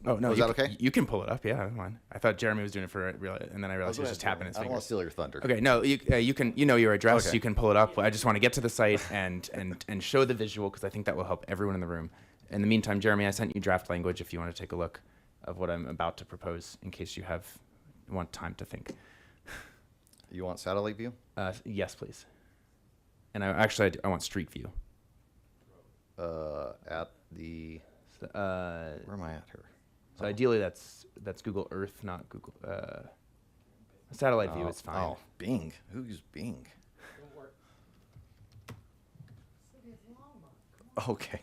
Oh no, Was you that can- okay? You can pull it up. Yeah, come on. I thought Jeremy was doing it for real, and then I realized he was just tapping his I don't want fingers. to steal your thunder. Okay, no, you can. You know your address. Okay. You can pull it up. I just want to get to the site and show the visual because I think that will help everyone in the room. In the meantime, Jeremy, I sent you draft language if you want to take a look of what I'm about to propose in case you want time to think. You want satellite view? Yes, please. And I want street view. At the So, where am I at here? so ideally that's Google Earth, not Google. Satellite view is fine. Oh, Bing. Who used Bing? Okay.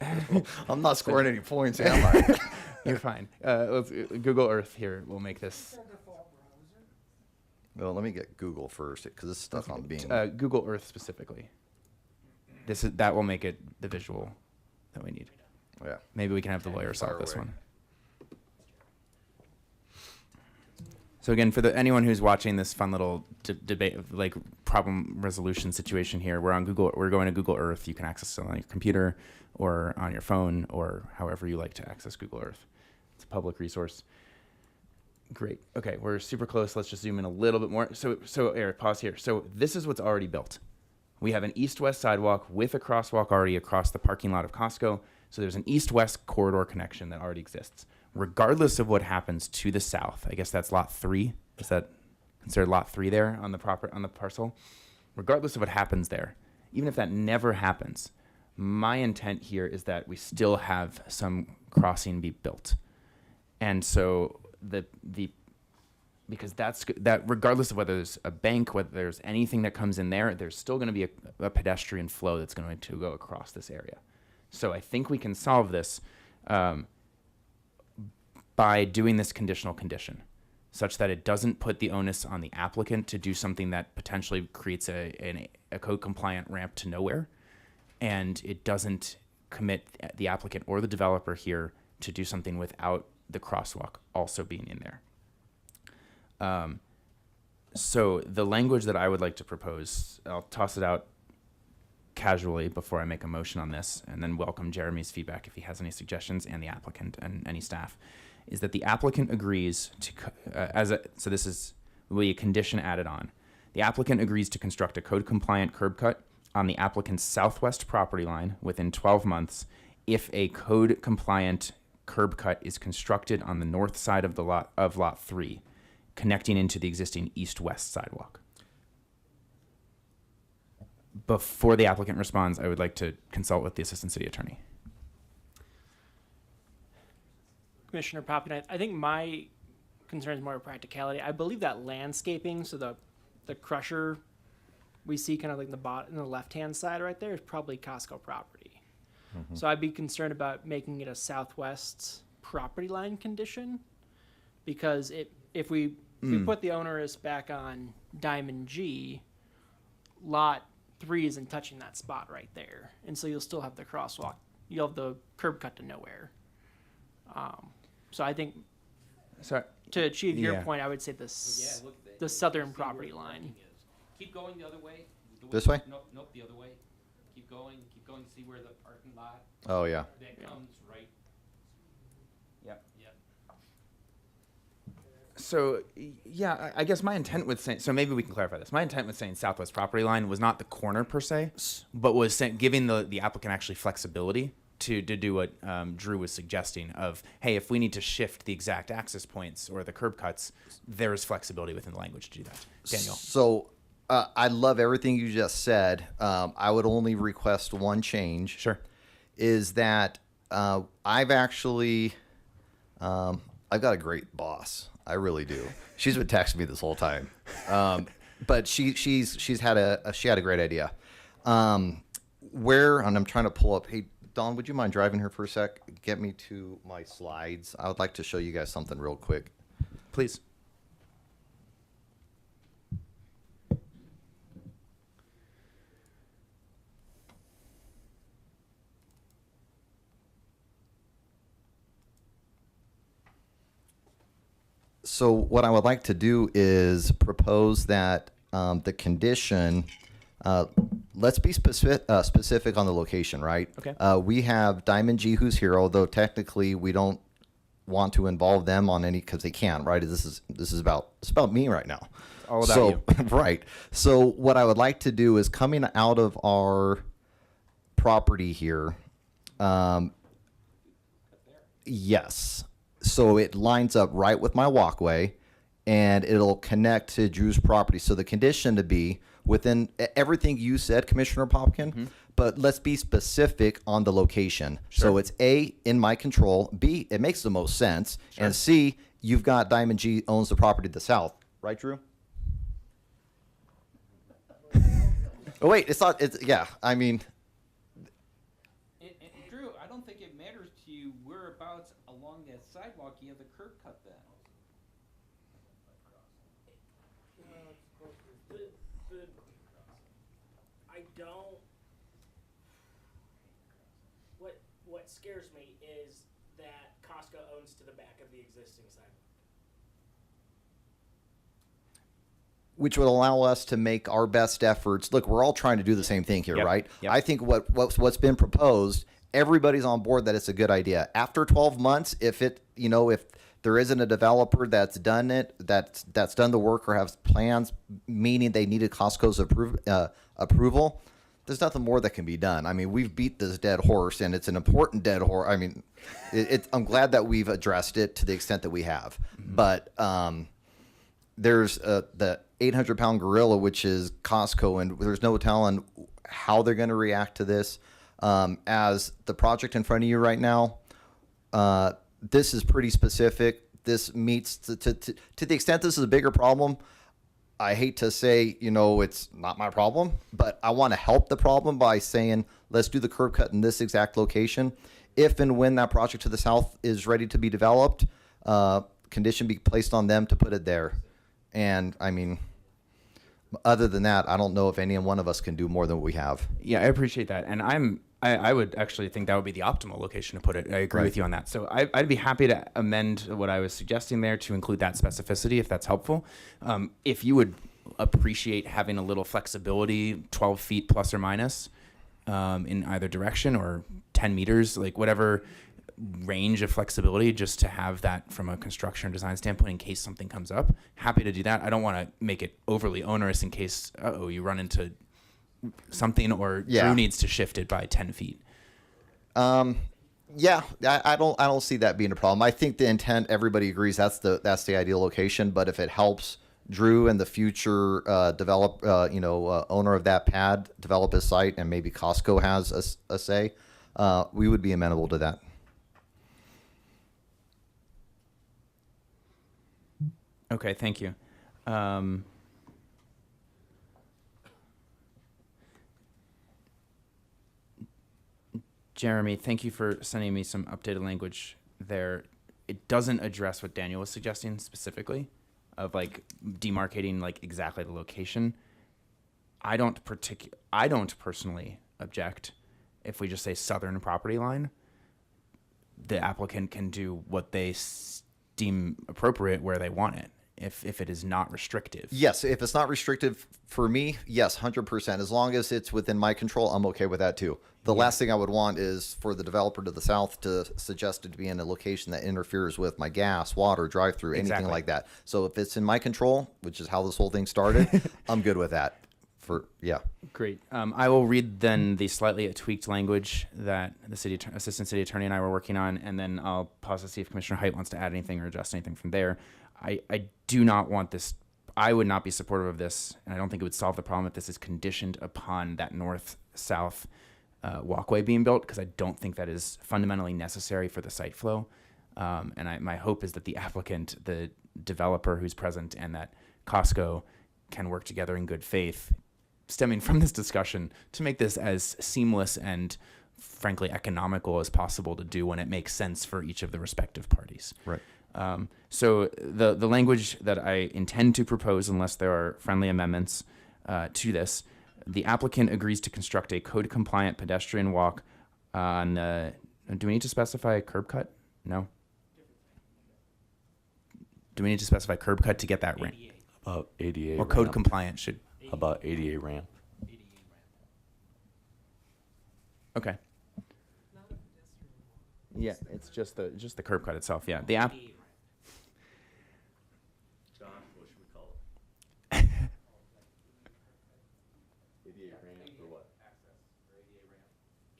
I'm not scoring any points, am I? You're fine. Google Earth here will make this. Well, let me get Google first because this stuff on Bing. Google Earth specifically. That will make it the visual that we need. Yeah. Maybe we can have the lawyer solve Fire this away. one. So again, for anyone who's watching this fun little debate, like problem resolution situation here, we're on Google. We're going to Google Earth. You can access it on your computer or on your phone or however you like to access Google Earth. It's a public resource. Great. Okay, we're super close. Let's just zoom in a little bit more. So Eric, pause here. So this is what's already built. We have an east-west sidewalk with a crosswalk already across the parking lot of Costco. So there's an east-west corridor connection that already exists. Regardless of what happens to the south, I guess that's lot 3. Is that considered lot 3 there on the parcel? Regardless of what happens there, even if that never happens, my intent here is that we still have some crossing be built. And so because that regardless of whether there's a bank, whether there's anything that comes in there, there's still going to be a pedestrian flow that's going to go across this area. So I think we can solve this by doing this conditional condition, such that it doesn't put the onus on the applicant to do something that potentially creates a code compliant ramp to nowhere, and it doesn't commit the applicant or the developer here to do something without the crosswalk also being in there. So the language that I would like to propose, I'll toss it out casually before I make a motion on this, and then welcome Jeremy's feedback if he has any suggestions, and the applicant and any staff, is that the applicant agrees to, so this is will be a condition added on. The applicant agrees to construct a code compliant curb cut on the applicant's southwest property line within 12 months if a code compliant curb cut is constructed on the north side of lot 3, connecting into the existing east-west sidewalk. Before the applicant responds, I would like to consult with the assistant city attorney. Commissioner Poppin, I think my concern is more practicality. I believe that landscaping, so the crusher we see kind of like in the left-hand side right there is probably Costco property. So I'd be concerned about making it a southwest property line condition, because if we put the onerous back on Diamond G, lot 3 isn't touching that spot right there, and so you'll still have the crosswalk. You'll have the curb cut to nowhere. So I think to achieve your point, I would say the southern property line. Keep going the other way. This way? Nope, the other way. Keep going, see where the parking lot Oh, yeah. that comes right. Yep. Yep. So, yeah, I guess my intent with saying, so maybe we can clarify this. My intent with saying southwest property line was not the corner per se, but was giving the applicant actually flexibility to do what Drew was suggesting of, hey, if we need to shift the exact access points or the curb cuts, there is flexibility within the language to do that. Daniel. So I love everything you just said. I would only request one change. Sure. Is that I've actually I've got a great boss. I really do. She's been texting me this whole time, but she's had a great idea. And I'm trying to pull up. Hey, Dawn, would you mind driving her for a sec? Get me to my slides. I would like to show you guys something real quick. Please. So what I would like to do is propose that the condition, let's be specific on the location, right? Okay. We have Diamond G who's here, although technically we don't want to involve them on any because they can't, right? This is about me right now. All about you. Right. So what I would like to do is coming out of our property here. Yes. So it lines up right with my walkway, and it'll connect to Drew's property. So the condition to be within everything you said, Commissioner Popkin, but let's be specific on the location. So it's A, in my control. B, it makes the most sense. And C, you've got Diamond G owns the property to the south. Right, Drew? Oh, wait, it's not. It's, yeah, I mean, what's along that sidewalk, you have the curb cut then. I don't. What scares me is that Costco owns to the back of the existing sidewalk. Which would allow us to make our best efforts. Look, we're all trying to do the same thing here, Yep, right? yep. I think what's been proposed, everybody's on board that it's a good idea. After 12 months, if there isn't a developer that's done it, that's done the work or has plans, meaning they needed Costco's approval, there's nothing more that can be done. I mean, we've beat this dead horse, and it's an important dead horse. I mean, I'm glad that we've addressed it to the extent that we have. But there's the 800-pound gorilla, which is Costco, and there's no telling how they're going to react to this. As the project in front of you right now, this is pretty specific. This meets to the extent this is a bigger problem. I hate to say, it's not my problem, but I want to help the problem by saying, let's do the curb cut in this exact location. If and when that project to the south is ready to be developed, condition be placed on them to put it there. And I mean, other than that, I don't know if any one of us can do more than what we have. Yeah, I appreciate that, and I would actually think that would be the optimal location to put it. I agree with you on that. So I'd be happy to amend what I was suggesting there to include that specificity if that's helpful. If you would appreciate having a little flexibility, 12 feet plus or minus in either direction, or 10 meters, like whatever range of flexibility, just to have that from a construction design standpoint in case something comes up. Happy to do that. I don't want to make it overly onerous in case you run into something or Drew needs to shift it by 10 feet. Yeah, I don't see that being a problem. I think the intent, everybody agrees that's the ideal location. But if it helps Drew and the future owner of that pad develop his site, and maybe Costco has a say, we would be amenable to that. Okay, thank you. Jeremy, thank you for sending me some updated language there. It doesn't address what Daniel was suggesting specifically, of like demarcating like exactly the location. I don't personally object if we just say southern property line. The applicant can do what they deem appropriate where they want it, if it is not restrictive. Yes, if it's not restrictive for me, yes, 100%. As long as it's within my control, I'm okay with that too. The last thing I would want is for the developer to the south to suggest it to be in a location that interferes with my gas, water, drive-through, anything Exactly. like that. So if it's in my control, which is how this whole thing started, I'm good with that. Great. I will read then the slightly tweaked language that the assistant city attorney and I were working on, and then I'll pause to see if Commissioner Height wants to add anything or adjust anything from there. I do not want this. I would not be supportive of this, and I don't think it would solve the problem if this is conditioned upon that north-south walkway being built, because I don't think that is fundamentally necessary for the site flow. And my hope is that the applicant, the developer who's present, and that Costco can work together in good faith, stemming from this discussion, to make this as seamless and frankly economical as possible to do when it makes sense for each of the respective parties. Right. So the language that I intend to propose, unless there are friendly amendments to this, the applicant agrees to construct a code-compliant pedestrian walk on the. Do we need to specify a curb cut? No. Do we need to specify curb cut to get that ramp? About ADA Or code ramp. compliant should. About ADA ramp. Okay. Yeah, it's just the curb cut itself. Yeah, the app. John, what should we call it? ADA ramp or what?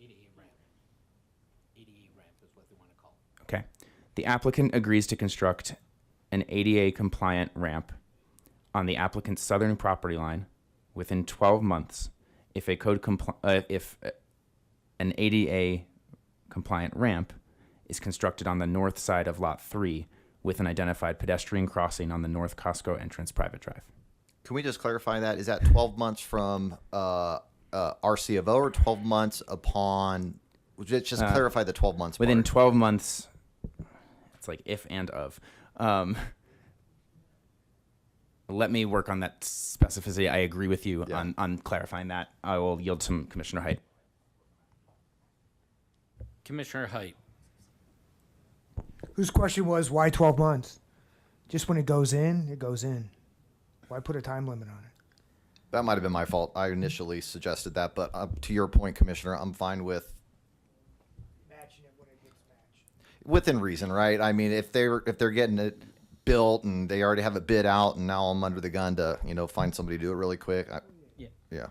ADA ramp is what they want to call it. Okay. The applicant agrees to construct an ADA compliant ramp on the applicant's southern property line within 12 months if an ADA compliant ramp is constructed on the north side of lot 3 with an identified pedestrian crossing on the North Costco entrance private drive. Can we just clarify that? Is that 12 months from RC of O or 12 months upon? Just clarify the 12 months. Within part. 12 months It's like if and of. Let me work on that specificity. I agree with you Yeah. on clarifying that. I will yield to Commissioner Height. Commissioner Height. Whose question was why 12 months? Just when it goes in, it goes in. Why put a time limit on it? That might have been my fault. I initially suggested that, but to your point, Commissioner, I'm fine with Matching it when it gets matched. within reason, right? I mean, if they're getting it built and they already have a bid out, and now I'm under the gun to find somebody to do it really quick. Yeah. Yeah.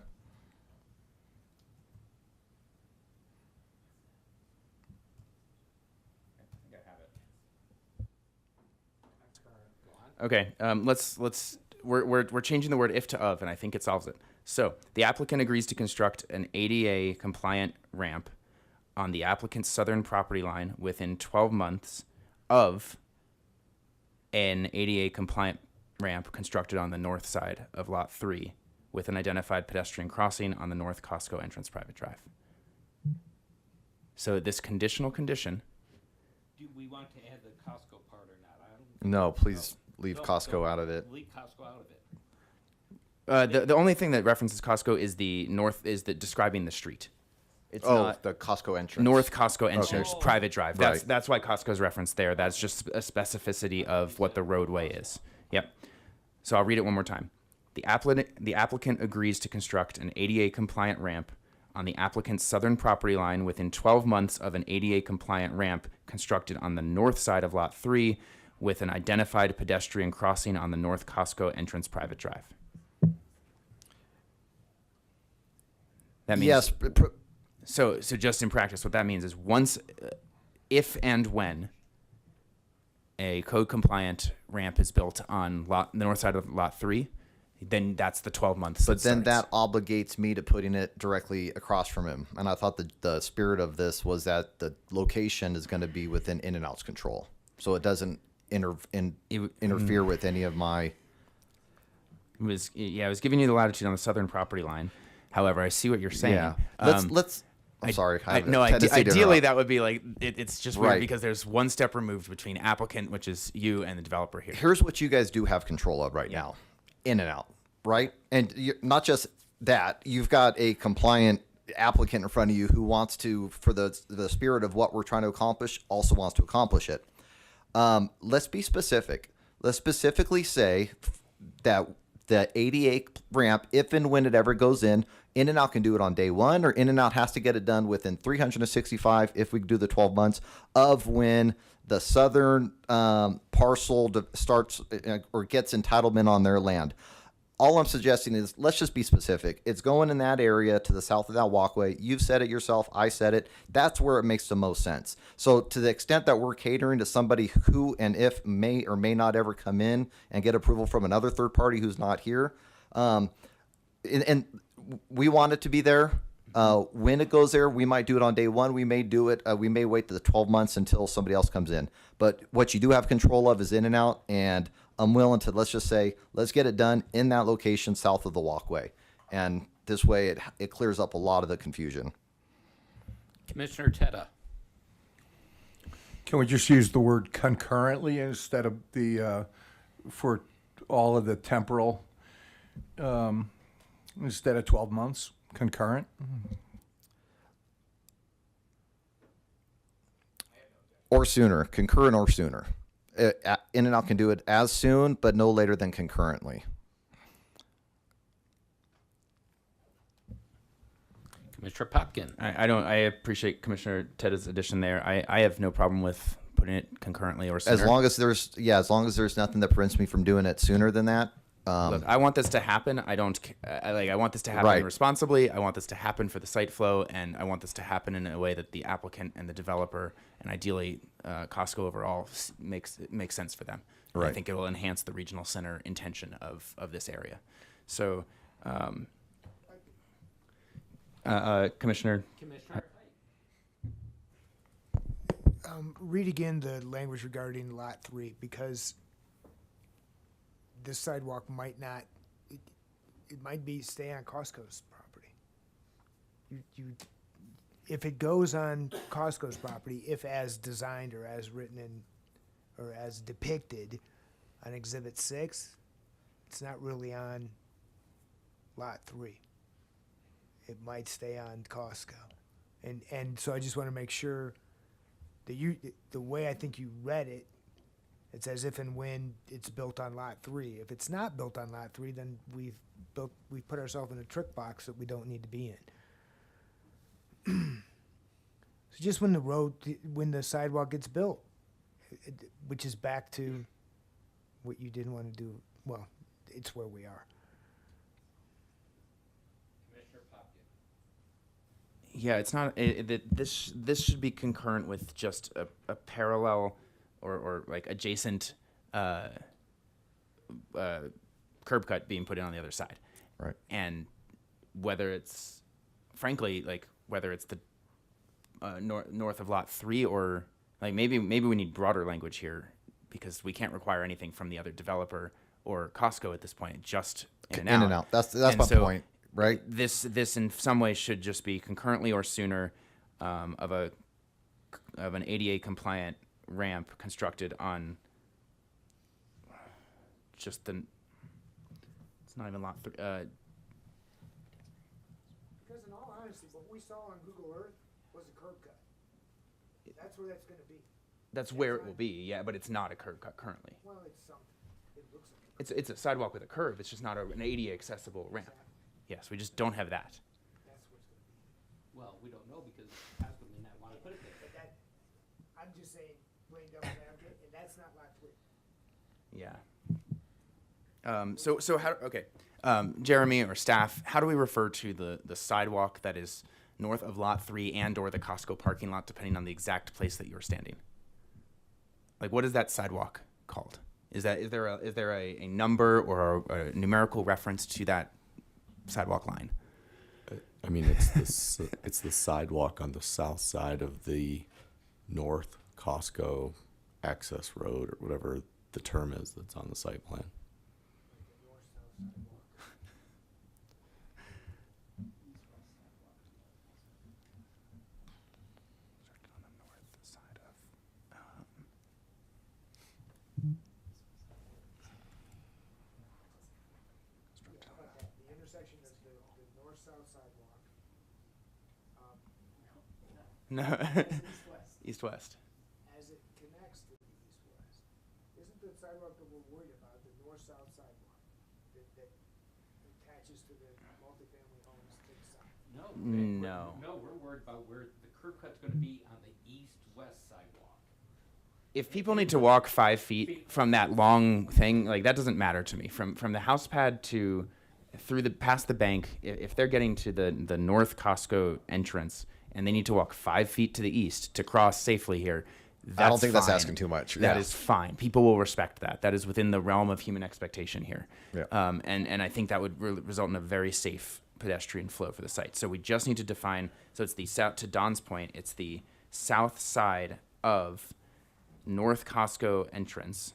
Okay, we're changing the word if to of, and I think it solves it. So the applicant agrees to construct an ADA compliant ramp on the applicant's southern property line within 12 months of an ADA compliant ramp constructed on the north side of Lot 3 with an identified pedestrian crossing on the North Costco entrance private drive. So this conditional condition, Do we want to add the Costco part or not? I don't. No, please leave Don't- Costco don't out of it. Leave Costco out of it. the only thing that references Costco is the north, is the describing the street. It's Oh, not the Costco entrance. North Costco entrance Okay. private drive. That's Right. that's why Costco's referenced there. That's just a specificity of what the roadway is. Yep. So I'll read it one more time. The applicant agrees to construct an ADA compliant ramp on the applicant's southern property line within 12 months of an ADA compliant ramp constructed on the north side of Lot 3 with an identified pedestrian crossing on the North Costco entrance private drive. That means Yes. so just in practice, what that means is once, if and when a code compliant ramp is built on the north side of Lot 3, then that's the 12 months. But then that obligates me to putting it directly across from him. And I thought the spirit of this was that the location is going to be within In-N-Out's control. So it doesn't interfere with any of my... It was giving you the latitude on the southern property line. However, I see what you're saying. Yeah. I'm sorry. I have a No, tendency to ideally interrupt. that would be like, it's just weird Right. because there's one step removed between applicant, which is you, and the developer here. Here's what you guys do have control of right now. In-N-Out, right? And not just that, you've got a compliant applicant in front of you who wants to, for the spirit of what we're trying to accomplish, also wants to accomplish it. Let's be specific. Let's specifically say that the ADA ramp, if and when it ever goes In-N-Out can do it on day one, or In-N-Out has to get it done within 365, if we do the 12 months, of when the southern parcel starts or gets entitlement on their land. All I'm suggesting is let's just be specific. It's going in that area to the south of that walkway. You've said it yourself. I said it. That's where it makes the most sense. So to the extent that we're catering to somebody who and if may or may not ever come in and get approval from another third party who's not here, and we want it to be there. When it goes there, we might do it on day one. We may do it. We may wait the 12 months until somebody else comes in. But what you do have control of is In-N-Out, and I'm willing to, let's just say, let's get it done in that location south of the walkway. And this way it clears up a lot of the confusion. Commissioner Teta. Can we just use the word concurrently instead of the, for all of the temporal, instead of 12 months, concurrent? Or sooner, concurrent or sooner. In-N-Out can do it as soon, but no later than concurrently. Commissioner Popkin. I appreciate Commissioner Ted's addition there. I have no problem with putting it concurrently or sooner. As long as there's nothing that prevents me from doing it sooner than that. Look, I want this to happen. I want this to happen Right. responsibly. I want this to happen for the site flow, and I want this to happen in a way that the applicant and the developer, and ideally Costco overall, makes sense for them. And I Right. think it will enhance the regional center intention of this area. So, Commissioner. Commissioner. Read again the language regarding Lot 3, because this sidewalk might not, it might be stay on Costco's property. If it goes on Costco's property, if as designed or as written in or as depicted on Exhibit 6, it's not really on Lot 3. It might stay on Costco. And so I just want to make sure that the way I think you read it, it's as if and when it's built on Lot 3. If it's not built on Lot 3, then we've put ourselves in a trick box that we don't need to be in. So just when the sidewalk gets built, which is back to what you didn't want to do, well, it's where we are. Commissioner Popkin. Yeah, it's not. This should be concurrent with just a parallel or like adjacent curb cut being put in on the other side. Right. And whether it's, frankly, like whether it's the north of Lot 3 or like maybe we need broader language here because we can't require anything from the other developer or Costco at this point. Just in and out. That's And my so point, right? This in some ways should just be concurrently or sooner of an ADA compliant ramp constructed on just the. It's not even Lot 3. Because in all honesty, what we saw on Google Earth was a curb cut. That's where that's going to be. That's where it will be, yeah, but it's not a curb cut currently. Well, it's something. It looks like It's a sidewalk with a curve. It's just not an ADA accessible ramp. Yes, we just don't have that. that's where it's going to be. Well, we don't know because Costco may not want to put it there. But that, I'm just saying, plain devil's advocate, and that's not Lot 3. Yeah. So how? Okay, Jeremy or staff, how do we refer to the sidewalk that is north of Lot 3 and/or the Costco parking lot, depending on the exact place that you're standing? Like, what is that sidewalk called? Is there a number or a numerical reference to that sidewalk line? I mean, it's the sidewalk on the south side of the North Costco access road or whatever the term is that's on the site plan. The intersection is the north-south sidewalk. No, East-west. east-west. As it connects to the east-west. Isn't the sidewalk that we're worried about the north-south sidewalk that attaches to the multifamily homes to the side? No. No, we're worried about where the curb cut's going to be on the east-west sidewalk. If people need to walk 5 feet from that long thing, like that doesn't matter to me. From the house pad to past the bank, if they're getting to the North Costco entrance and they need to walk 5 feet to the east to cross safely here, I don't think that's fine. asking too much. That Yeah. is fine. People will respect that. That is within the realm of human expectation here. Yeah. And I think that would result in a very safe pedestrian flow for the site. So we just need to define. So it's the south. To Don's point, it's the south side of North Costco entrance,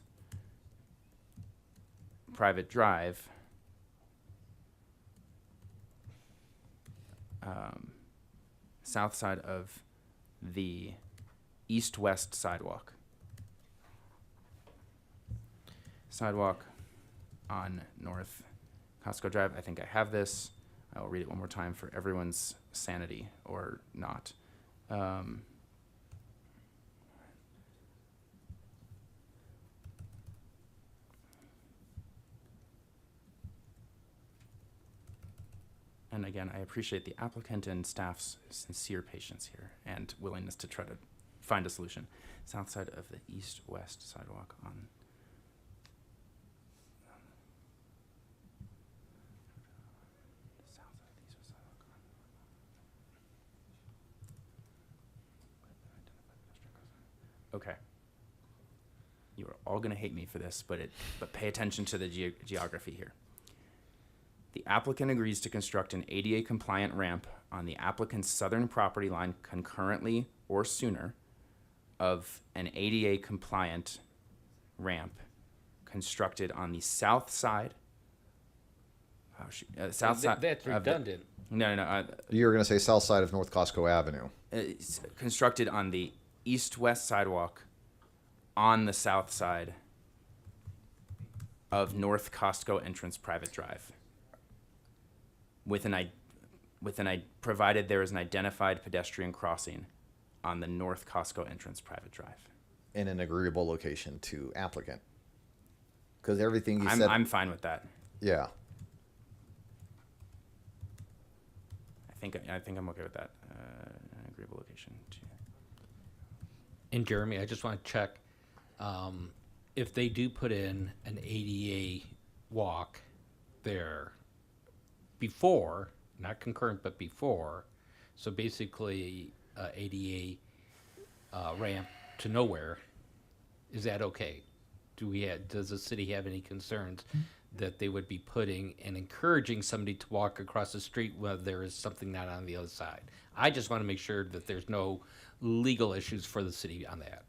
private drive, south side of the east-west sidewalk. Sidewalk on North Costco Drive. I think I have this. I will read it one more time for everyone's sanity or not. And again, I appreciate the applicant and staff's sincere patience here and willingness to try to find a solution. South side of the east-west sidewalk on. South side of the east-west sidewalk on. Okay. You are all going to hate me for this, but pay attention to the geography here. The applicant agrees to construct an ADA compliant ramp on the applicant's southern property line concurrently or sooner of an ADA compliant ramp constructed on the south side. South side. That's of the- redundant. No. You're going to say south side of North Costco Avenue. It's constructed on the east-west sidewalk on the south side of North Costco entrance private drive. Provided there is an identified pedestrian crossing on the North Costco entrance private drive. In an agreeable location to applicant. Because everything you I'm said, fine with that. yeah. I think I'm okay with that. An agreeable location. And Jeremy, I just want to check, if they do put in an ADA walk there before, not concurrent, but before, so basically, ADA, ramp to nowhere, is that okay? Does the city have any concerns that they would be putting and encouraging somebody to walk across the street when there is something not on the other side? I just want to make sure that there's no legal issues for the city on that.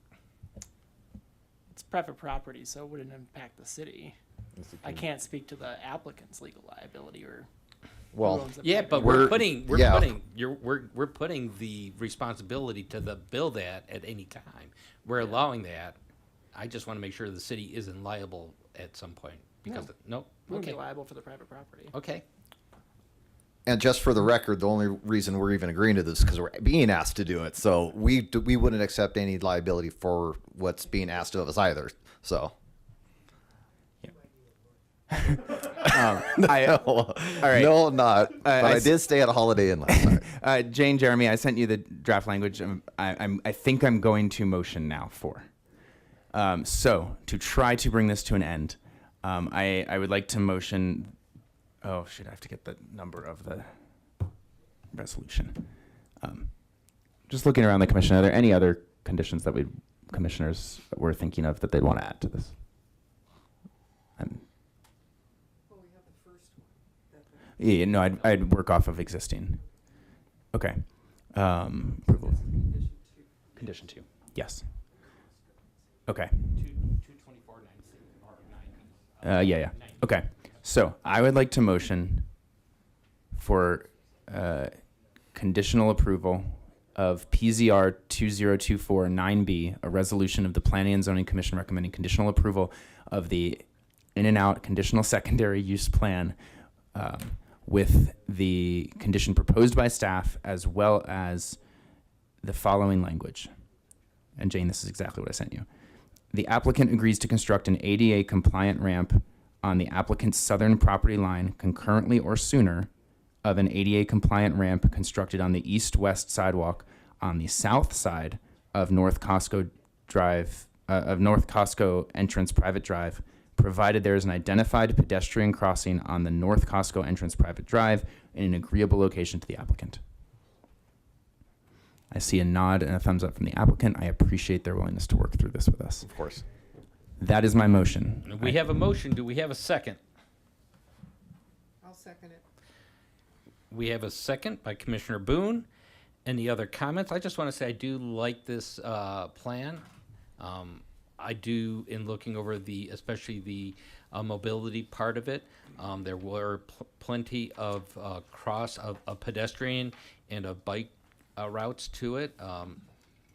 It's private property, so it wouldn't impact the city. I can't speak to the applicant's legal liability or who Well, owns the Yeah, but property. we're putting the responsibility to the bill that at any time. We're allowing that. I just want to make sure the city isn't liable at some point because no. We wouldn't Okay. be liable for the private property. Okay. and just for the record, the only reason we're even agreeing to this is because we're being asked to do it. So we wouldn't accept any liability for what's being asked of us either. So. All right. No, not. But I did stay at a Holiday Inn last night. Jane, Jeremy, I sent you the draft language. I think I'm going to motion now for. So to try to bring this to an end, I would like to motion. Oh shit! I have to get the number of the resolution. Just looking around the commission, are there any other conditions that commissioners were thinking of that they'd want to add to this? Yeah, no, I'd work off of existing. Okay. Approval. Condition 2. Yes. Okay. 224.9. Yeah. Okay. So I would like to motion for conditional approval of PZR 2024-9B, a resolution of the Planning and Zoning Commission recommending conditional approval of the in-and-out conditional secondary use plan with the condition proposed by staff as well as the following language. And Jane, this is exactly what I sent you. The applicant agrees to construct an ADA compliant ramp on the applicant's southern property line concurrently or sooner of an ADA compliant ramp constructed on the east-west sidewalk on the south side of North Costco Drive, of North Costco entrance private drive, provided there is an identified pedestrian crossing on the North Costco entrance private drive in an agreeable location to the applicant. I see a nod and a thumbs up from the applicant. I appreciate their willingness to work through this with us. Of course. That is my motion. We have a motion. Do we have a second? I'll second it. We have a second by Commissioner Boone. Any other comments? I just want to say I do like this plan. I do, in looking over especially the mobility part of it, there were plenty of pedestrian and of bike routes to it.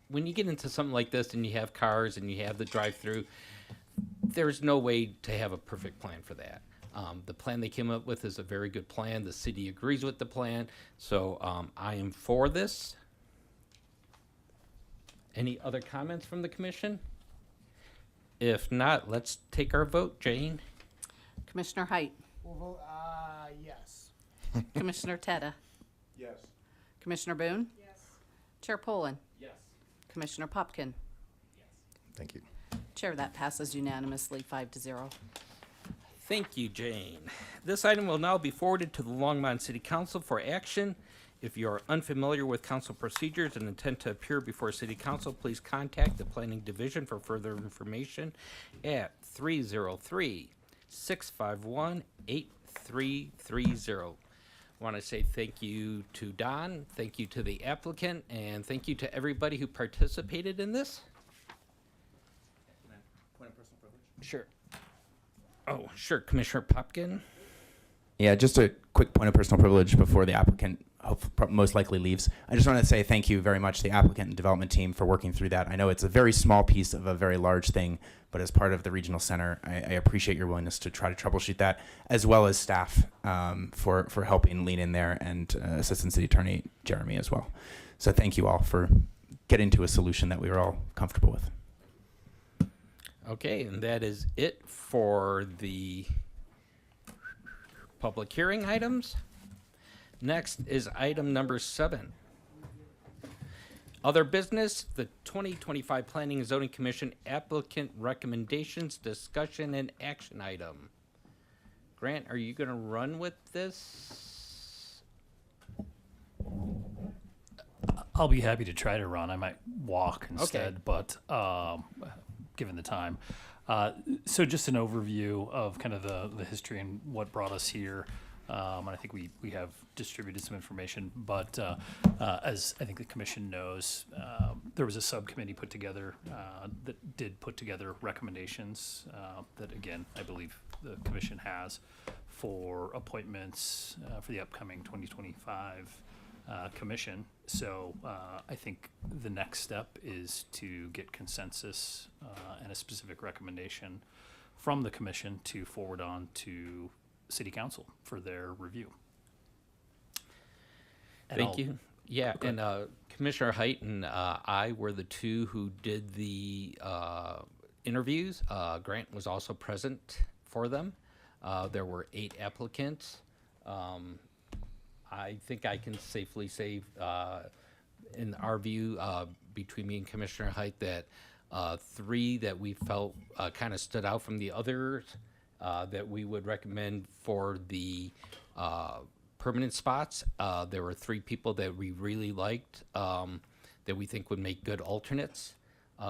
When you get into something like this and you have cars and you have the drive-through, there's no way to have a perfect plan for that. The plan they came up with is a very good plan. The city agrees with the plan. So I am for this. Any other comments from the commission? If not, let's take our vote. Jane? Commissioner Height, We'll vote, yes. Commissioner Tetta, Yes. Commissioner Boone, Yes. Chair Poland, Yes. Commissioner Popkin. Thank you. Chair, that passes unanimously 5-0. Thank you, Jane. This item will now be forwarded to the Longmont City Council for action. If you are unfamiliar with council procedures and intend to appear before City Council, please contact the Planning Division for further information at 303-651-8330. Want to say thank you to Don, thank you to the applicant, and thank you to everybody who participated in this. Sure. Oh, sure, Commissioner Popkin. Yeah, just a quick point of personal privilege before the applicant most likely leaves. I just want to say thank you very much to the applicant and development team for working through that. I know it's a very small piece of a very large thing, but as part of the regional center, I appreciate your willingness to try to troubleshoot that, as well as staff for helping lean in there, and Assistant City Attorney Jeremy as well. So thank you all for getting to a solution that we were all comfortable with. Okay, and that is it for the public hearing items. Next is item number 7. Other business, the 2025 Planning and Zoning Commission applicant recommendations, discussion, and action item. Grant, are you going to run with this? I'll be happy to try to run. I might walk instead, but given the time. So just an overview of kind of the history and what brought us here. And I think we have distributed some information, but as I think the commission knows, there was a subcommittee put together that did put together recommendations that, again, I believe the commission has for appointments for the upcoming 2025 commission. So I think the next step is to get consensus and a specific recommendation from the commission to forward on to City Council for their review. And Thank I'll- you. Yeah, Okay. and Commissioner Height and I were the two who did the interviews. Grant was also present for them. There were 8 applicants. I think I can safely say, in our view, between me and Commissioner Height, that 3 that we felt kind of stood out from the others that we would recommend for the permanent spots. There were 3 people that we really liked that we think would make good alternates.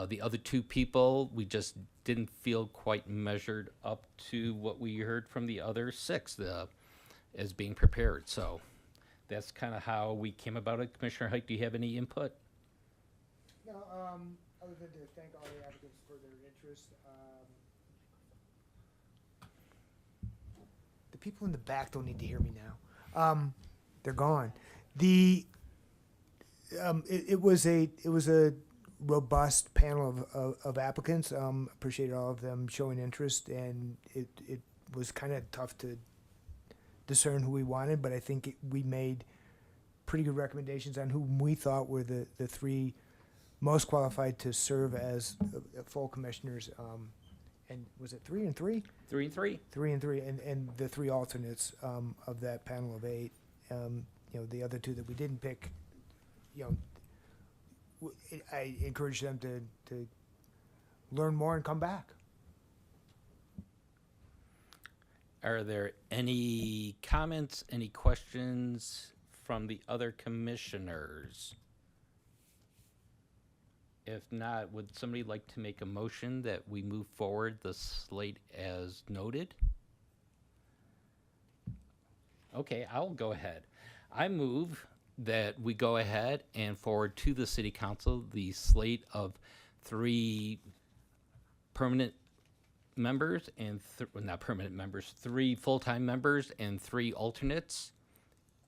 The other 2 people, we just didn't feel quite measured up to what we heard from the other 6 as being prepared. So that's kind of how we came about it. Commissioner Height, do you have any input? No, other than to thank all the applicants for their interest. The people in the back don't need to hear me now. They're gone. It was a robust panel of applicants. Appreciated all of them showing interest, and it was kind of tough to discern who we wanted, but I think we made pretty good recommendations on whom we thought were the 3 most qualified to serve as full commissioners. And was it 3 and 3? 3 and 3. 3 and 3, and the 3 alternates of that panel of 8. The other 2 that we didn't pick, I encourage them to learn more and come back. Are there any comments, any questions from the other commissioners? If not, would somebody like to make a motion that we move forward the slate as noted? Okay, I'll go ahead. I move that we go ahead and forward to the City Council the slate of 3 permanent members and not permanent members, 3 full-time members and 3 alternates,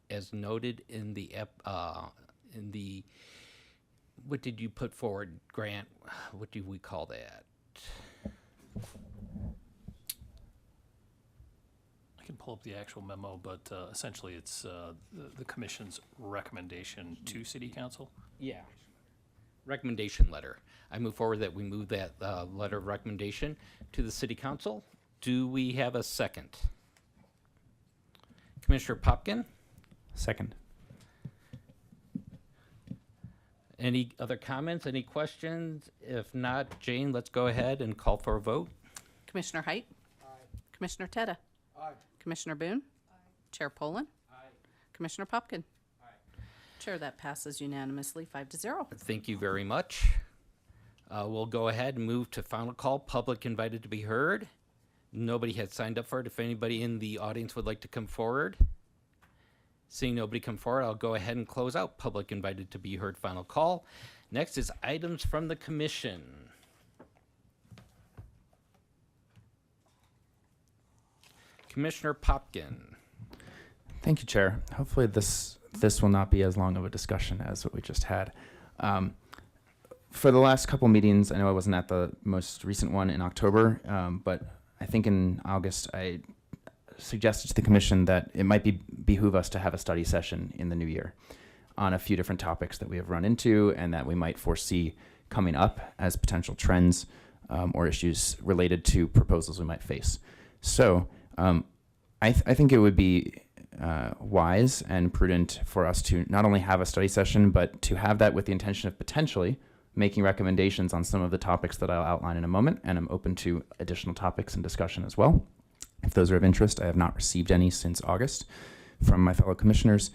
as noted in the what did you put forward, Grant? What do we call that? I can pull up the actual memo, but essentially it's the commission's recommendation to City Council. Yeah. Recommendation letter. I move forward that we move that letter of recommendation to the City Council. Do we have a second? Commissioner Popkin? Second. Any other comments, any questions? If not, Jane, let's go ahead and call for a vote. Commissioner Height? Commissioner Tedda? Commissioner Boone? Chair Poland? Commissioner Popkin? Chair, that passes unanimously 5-0. Thank you very much. We'll go ahead and move to final call. Public invited to be heard. Nobody had signed up for it. If anybody in the audience would like to come forward. Seeing nobody come forward, I'll go ahead and close out public invited to be heard final call. Next is items from the commission. Commissioner Popkin. Thank you, Chair. Hopefully this this will not be as long of a discussion as what we just had. For the last couple meetings, I know I wasn't at the most recent one in October, but I think in August I suggested to the commission that it might behoove us to have a study session in the new year on a few different topics that we have run into and that we might foresee coming up as potential trends or issues related to proposals we might face. So I think it would be wise and prudent for us to not only have a study session, but to have that with the intention of potentially making recommendations on some of the topics that I'll outline in a moment, and I'm open to additional topics and discussion as well. If those are of interest, I have not received any since August from my fellow commissioners.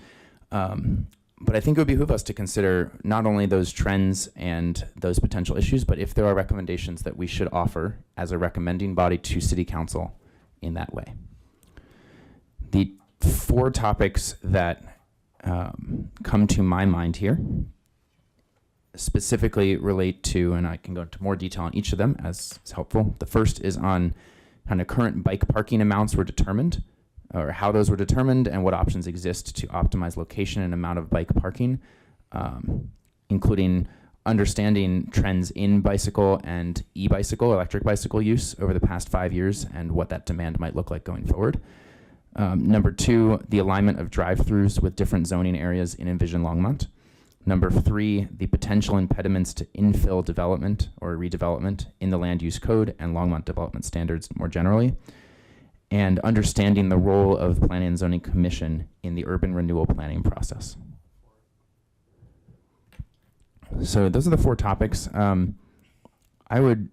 But I think it would behoove us to consider not only those trends and those potential issues, but if there are recommendations that we should offer as a recommending body to City Council in that way. The 4 topics that come to my mind here specifically relate to, and I can go into more detail on each of them as is helpful. The first is on kind of current bike parking amounts were determined, or how those were determined, and what options exist to optimize location and amount of bike parking, including understanding trends in bicycle and e-bicycle, electric bicycle use over the past 5 years and what that demand might look like going forward. Number 2, the alignment of drive-throughs with different zoning areas in Envision Longmont. Number 3, the potential impediments to infill development or redevelopment in the land use code and Longmont development standards more generally. And understanding the role of Planning and Zoning Commission in the urban renewal planning process. So those are the 4 topics. I would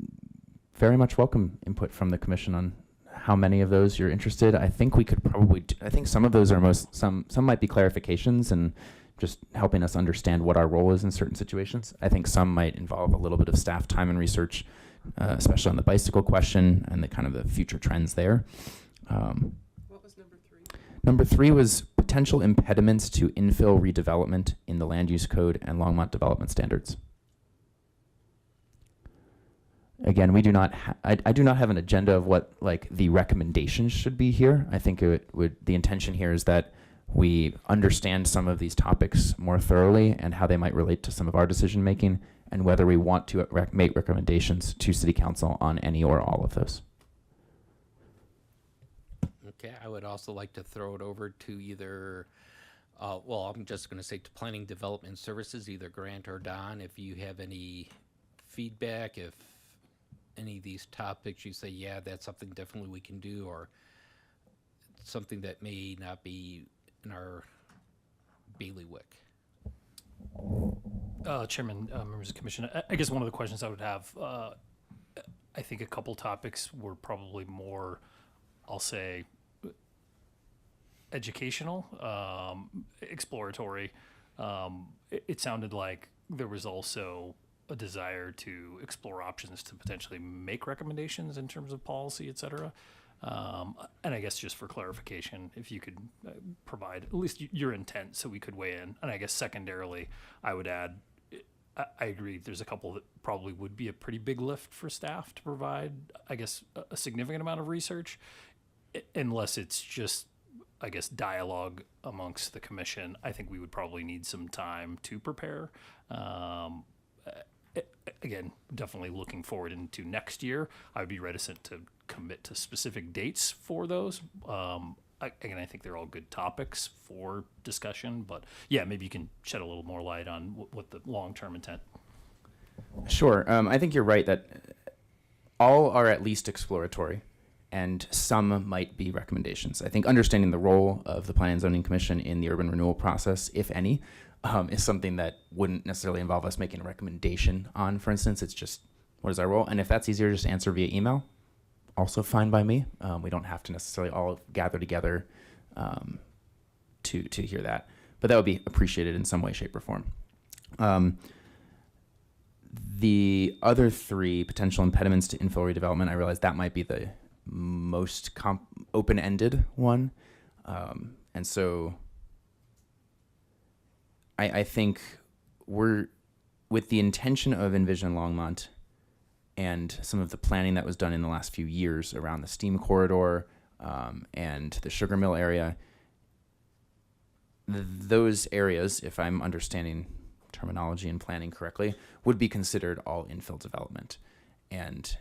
very much welcome input from the commission on how many of those you're interested. I think we could probably, I think some of those are some might be clarifications and just helping us understand what our role is in certain situations. I think some might involve a little bit of staff time and research, especially on the bicycle question and the kind of the future trends there. What was number 3? Number 3 was potential impediments to infill redevelopment in the land use code and Longmont development standards. Again, we do not. I do not have an agenda of what like the recommendations should be here. I think the intention here is that we understand some of these topics more thoroughly and how they might relate to some of our decision making, and whether we want to make recommendations to City Council on any or all of those. Okay, I would also like to throw it over to either, well, I'm just going to say to Planning Development Services, either Grant or Don, if you have any feedback, if any of these topics you say, yeah, that's something definitely we can do, or something that may not be in our bailiwick. Chairman, members of the commission, I guess one of the questions I would have, I think a couple topics were probably more, I'll say, educational, exploratory. It sounded like there was also a desire to explore options to potentially make recommendations in terms of policy, et cetera. And I guess just for clarification, if you could provide at least your intent so we could weigh in. And I guess secondarily, I would add, I agree, there's a couple that probably would be a pretty big lift for staff to provide, I guess, a significant amount of research, unless it's just, I guess, dialogue amongst the commission. I think we would probably need some time to prepare. Again, definitely looking forward into next year. I would be reticent to commit to specific dates for those. Again, I think they're all good topics for discussion, but yeah, maybe you can shed a little more light on what the long-term intent. Sure. I think you're right that all are at least exploratory, and some might be recommendations. I think understanding the role of the Planning and Zoning Commission in the urban renewal process, if any, is something that wouldn't necessarily involve us making a recommendation on. For instance, it's just, what is our role? And if that's easier, just answer via email, also fine by me. We don't have to necessarily all gather together to hear that, but that would be appreciated in some way, shape, or form. The other 3 potential impediments to infill redevelopment, I realize that might be the most open-ended one. And so I think we're, with the intention of Envision Longmont and some of the planning that was done in the last few years around the steam corridor and the sugar mill area, those areas, if I'm understanding terminology and planning correctly, would be considered all infill development, and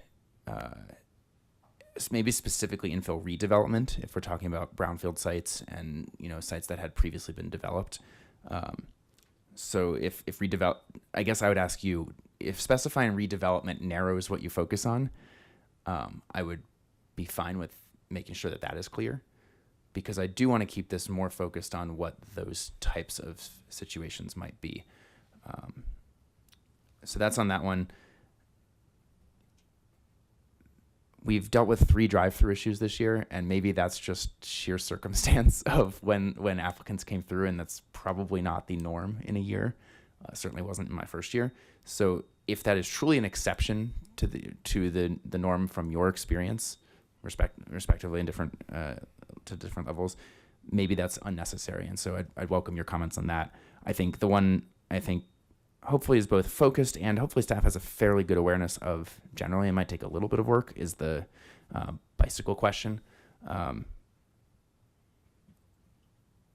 maybe specifically infill redevelopment if we're talking about brownfield sites and sites that had previously been developed. So if redevelop, I guess I would ask you, if specifying redevelopment narrows what you focus on, I would be fine with making sure that is clear, because I do want to keep this more focused on what those types of situations might be. So that's on that one. We've dealt with 3 drive-through issues this year, and maybe that's just sheer circumstance of when applicants came through, and that's probably not the norm in a year. Certainly wasn't in my first year. So if that is truly an exception to the norm from your experience, respectively in different to different levels, maybe that's unnecessary. And so I'd welcome your comments on that. I think the one hopefully is both focused and hopefully staff has a fairly good awareness of, generally it might take a little bit of work, is the bicycle question.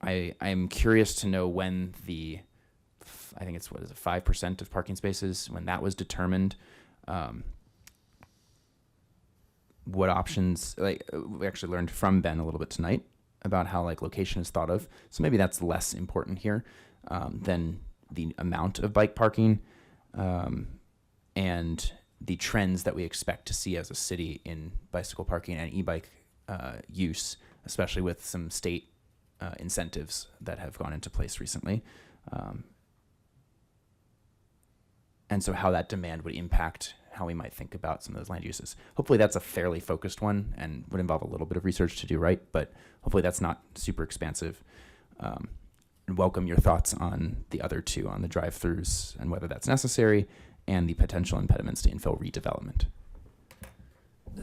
I'm curious to know when I think it's 5% of parking spaces, when that was determined, what options, we actually learned from Ben a little bit tonight about how location is thought of. So maybe that's less important here than the amount of bike parking and the trends that we expect to see as a city in bicycle parking and e-bike use, especially with some state incentives that have gone into place recently. And so how that demand would impact how we might think about some of those land uses. Hopefully that's a fairly focused one and would involve a little bit of research to do right, but hopefully that's not super expansive. And welcome your thoughts on the other 2, on the drive-throughs and whether that's necessary, and the potential impediments to infill redevelopment.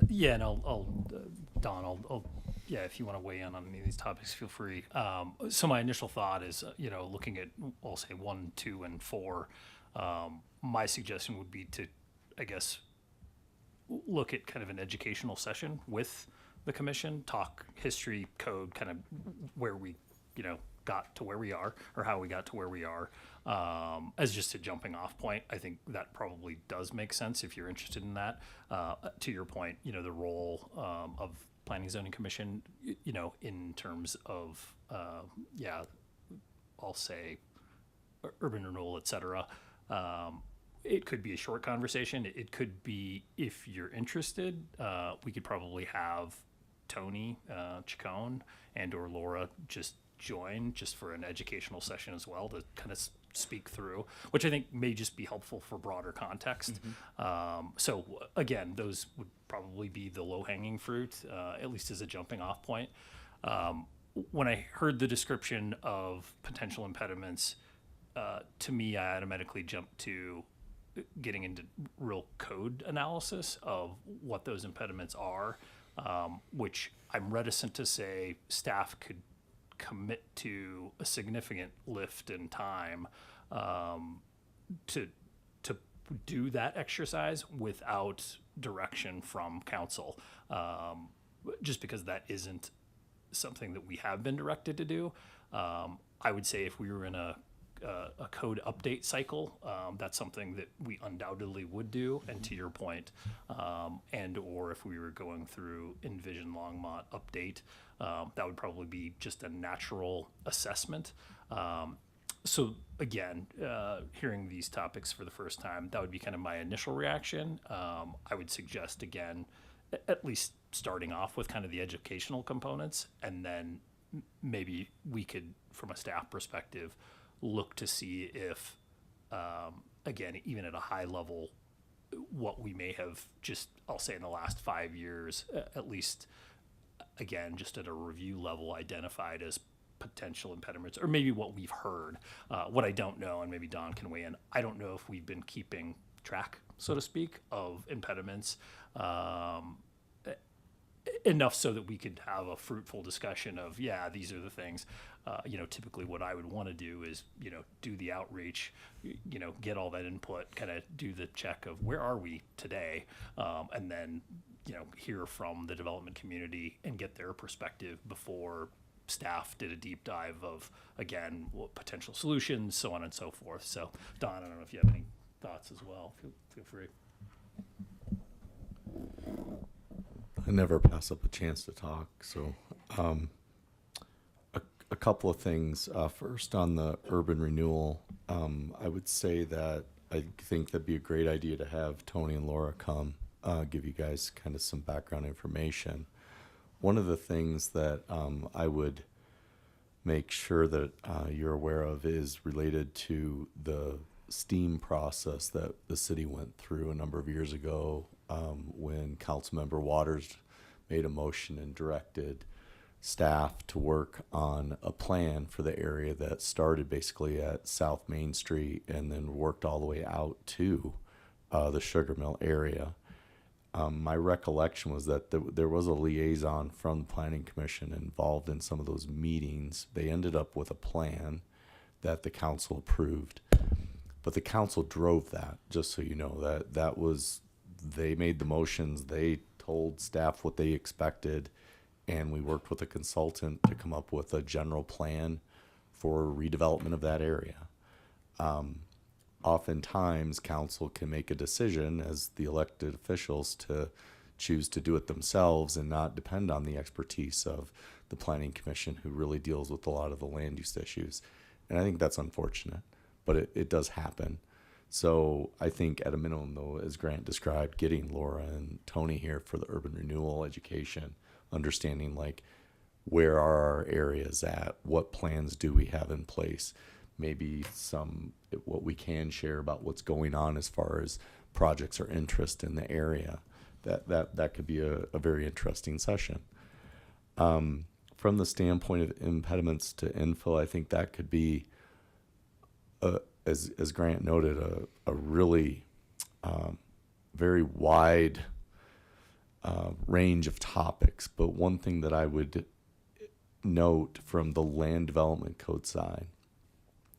Yeah, and Don, yeah, if you want to weigh in on any of these topics, feel free. So my initial thought is, looking at, I'll say 1, 2, and 4, my suggestion would be to, I guess, look at kind of an educational session with the commission, talk history, code, kind of where we, got to where we are, or how we got to where we are, as just a jumping off point. I think that probably does make sense if you're interested in that. To your point, the role of Planning Zoning Commission, in terms of, I'll say urban renewal, et cetera. It could be a short conversation. It could be, if you're interested, we could probably have Tony Chacon and or Laura just join just for an educational session as well to kind of speak through, which I think may just be helpful for broader context. So again, those would probably be the low-hanging fruit, at least as a jumping off point. When I heard the description of potential impediments, to me, I automatically jumped to getting into real code analysis of what those impediments are, which I'm reticent to say staff could commit to a significant lift in time to do that exercise without direction from council, just because that isn't something that we have been directed to do. I would say if we were in a code update cycle, that's something that we undoubtedly would do. And to your point, and or if we were going through Envision Longmont update, that would probably be just a natural assessment. So again, hearing these topics for the first time, that would be kind of my initial reaction. I would suggest, again, at least starting off with kind of the educational components, and then maybe we could, from a staff perspective, look to see if, again, even at a high level, what we may have just, I'll say in the last 5 years, at least, again, just at a review level, identified as potential impediments, or maybe what we've heard. What I don't know, and maybe Don can weigh in, I don't know if we've been keeping track, so to speak, of impediments enough so that we could have a fruitful discussion of, yeah, these are the things. Typically what I would want to do is, do the outreach, get all that input, kind of do the check of where are we today, and then, hear from the development community and get their perspective before staff did a deep dive of, again, what potential solutions, so on and so forth. So, Don, I don't know if you have any thoughts as well. Feel free. I never pass up a chance to talk. So, a couple of things. First, on the urban renewal, I would say that I think that'd be a great idea to have Tony and Laura come, give you guys kind of some background information. One of the things that I would make sure that you're aware of is related to the STEAM process that the city went through a number of years ago when Councilmember Waters made a motion and directed staff to work on a plan for the area that started basically at South Main Street and then worked all the way out to the Sugar Mill area. My recollection was that there was a liaison from the Planning Commission involved in some of those meetings. They ended up with a plan that the council approved, but the council drove that, just so you know. That was, they made the motions, they told staff what they expected, and we worked with a consultant to come up with a general plan for redevelopment of that area. Oftentimes, council can make a decision as the elected officials to choose to do it themselves and not depend on the expertise of the Planning Commission, who really deals with a lot of the land use issues. And I think that's unfortunate, but it does happen. So I think at a minimum, though, as Grant described, getting Laura and Tony here for the urban renewal education, understanding like where are our areas at, what plans do we have in place, maybe what we can share about what's going on as far as projects or interest in the area. That could be a very interesting session. From the standpoint of impediments to infill, I think that could be, as Grant noted, a really very wide range of topics. But one thing that I would note from the land development code side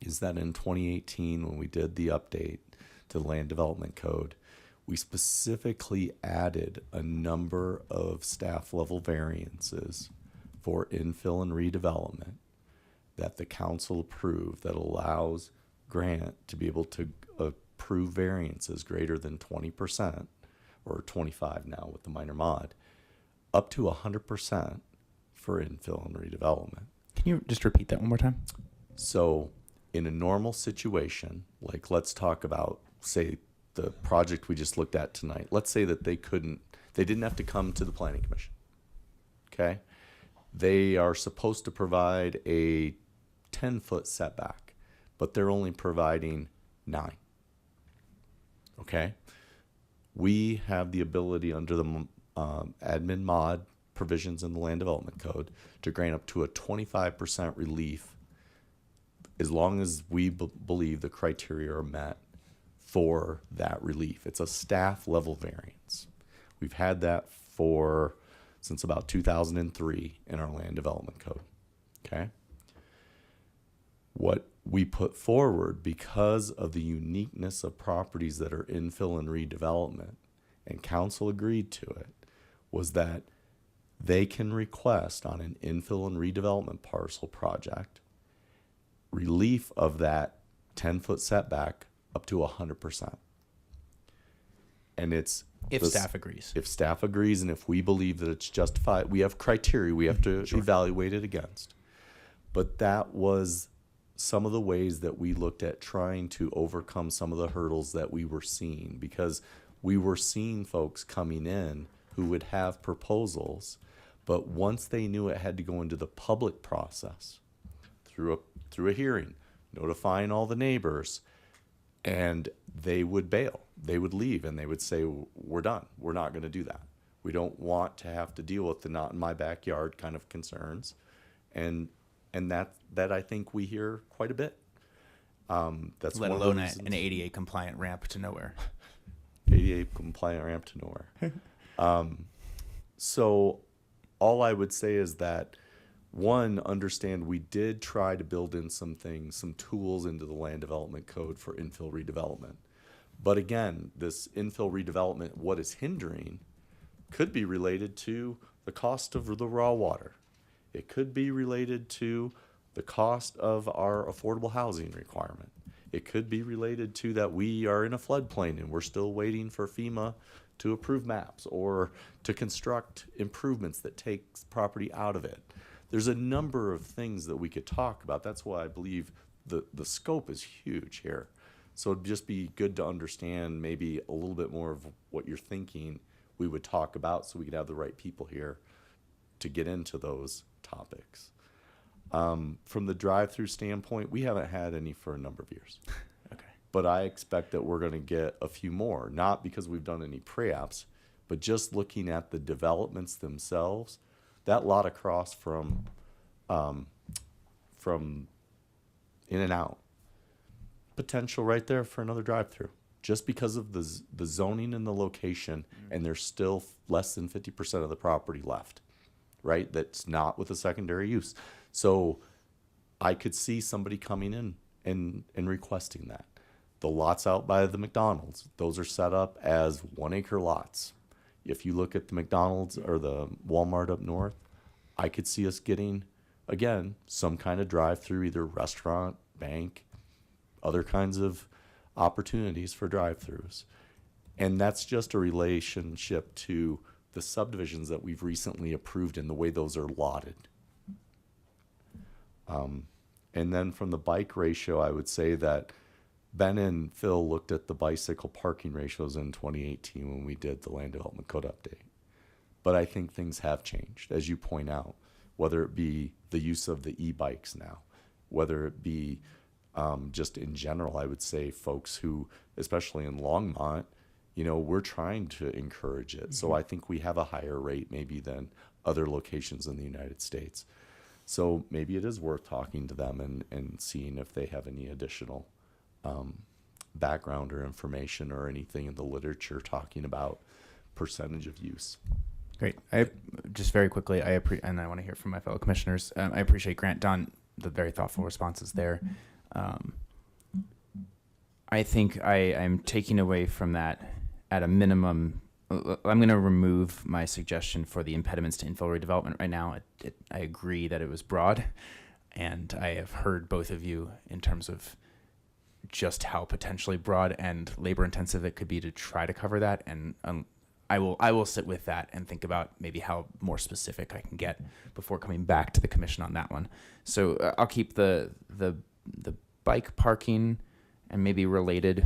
is that in 2018, when we did the update to the land development code, we specifically added a number of staff level variances for infill and redevelopment that the council approved that allows Grant to be able to approve variances greater than 20%, or 25 now with the minor mod, up to 100% for infill and redevelopment. Can you just repeat that one more time? So in a normal situation, like let's talk about, say, the project we just looked at tonight. Let's say that they didn't have to come to the Planning Commission. Okay? They are supposed to provide a 10-foot setback, but they're only providing 9. Okay? We have the ability under the admin mod provisions in the land development code to grant up to a 25% relief as long as we believe the criteria are met for that relief. It's a staff level variance. We've had that since about 2003 in our land development code. Okay? What we put forward, because of the uniqueness of properties that are infill and redevelopment, and council agreed to it, was that they can request on an infill and redevelopment parcel project relief of that 10-foot setback up to 100%. And it's If staff agrees. If staff agrees, and if we believe that it's justified, we have criteria we have to evaluate it against. But that was some of the ways that we looked at trying to overcome some of the hurdles that we were seeing, because we were seeing folks coming in who would have proposals, but once they knew it had to go into the public process through a hearing, notifying all the neighbors, and they would bail. They would leave and they would say, we're done. We're not going to do that. We don't want to have to deal with the not in my backyard kind of concerns. And that I think we hear quite a bit. That's Let one of the alone reasons- an ADA compliant ramp to nowhere. ADA compliant ramp to nowhere. So all I would say is that, one, understand we did try to build in some things, some tools into the land development code for infill redevelopment. But again, this infill redevelopment, what is hindering could be related to the cost of the raw water. It could be related to the cost of our affordable housing requirement. It could be related to that we are in a floodplain and we're still waiting for FEMA to approve maps or to construct improvements that takes property out of it. There's a number of things that we could talk about. That's why I believe the scope is huge here. So it'd just be good to understand maybe a little bit more of what you're thinking we would talk about so we could have the right people here to get into those topics. From the drive-through standpoint, we haven't had any for a number of years. Okay. But I expect that we're going to get a few more, not because we've done any pre-apps, but just looking at the developments themselves. That lot across from In-N-Out, potential right there for another drive-through, just because of the zoning and the location, and there's still less than 50% of the property left, right? That's not with a secondary use. So I could see somebody coming in and requesting that. The lots out by the McDonald's, those are set up as 1 acre lots. If you look at the McDonald's or the Walmart up north, I could see us getting, again, some kind of drive-through, either restaurant, bank, other kinds of opportunities for drive-throughs. And that's just a relationship to the subdivisions that we've recently approved and the way those are lotted. And then from the bike ratio, I would say that Ben and Phil looked at the bicycle parking ratios in 2018 when we did the land development code update. But I think things have changed, as you point out, whether it be the use of the e-bikes now, whether it be just in general, I would say folks who, especially in Longmont, you know, we're trying to encourage it. So I think we have a higher rate maybe than other locations in the United States. So maybe it is worth talking to them and seeing if they have any additional background or information or anything in the literature talking about percentage of use. Great. I just very quickly, and I want to hear from my fellow commissioners. I appreciate Grant, Don, the very thoughtful responses there. I think I'm taking away from that at a minimum. I'm going to remove my suggestion for the impediments to infill redevelopment right now. I agree that it was broad, and I have heard both of you in terms of just how potentially broad and labor intensive it could be to try to cover that. And I will sit with that and think about maybe how more specific I can get before coming back to the commission on that one. So I'll keep the bike parking and maybe related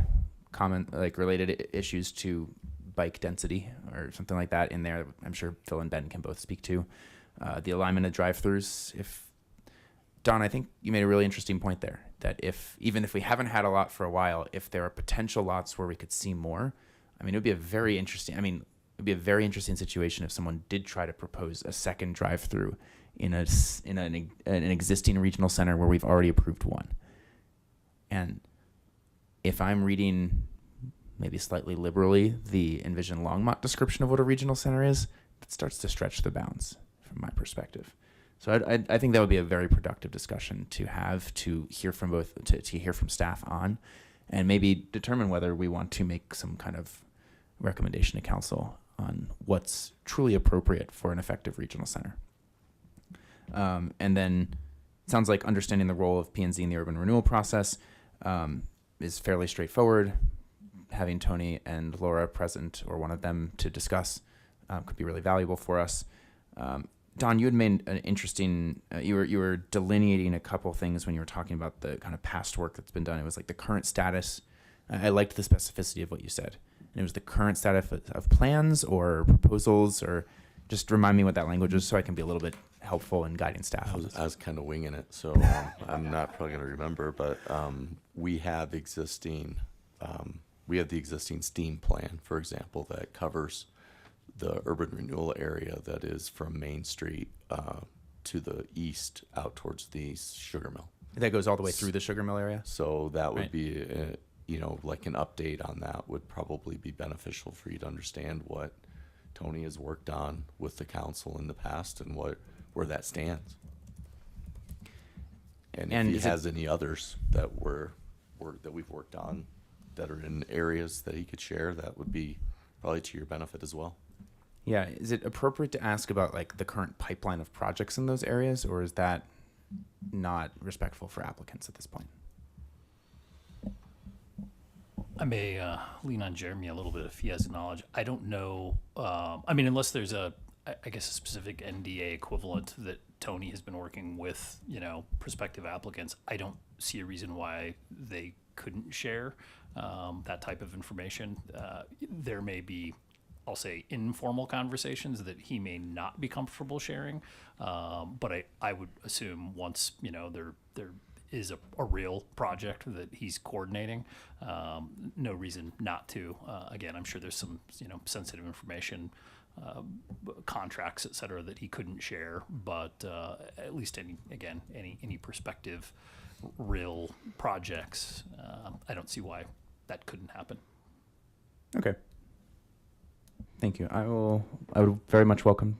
issues to bike density or something like that in there. I'm sure Phil and Ben can both speak to the alignment of drive-throughs. Don, I think you made a really interesting point there, that even if we haven't had a lot for a while, if there are potential lots where we could see more, I mean, it would be a very interesting situation if someone did try to propose a second drive-through in an existing regional center where we've already approved one. And if I'm reading maybe slightly liberally the Envision Longmont description of what a regional center is, that starts to stretch the bounds from my perspective. So I think that would be a very productive discussion to have, to hear from to hear from staff on, and maybe determine whether we want to make some kind of recommendation to council on what's truly appropriate for an effective regional center. And then it sounds like understanding the role of P&Z in the urban renewal process is fairly straightforward. Having Tony and Laura present, or one of them, to discuss could be really valuable for us. Don, you had made an interesting, you were delineating a couple things when you were talking about the kind of past work that's been done. It was like the current status. I liked the specificity of what you said. And it was the current status of plans or proposals, or just remind me what that language is so I can be a little bit helpful in guiding staff. I was kind of winging it, so I'm not probably going to remember, but we have the existing STEAM plan, for example, that covers the urban renewal area that is from Main Street to the east out towards the sugar mill. That goes all the way through the sugar mill area? So that would Right. be, like an update on that would probably be beneficial for you to understand what Tony has worked on with the council in the past and where that stands. And if he has any others that we've worked on that are in areas that he could share, that would be probably to your benefit as well. Yeah, is it appropriate to ask about like the current pipeline of projects in those areas, or is that not respectful for applicants at this point? I may lean on Jeremy a little bit if he has knowledge. I don't know. I mean, unless there's I guess a specific NDA equivalent that Tony has been working with, prospective applicants. I don't see a reason why they couldn't share that type of information. There may be, I'll say, informal conversations that he may not be comfortable sharing. But I would assume once, there is a real project that he's coordinating, no reason not to. Again, I'm sure there's some, sensitive information, contracts, et cetera, that he couldn't share, but at least any prospective real projects, I don't see why that couldn't happen. Okay. Thank you. I would very much welcome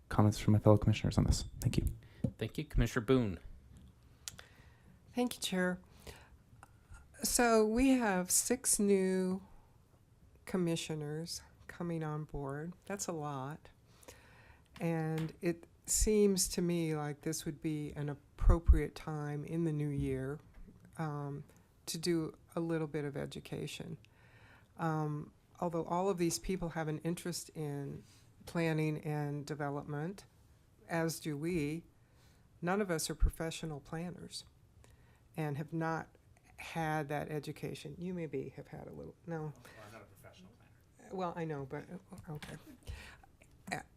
comments from my fellow commissioners on this. Thank you. Thank you, Commissioner Boone. Thank you, Chair. So we have 6 new commissioners coming on board. That's a lot. And it seems to me like this would be an appropriate time in the new year to do a little bit of education. Although all of these people have an interest in planning and development, as do we, none of us are professional planners and have not had that education. You maybe have had a little, no. Well, I'm not a professional planner. Well, I know, but okay.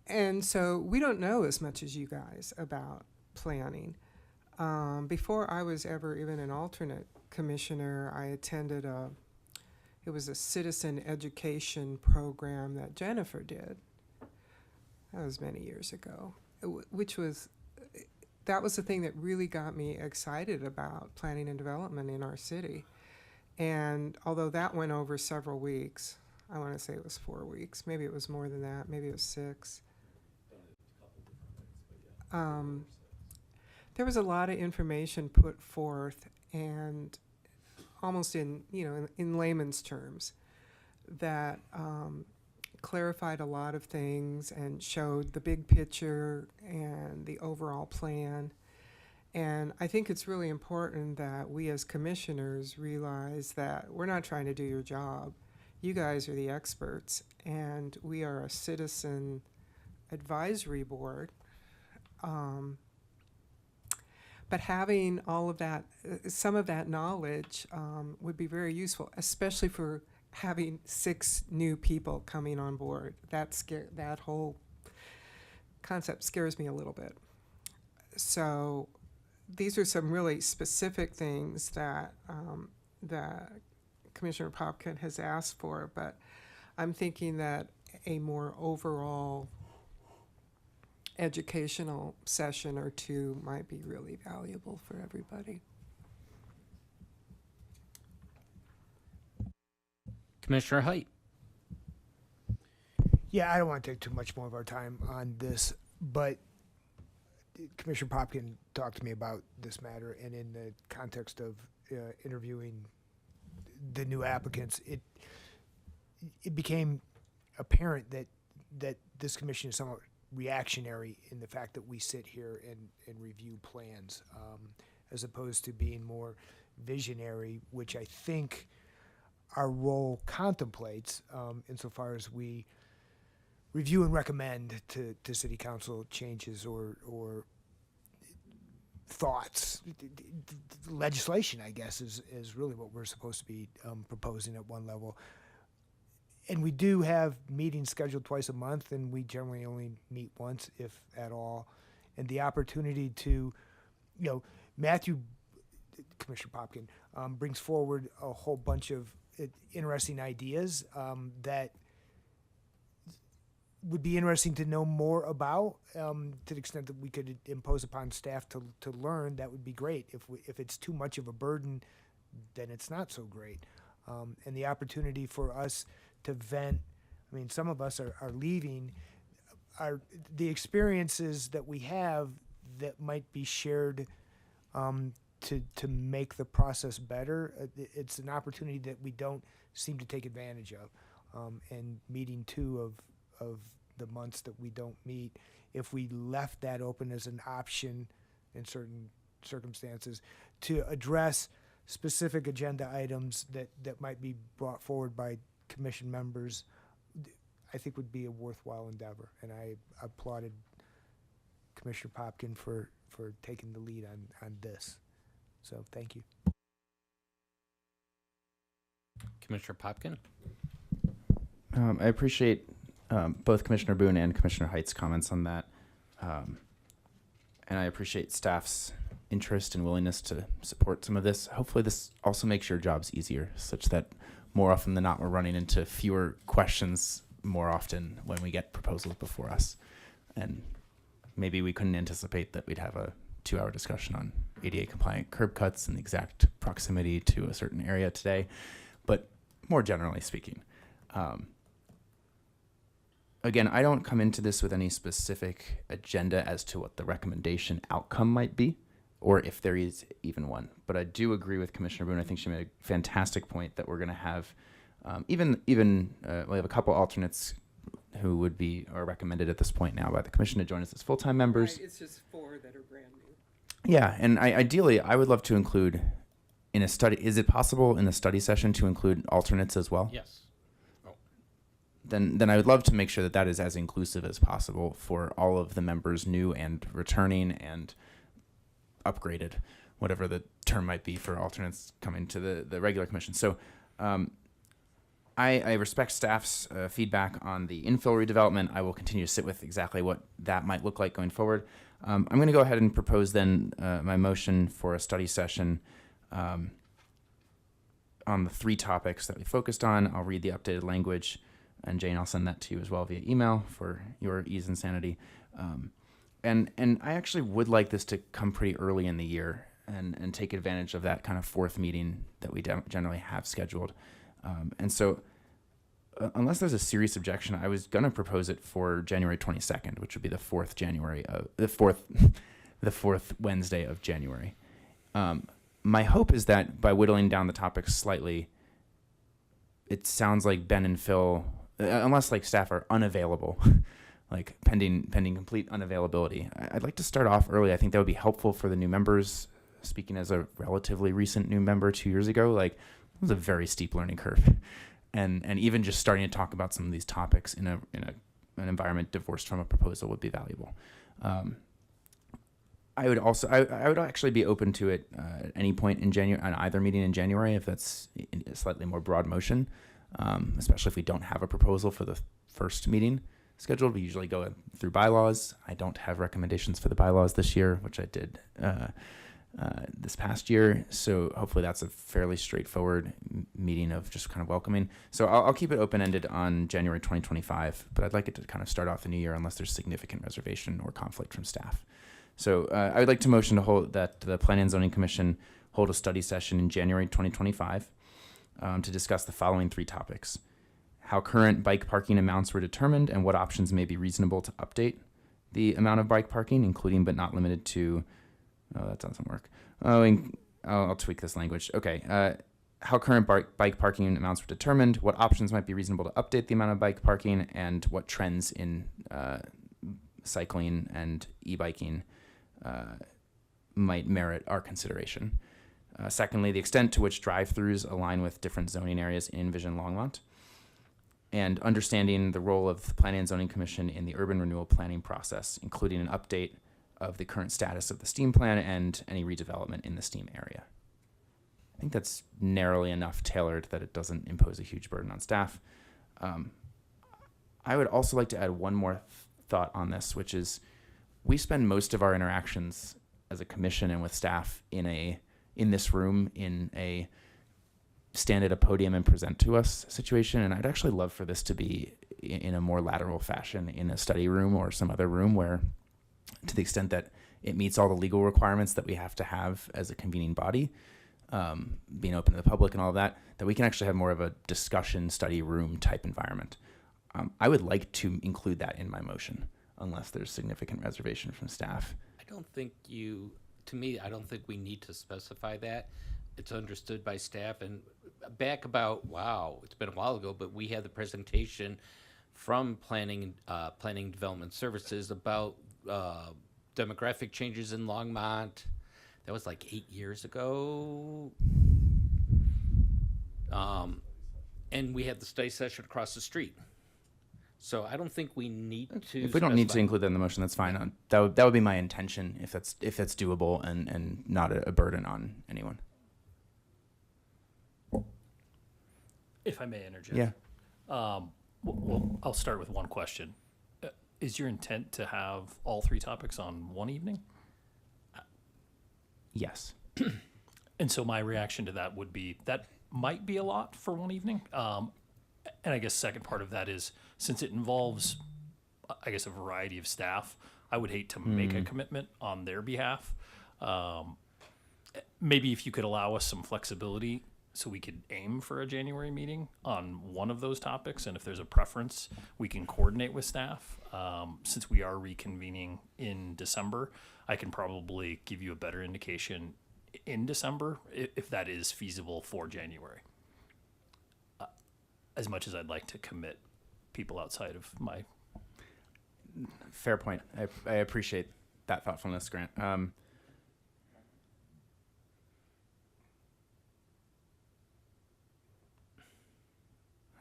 And so we don't know as much as you guys about planning. Before I was ever even an alternate commissioner, I attended it was a citizen education program that Jennifer did. That was many years ago, that was the thing that really got me excited about planning and development in our city. And although that went over several weeks, I want to say it was 4 weeks, maybe it was more than that, maybe it was 6. There was a lot of information put forth, and almost in layman's terms, that clarified a lot of things and showed the big picture and the overall plan. And I think it's really important that we as commissioners realize that we're not trying to do your job. You guys are the experts, and we are a citizen advisory board. But having all of that, some of that knowledge would be very useful, especially for having 6 new people coming on board. That whole concept scares me a little bit. So these are some really specific things that Commissioner Popkin has asked for, but I'm thinking that a more overall educational session or 2 might be really valuable for everybody. Commissioner Height. Yeah, I don't want to take too much more of our time on this, but Commissioner Popkin talked to me about this matter, and in the context of interviewing the new applicants, it became apparent that this commission is somewhat reactionary in the fact that we sit here and review plans, as opposed to being more visionary, which I think our role contemplates, insofar as we review and recommend to City Council changes or thoughts. Legislation, I guess, is really what we're supposed to be proposing at one level. And we do have meetings scheduled twice a month, and we generally only meet once, if at all. And the opportunity to, Matthew, Commissioner Popkin, brings forward a whole bunch of interesting ideas that would be interesting to know more about. To the extent that we could impose upon staff to learn, that would be great. If it's too much of a burden, then it's not so great. And the opportunity for us to vent, I mean, some of us are leaving, the experiences that we have that might be shared to make the process better. It's an opportunity that we don't seem to take advantage of. And meeting 2 of the months that we don't meet, if we left that open as an option in certain circumstances to address specific agenda items that might be brought forward by commission members, I think would be a worthwhile endeavor. And I applauded Commissioner Popkin for taking the lead on this. So thank you. Commissioner Popkin? I appreciate both Commissioner Boone and Commissioner Height's comments on that. And I appreciate staff's interest and willingness to support some of this. Hopefully this also makes your jobs easier, such that more often than not, we're running into fewer questions more often when we get proposals before us. And maybe we couldn't anticipate that we'd have a 2-hour discussion on ADA compliant curb cuts and the exact proximity to a certain area today. But more generally speaking, again, I don't come into this with any specific agenda as to what the recommendation outcome might be, or if there is even one. But I do agree with Commissioner Boone. I think she made a fantastic point that we're going to have we have a couple alternates who would be are recommended at this point now by the commission to join us as full-time members. Right, it's just 4 that are brand new. Yeah, and ideally, I would love to include in a study. Is it possible in the study session to include alternates as well? Yes. Then I would love to make sure that that is as inclusive as possible for all of the members, new and returning and upgraded, whatever the term might be for alternates coming to the regular commission. So I respect staff's feedback on the infill redevelopment. I will continue to sit with exactly what that might look like going forward. I'm going to go ahead and propose then my motion for a study session on the 3 topics that we focused on. I'll read the updated language. And Jane, I'll send that to you as well via email for your ease and sanity. And I actually would like this to come pretty early in the year and take advantage of that kind of 4th meeting that we generally have scheduled. And so unless there's a serious objection, I was going to propose it for January 22nd, which would be the 4th the 4th Wednesday of January. My hope is that by whittling down the topics slightly, it sounds like Ben and Phil, unless like staff are unavailable, like pending complete unavailability. I'd like to start off early. I think that would be helpful for the new members. Speaking as a relatively recent new member 2 years ago, like it was a very steep learning curve, and even just starting to talk about some of these topics in an environment divorced from a proposal would be valuable. I would actually be open to it at any point in January, on either meeting in January, if that's a slightly more broad motion, especially if we don't have a proposal for the first meeting scheduled. We usually go through bylaws. I don't have recommendations for the bylaws this year, which I did this past year. So hopefully that's a fairly straightforward meeting of just kind of welcoming. So I'll keep it open-ended on January 2025, but I'd like it to kind of start off the new year unless there's significant reservation or conflict from staff. So I would like to motion to hold that the Planning and Zoning Commission hold a study session in January 2025 to discuss the following 3 topics: how current bike parking amounts were determined and what options may be reasonable to update the amount of bike parking, including but not limited to. Oh, that doesn't work. I'll tweak this language. Okay. How current bike parking amounts were determined, what options might be reasonable to update the amount of bike parking, and what trends in cycling and e-biking might merit our consideration. Secondly, the extent to which drive-throughs align with different zoning areas in Envision Longmont, and understanding the role of the Planning and Zoning Commission in the urban renewal planning process, including an update of the current status of the STEAM plan and any redevelopment in the STEAM area. I think that's narrowly enough tailored that it doesn't impose a huge burden on staff. I would also like to add one more thought on this, which is we spend most of our interactions as a commission and with staff in this room in a stand at a podium and present to us situation. And I'd actually love for this to be in a more lateral fashion in a study room or some other room where, to the extent that it meets all the legal requirements that we have to have as a convening body, being open to the public and all of that we can actually have more of a discussion study room type environment. I would like to include that in my motion, unless there's significant reservation from staff. I don't think I don't think we need to specify that. It's understood by staff. And back about, it's been a while ago, but we had the presentation from planning and development services about demographic changes in Longmont. That was like 8 years ago. And we had the study session across the street. So I don't think we need to. If we don't need to specify. include that in the motion, that's fine. That would be my intention if that's doable and not a burden on anyone. If I may interject. Yeah. Well, I'll start with one question. Is your intent to have all three topics on one evening? Yes. And so my reaction to that would be that might be a lot for one evening. And I guess second part of that is, since it involves, I guess, a variety of staff, I would hate to make a commitment on their behalf. Maybe if you could allow us some flexibility so we could aim for a January meeting on one of those topics. And if there's a preference, we can coordinate with staff. Since we are reconvening in December, I can probably give you a better indication in December if that is feasible for January. As much as I'd like to commit people outside of my. Fair point. I appreciate that thoughtfulness, Grant. I'm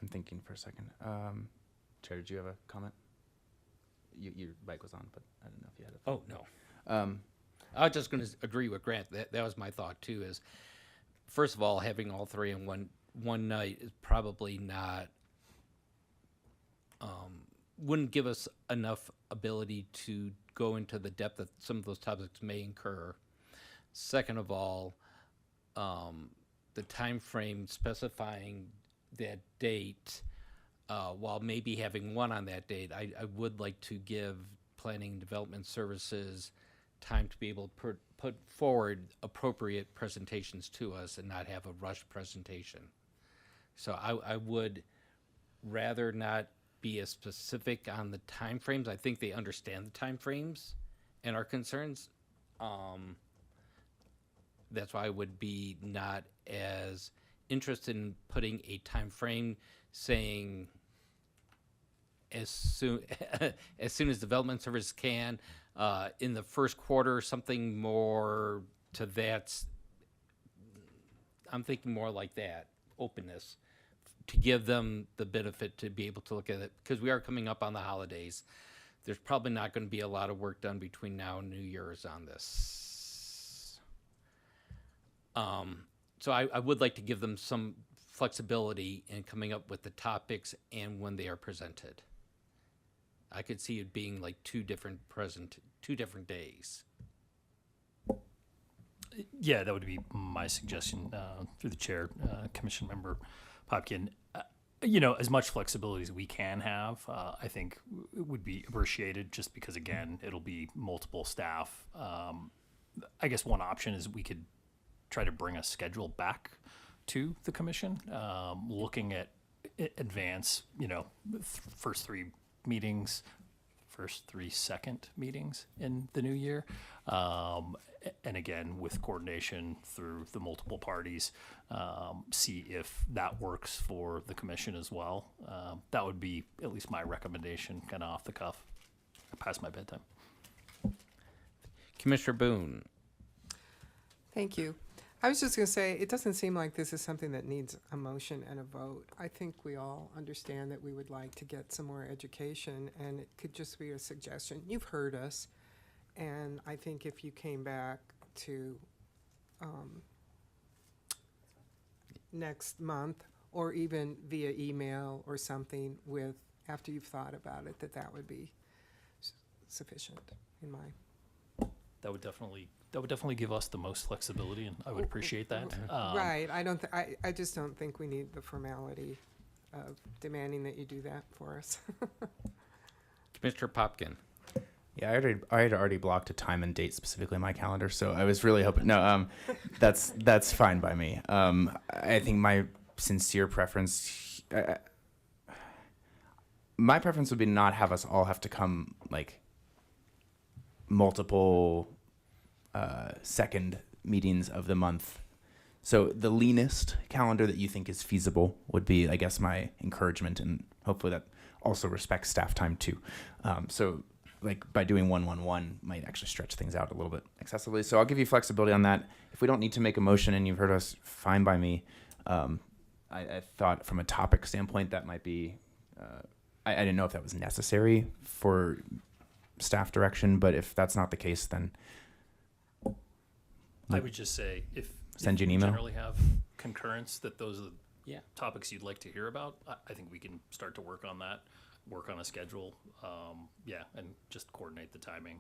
thinking for a second. Chair, did you have a comment? Your mic was on, but I don't know if you had a. Oh, no. I was just going to agree with Grant. That was my thought too. Is first of all, having all three in one night is probably not. Wouldn't give us enough ability to go into the depth that some of those topics may incur. Second of all, the time frame specifying that date, while maybe having one on that date, I would like to give Planning and Development Services time to be able to put forward appropriate presentations to us and not have a rushed presentation. So I would rather not be as specific on the timeframes. I think they understand the timeframes and our concerns. That's why I would be not as interested in putting a time frame saying as soon as development services can in the first quarter, something more to that. I'm thinking more like that, openness, to give them the benefit to be able to look at it, because we are coming up on the holidays. There's probably not going to be a lot of work done between now and New Year's on this. So I would like to give them some flexibility in coming up with the topics and when they are presented. I could see it being like two different days. Yeah, that would be my suggestion through the chair, Commission Member Popkin. As much flexibility as we can have, I think it would be appreciated, just because, again, it'll be multiple staff. I guess one option is we could try to bring a schedule back to the commission, looking at advance, first three meetings, first 3 second meetings in the new year. And again, with coordination through the multiple parties, see if that works for the commission as well. That would be at least my recommendation, kind of off the cuff, past my bedtime. Commissioner Boone. Thank you. I was just going to say, it doesn't seem like this is something that needs a motion and a vote. I think we all understand that we would like to get some more education, and it could just be a suggestion. You've heard us, and I think if you came back to next month, or even via email or something with, after you've thought about it, that would be sufficient in my. That would definitely give us the most flexibility, and I would appreciate that. Right. I just don't think we need the formality of demanding that you do that for us. Commissioner Popkin. Yeah, I had already blocked a time and date specifically in my calendar, so I was really hoping. No, that's fine by me. I think my sincere preference, my preference would be not have us all have to come like multiple second meetings of the month. So the leanest calendar that you think is feasible would be, I guess, my encouragement, and hopefully that also respects staff time too. So like by doing 1-1-1 might actually stretch things out a little bit excessively. So I'll give you flexibility on that. If we don't need to make a motion and you've heard us, fine by me. I thought from a topic standpoint that might be, I didn't know if that was necessary for staff direction, but if that's not the case, then I would just say if Send you an you email? generally have concurrence that those are the Yeah. topics you'd like to hear about, I think we can start to work on that, work on a schedule, and just coordinate the timing.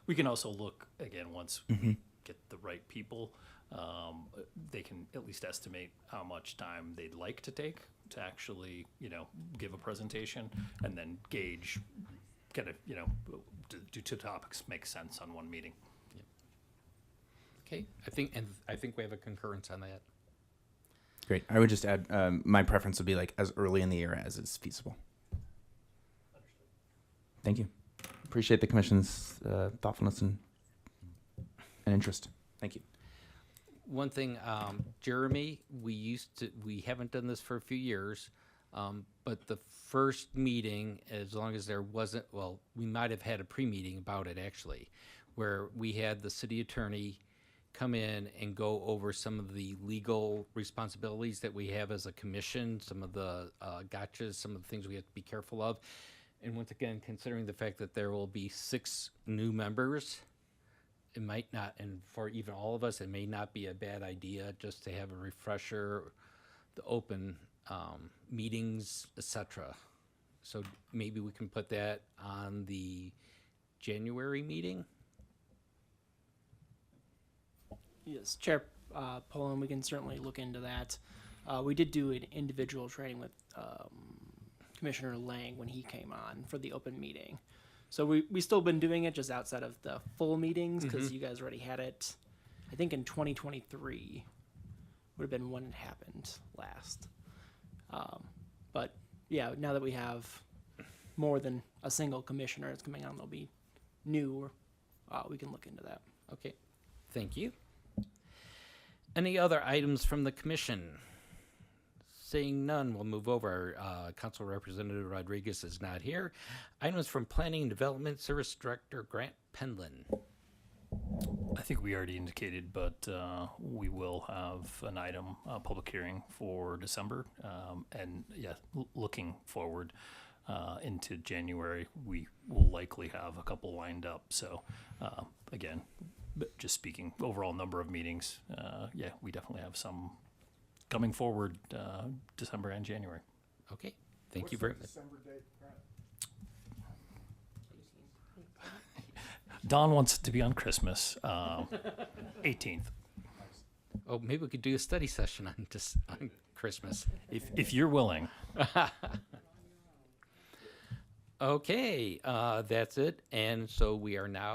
We can also look, again, once we get the right people, they can at least estimate how much time they'd like to take to actually, give a presentation, and then gauge, kind of, do two topics make sense on one meeting? Okay, I think we have a concurrence on that. great. I would just add, my preference would be like as early in the year as is feasible. Thank you. Appreciate the commission's thoughtfulness and interest. Thank you. One thing, Jeremy, we haven't done this for a few years, but the first meeting, as long as there wasn't, well, we might have had a pre-meeting about it actually, where we had the city attorney come in and go over some of the legal responsibilities that we have as a commission, some of the gotchas, some of the things we have to be careful of. And once again, considering the fact that there will be 6 new members, it might not, and for even all of us, it may not be a bad idea just to have a refresher, the open meetings, etc. So maybe we can put that on the January meeting. Yes, Chair Poland, we can certainly look into that. We did do an individual training with Commissioner Lang when he came on for the open meeting. So we still been doing it just outside of the full meetings because you guys already had it. I think in 2023 would have been when it happened last. But yeah, now that we have more than a single commissioner that's coming on, they'll be new. We can look into that. Okay, thank you. Any other items from the commission? Seeing none, we'll move over. Council Representative Rodriguez is not here. Items from Planning and Development Service Director Grant Pendlin. I think we already indicated, but we will have an item, public hearing for December. And yeah, looking forward into January, we will likely have a couple lined up. So again, just speaking overall number of meetings, yeah, we definitely have some coming forward December and January. Okay, thank you very much. Don wants it to be on Christmas, 18th. Oh, maybe we could do a study session on Christmas. If you're willing. Okay, that's it. And so we are now